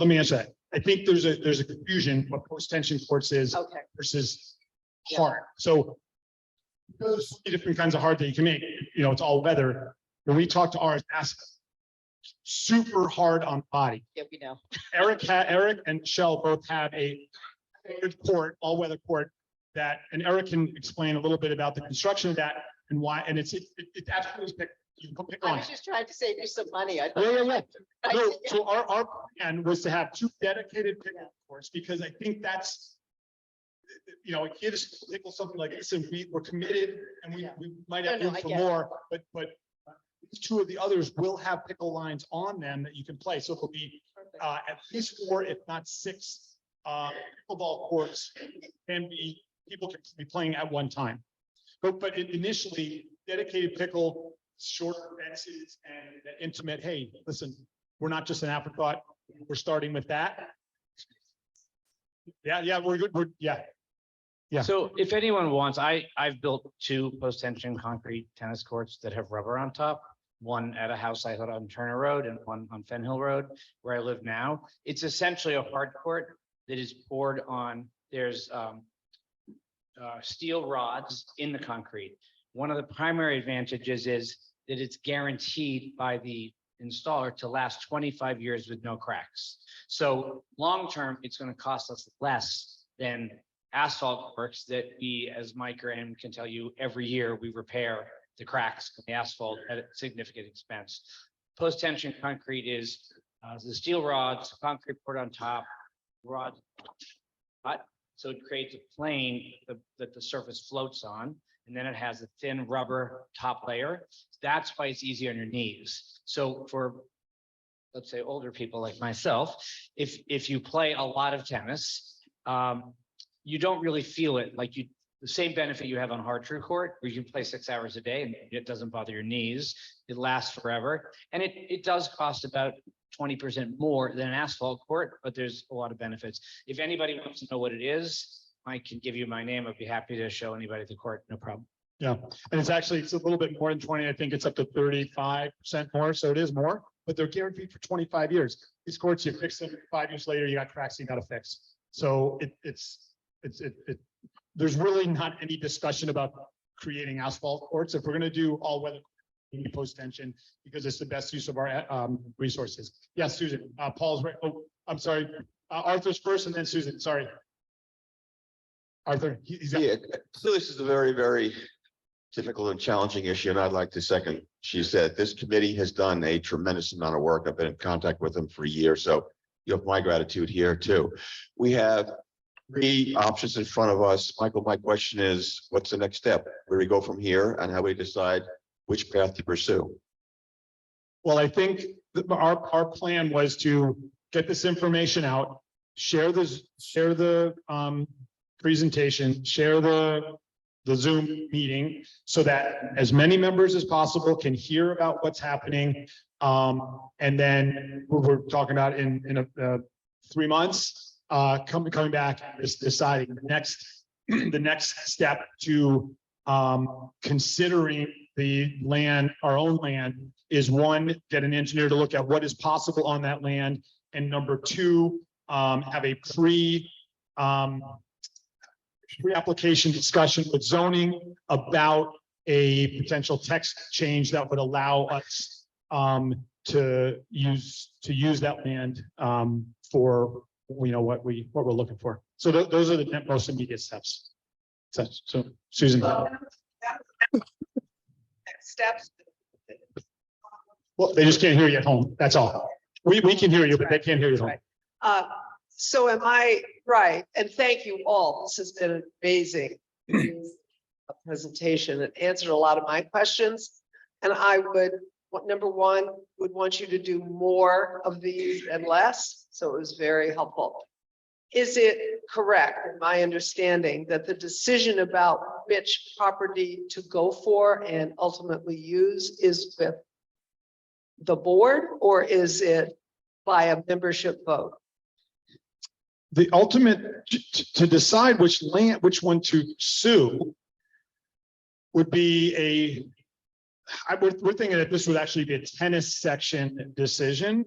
Speaker 2: me answer that. I think there's a confusion what post-tension courts is versus hard. So because there's so many different kinds of hard that you can make, it's all weather. When we talk to ours, ask super hard on body.
Speaker 6: Yeah, we know.
Speaker 2: Eric and Michelle both have a court, all-weather court that, and Eric can explain a little bit about the construction of that and why, and it absolutely you can pick
Speaker 6: I
Speaker 2: on
Speaker 6: was
Speaker 2: it.
Speaker 6: just trying to save you some money.
Speaker 2: Yeah. So our plan was to have 2 dedicated pickle courts because I think that's, it gives people something like this, and we're committed, and we might have room for more, but 2 of the others will have pickle lines on them that you can play. So it'll be at least 4, if not 6 pickleball courts people can be playing at one time. But initially, dedicated pickle, shorter fences, and the intimate. Hey, listen, we're not just an afterthought. We're starting with that. Yeah, we're good. Yeah.
Speaker 7: So if anyone wants, I've built 2 post-tension concrete tennis courts that have rubber on top.
Speaker 3: one at a house I thought on Turner Road and one on Fen Hill Road, where I live now. It's essentially a hard court that is poured on, there's steel rods in the concrete. One of the primary advantages is that it's guaranteed by the installer to last 25 years with no cracks. So long-term, it's going to cost us less than asphalt works that we, as Mike or Ann can tell you, every year we repair the cracks in the asphalt at a significant expense. Post-tension concrete is the steel rods, concrete poured on top, rod, so it creates a plane that the surface floats on, and then it has a thin rubber top layer. That's why it's easy on your knees. So for, let's say, older people like myself, if you play a lot of tennis, you don't really feel it like the same benefit you have on hard true court, where you can play 6 hours a day and it doesn't bother your knees. It lasts forever. And it does cost about 20% more than an asphalt court, but there's a lot of benefits. If anybody wants to know what it is, I can give you my name. I'd be happy to show anybody at the court, no problem.
Speaker 2: Yeah, and it's a little bit more than 20. I think it's up to 35% more. So it is more, but they're guaranteed for 25 years. These courts, you fix them 5 years later, you got cracks you got to fix. So there's really not any discussion about creating asphalt courts. If we're going to do all weather, we need post tension because it's the best use of our resources. Yes, Susan. Paul's right. Oh, I'm sorry. Arthur's first, and then Susan. Sorry, Arthur.
Speaker 8: So this is a very, very difficult and challenging issue, and I'd like to second. She said this committee has done a tremendous amount of work. I've been in contact with them for a year, so you have my gratitude here too. We have 3 options in front of us. Michael, my question is, what's the next step? Where we go from here, and how we decide which path to pursue?
Speaker 2: Well, I think our plan was to get this information out, share the presentation, share the Zoom meeting, so that as many members as possible can hear about what's happening. And then we're talking about in 3 months, coming back and deciding the next step to considering the land, our own land, is 1, get an engineer to look at what is possible on that land, and number 2, have a pre-application discussion with zoning about a potential text change that would allow us to use that land for what we're looking for. So those are the most immediate steps. So Susan.
Speaker 13: Next steps.
Speaker 2: Well, they just can't hear you at home. That's all. We can hear you, but they can't hear you at home.
Speaker 13: So am I right? And thank you all. This has been an amazing presentation. It answered a lot of my questions. And I would, number 1, would want you to do more of these and less. So it was very helpful. Is it correct, in my understanding, that the decision about which property to go for and ultimately use is with the board, or is it by a membership vote?
Speaker 2: The ultimate to decide which one to sue would be we're thinking that this would actually be a tennis section decision.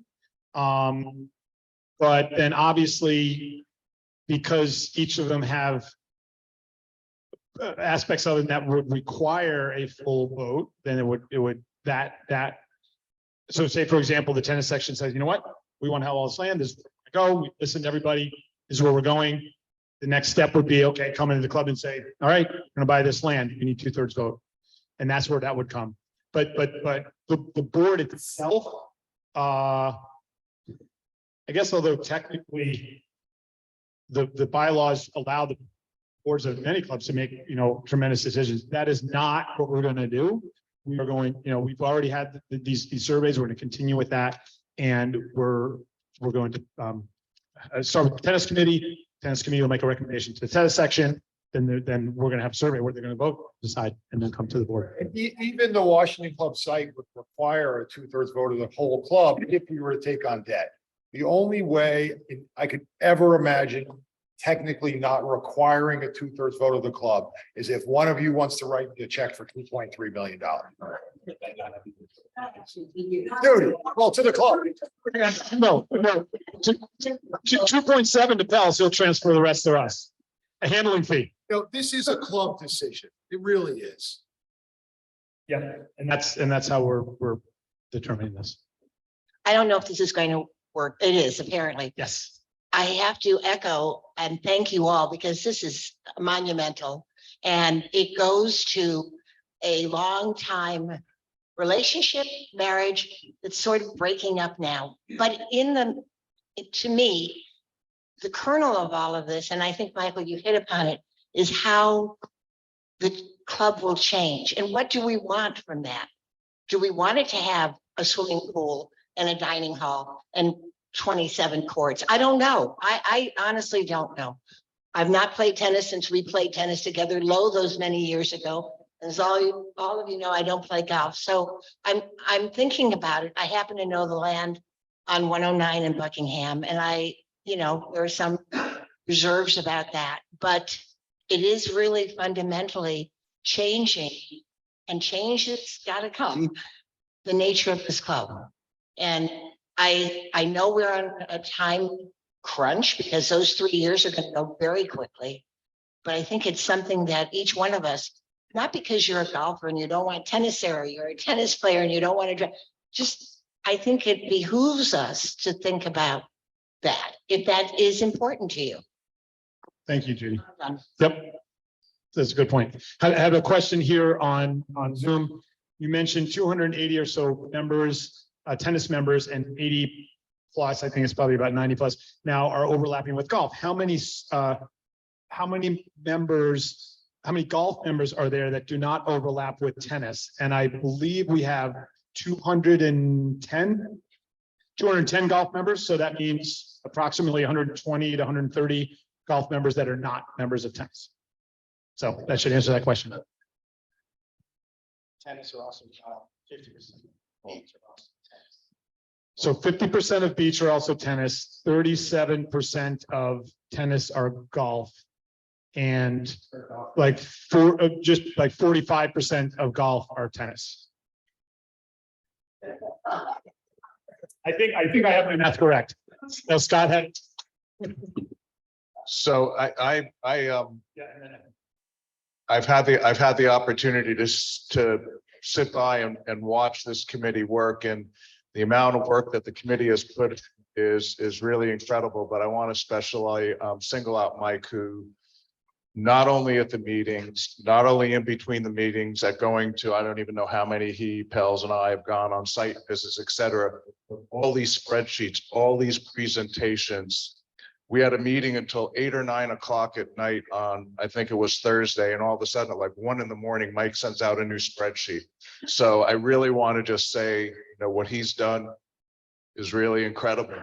Speaker 2: But then obviously, because each of them have aspects of it that would require a full vote, then it would so say, for example, the tennis section says, you know what, we want to have all this land, this is where we go, we listen to everybody, this is where we're going. The next step would be, okay, come into the club and say, all right, we're gonna buy this land, you need 2/3 vote. And that's where that would come. But the board itself, I guess, although technically the bylaws allow the boards of many clubs to make, tremendous decisions, that is not what we're gonna do. We are going, we've already had these surveys. We're going to continue with that, and we're going to start with the tennis committee. Tennis committee will make a recommendation to the tennis section. Then we're going to have a survey where they're going to vote, decide, and then come to the board.
Speaker 10: Even the Washington Club site would require a 2/3 vote of the whole club if we were to take on debt. The only way I could ever imagine technically not requiring a 2/3 vote of the club is if one of you wants to write the check for $2.3 million. Dude, well, to the club.
Speaker 2: No, 2.7 to Pels, he'll transfer the rest to us. A handling fee.
Speaker 10: This is a club decision. It really is.
Speaker 2: Yeah, and that's how we're determining this.
Speaker 19: I don't know if this is going to work. It is apparently.
Speaker 2: Yes.
Speaker 19: I have to echo and thank you all because this is monumental and it goes to a long time relationship, marriage that's sort of breaking up now. But to me, the kernel of all of this, and I think, Michael, you hit upon it, is how the club will change. And what do we want from that? Do we want it to have a swimming pool and a dining hall and 27 courts? I don't know. I honestly don't know. I've not played tennis since we played tennis together, those many years ago. As all of you know, I don't play golf. So I'm thinking about it. I happen to know the land on 109 in Buckingham, and there are some reserves about that, but it is really fundamentally changing, and change has got to come, the nature of this club. And I know we're on a time crunch because those 3 years are going to go very quickly, but I think it's something that each one of us, not because you're a golfer and you don't want tennis there, or you're a tennis player and you don't want to I think it behooves us to think about that, if that is important to you.
Speaker 2: Thank you, Judy. Yep. That's a good point. I have a question here on Zoom. You mentioned 280 or so members, tennis members, and 80 plus, I think it's probably about 90 plus now are overlapping with golf. How many golf members are there that do not overlap with tennis? And I believe we have 210 golf members. So that means approximately 120 to 130 golf members that are not members of tennis. So that should answer that question.
Speaker 3: Tennis are also 50%.
Speaker 2: So 50% of beach are also tennis, 37% of tennis are golf. And just like 45% of golf are tennis. I think I have my math correct. Now Scott had.
Speaker 10: So I've had the opportunity to sit by and watch this committee work, and the amount of work that the committee has put is really incredible. But I want to especially single out Mike, who not only at the meetings, not only in between the meetings, at going to, I don't even know how many Pels and I have gone on site visits, et cetera. All these spreadsheets, all these presentations. We had a meeting until 8 or 9 o'clock at night on, I think it was Thursday, and all of a sudden at like 1 a.m, Mike sends out a new spreadsheet. So I really want to just say, what he's done is really incredible.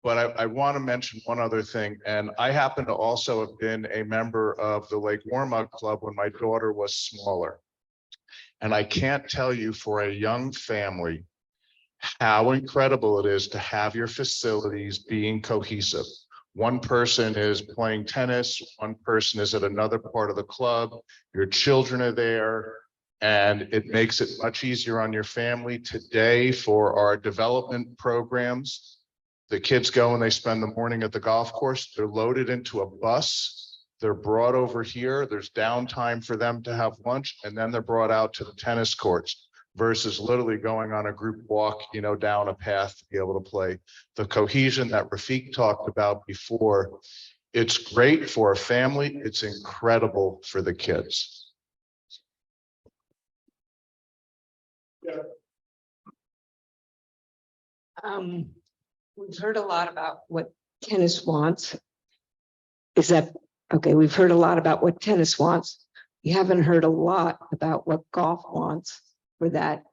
Speaker 10: But I want to mention one other thing, and I happen to also have been a member of the Lake Warmug Club when my daughter was smaller. And I can't tell you, for a young family, how incredible it is to have your facilities being cohesive. One person is playing tennis, one person is at another part of the club, your children are there, and it makes it much easier on your family. Today, for our development programs, the kids go and they spend the morning at the golf course. They're loaded into a bus. They're brought over here. There's downtime for them to have lunch, and then they're brought out to the tennis courts versus literally going on a group walk, down a path to be able to play. The cohesion that Rafiq talked about before, it's great for a family. It's incredible for the kids.
Speaker 21: We've heard a lot about what tennis wants. Is that, okay, we've heard a lot about what tennis wants. We haven't heard a lot about what golf wants for that.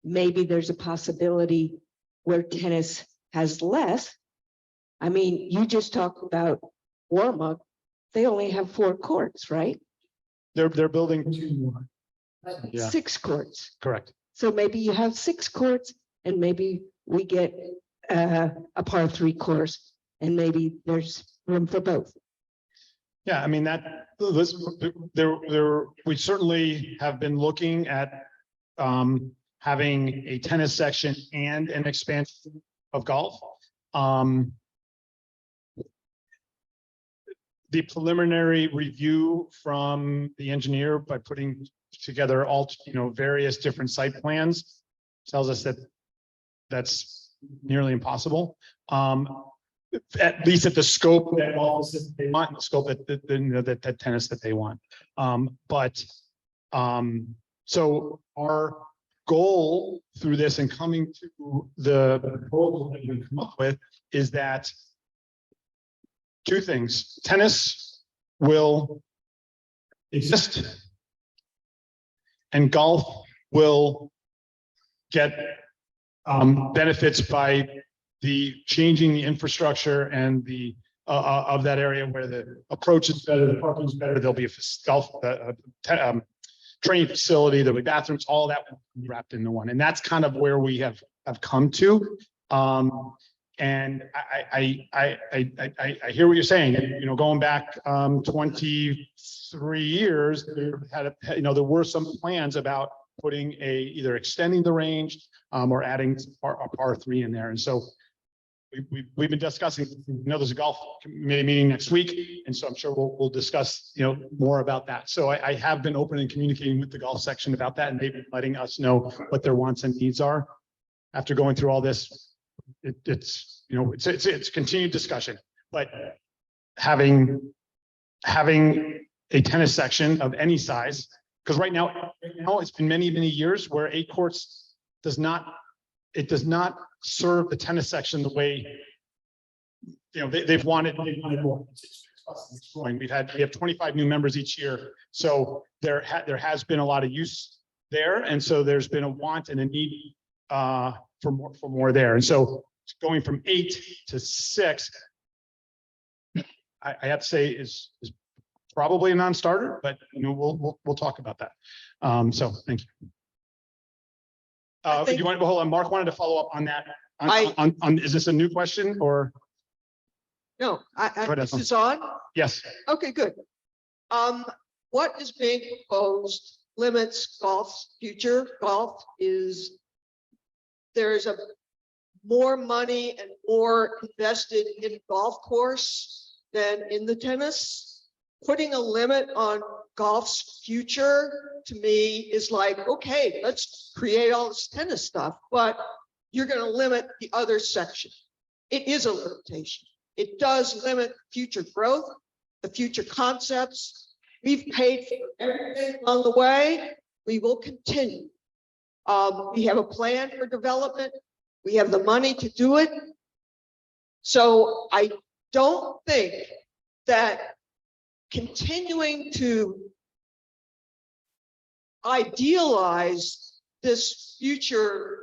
Speaker 21: Maybe there's a possibility where tennis has less. I mean, you just talked about Warmuck. They only have 4 courts, right?
Speaker 2: They're building 2 more. Yeah.
Speaker 21: 6 courts.
Speaker 2: Correct.
Speaker 21: So maybe you have 6 courts, and maybe we get a par 3 course, and maybe there's room for both.
Speaker 2: Yeah, I mean, we certainly have been looking at having a tennis section and an expansion of golf. The preliminary review from the engineer by putting together all, various different site plans tells us that that's nearly impossible. At least at the scope that they want, the scope that tennis that they want. So our goal through this and coming to the proposal that we've come up with is that two things: tennis will exist and golf will get benefits by the changing the infrastructure and the of that area where the approach is better, the parking is better. There'll be a golf training facility, there'll be bathrooms, all that wrapped into one. And that's kind of where we have come to. And I hear what you're saying. Going back 23 years, there were some plans about putting either extending the range or adding a par 3 in there. And so we've been discussing, there's a golf committee meeting next week. And so I'm sure we'll discuss, more about that. So I have been open and communicating with the golf section about that, and they've been letting us know what their wants and needs are. After going through all this, it's continued discussion, but having a tennis section of any size, because right now it's been many years where 8 courts does not serve the tennis section the way they've wanted more. It's growing. We have 25 new members each year, so there has been a lot of use there, and so there's been a want and a need for more there, and so going from 8 to 6, I have to say is probably a non-starter, but we'll talk about that. So thank you. You want to hold on? Mark wanted to follow up on that. Is this a new question or?
Speaker 13: No,
Speaker 2: ahead,
Speaker 13: this is on?
Speaker 2: Yes.
Speaker 13: Okay, good. What is being proposed limits golf's future. Golf is, there's more money and more invested in golf course than in the tennis. Putting a limit on golf's future to me is like, okay, let's create all this tennis stuff, but you're going to limit the other section. It is a limitation. It does limit future growth, the future concepts. We've paid for everything along the way. We will continue. We have a plan for development. We have the money to do it. So I don't think that continuing to idealize this future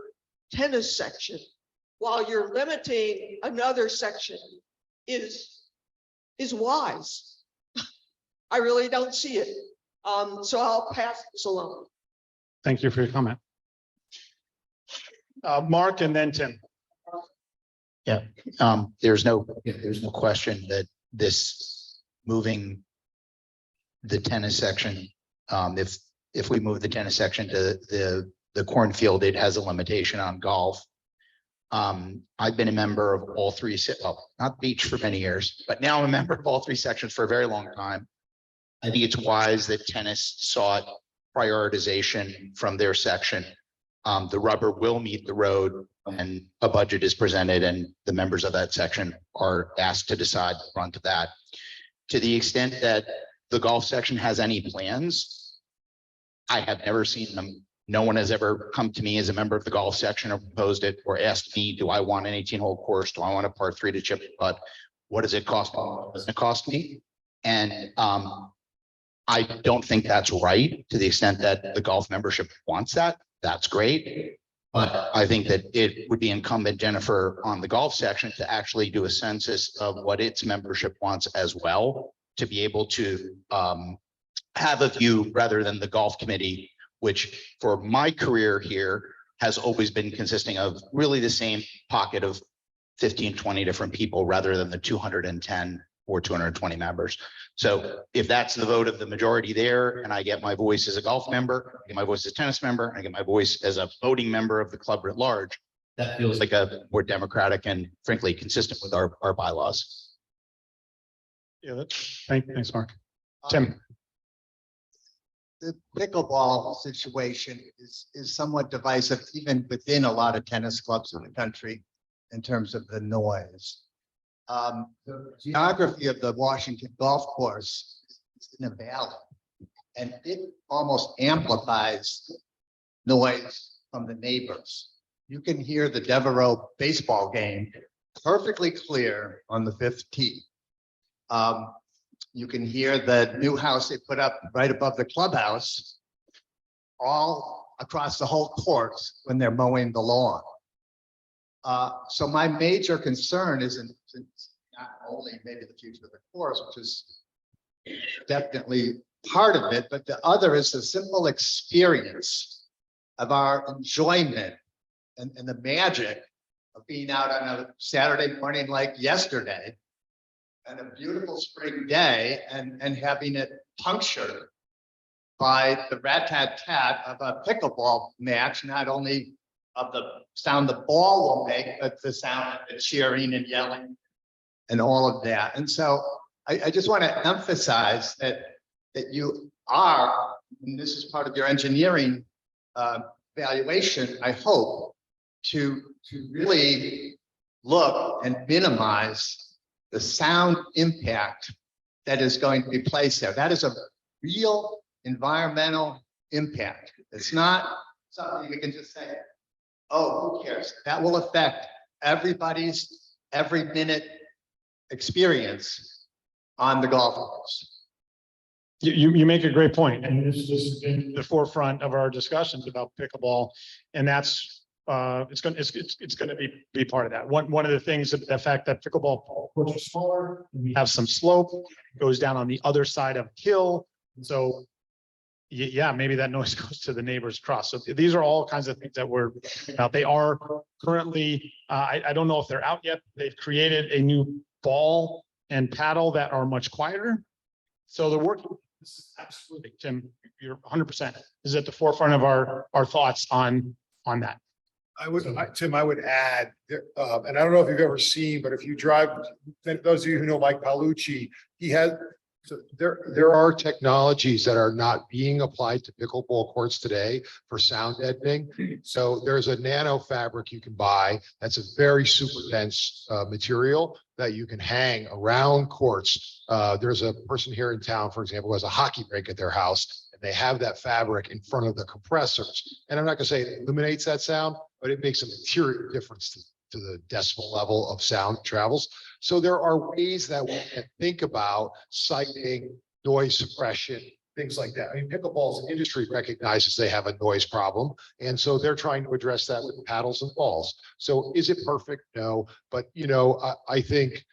Speaker 13: tennis section while you're limiting another section is wise. I really don't see it. So I'll pass this along.
Speaker 2: Thank you for your comment. Mark and then Tim.
Speaker 12: Yeah, there's no question that this moving the tennis section, if we move the tennis section to the cornfield, it has a limitation on golf. I've been a member of all three, well, not beach for many years, but now I'm a member of all three sections for a very long time. I think it's wise that tennis sought prioritization from their section. The rubber will meet the road when a budget is presented and the members of that section are asked to decide the front of that. To the extent that the golf section has any plans, I have never seen them. No one has ever come to me as a member of the golf section or proposed it or asked me, do I want an 18-hole course? Do I want a par 3 to chip putt? What does it cost? What does it cost me? And I don't think that's right. To the extent that the golf membership wants that, that's great. But I think that it would be incumbent, Jennifer, on the golf section to actually do a census of what its membership wants as well, to be able to have a view rather than the golf committee, which for my career here has always been consisting of really the same pocket of 15, 20 different people rather than the 210 or 220 members. So if that's the vote of the majority there, and I get my voice as a golf member, I get my voice as a tennis member, I get my voice as a voting member of the club at large, that feels like a more democratic and frankly consistent with our bylaws.
Speaker 2: Yeah, thanks, Mark. Tim.
Speaker 18: The pickleball situation is somewhat divisive, even within a lot of tennis clubs in the country, in terms of the noise. The geography of the Washington golf course is in a valley, and it almost amplifies noise from the neighbors. You can hear the Devereaux baseball game perfectly clear on the 5th tee. You can hear the new house they put up right above the clubhouse all across the whole course when they're mowing the lawn. So my major concern isn't not only maybe the future of the course, which is definitely part of it, but the other is the simple experience of our enjoyment and the magic of being out on a Saturday morning like yesterday and a beautiful spring day and having it punctured by the rat-tat-tat of a pickleball match, not only of the sound the ball will make, but the sound of the cheering and yelling and all of that. And so I just want to emphasize that you are, and this is part of your engineering valuation, I hope, to really look and minimize the sound impact that is going to be placed there. That is a real environmental impact. It's not something you can just say, oh, who cares? That will affect everybody's every minute experience on the golf course.
Speaker 2: You make a great point, and this has been the forefront of our discussions about pickleball, and that's it's going to be part of that. One of the things, the fact that pickleball courts are smaller, we have some slope, goes down on the other side of the hill, so yeah, maybe that noise goes to the neighbors across. So these are all kinds of things that we're about. They are currently, I don't know if they're out yet. They've created a new ball and paddle that are much quieter. So they're working. Absolutely, Tim, you're 100% is at the forefront of our thoughts on that.
Speaker 10: Tim, I would add, and I don't know if you've ever seen, but if you drive, those of you who know Mike Paolucci, he has, so there are technologies that are not being applied to pickleball courts today for sound deadening. So there's a nano fabric you can buy that's a very super dense material that you can hang around courts. There's a person here in town, for example, who has a hockey rink at their house, and they have that fabric in front of the compressors. And I'm not gonna say it eliminates that sound, but it makes a material difference to the decibel level of sound travels. So there are ways that we can think about sighting, noise suppression, things like that. I mean, pickleball's industry recognizes they have a noise problem. And so they're trying to address that with paddles and balls. So is it perfect? No, but I think,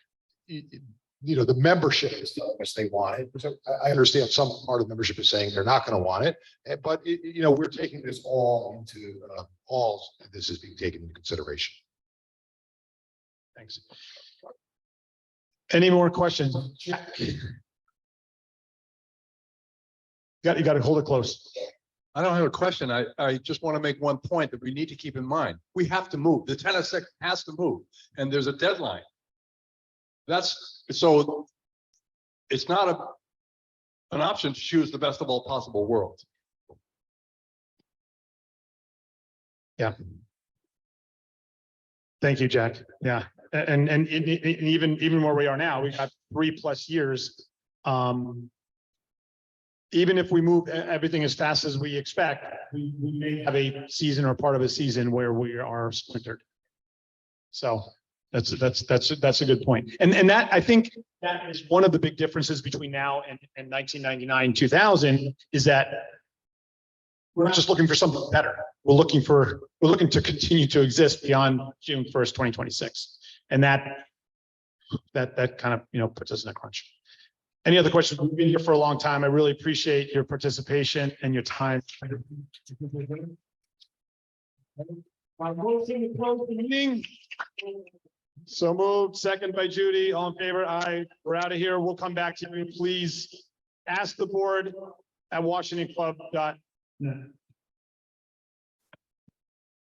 Speaker 10: the membership is telling us they want it. So I understand some part of membership is saying they're not going to want it, but we're taking this all into this is being taken into consideration.
Speaker 2: Thanks. Any more questions? You got to hold it close.
Speaker 9: I don't have a question. I just want to make one point that we need to keep in mind. We have to move. The tennis sector has to move, and there's a deadline. So it's not an option to choose the best of all possible worlds.
Speaker 2: Yeah. Thank you, Jack. Yeah. And even where we are now, we've got 3+ years. Even if we move everything as fast as we expect, we may have a season or part of a season where we are splintered. So that's a good point. And that, I think that is one of the big differences between now and 1999, 2000 is that we're not just looking for something better. We're looking to continue to exist beyond June 1st, 2026. And that kind of, puts us in a crunch. Any other questions? We've been here for a long time. I really appreciate your participation and your time. My motion to close the meeting. So moved, second by Judy, all in favor, aye, we're out of here, we'll come back to you, please ask the board at Washington Club.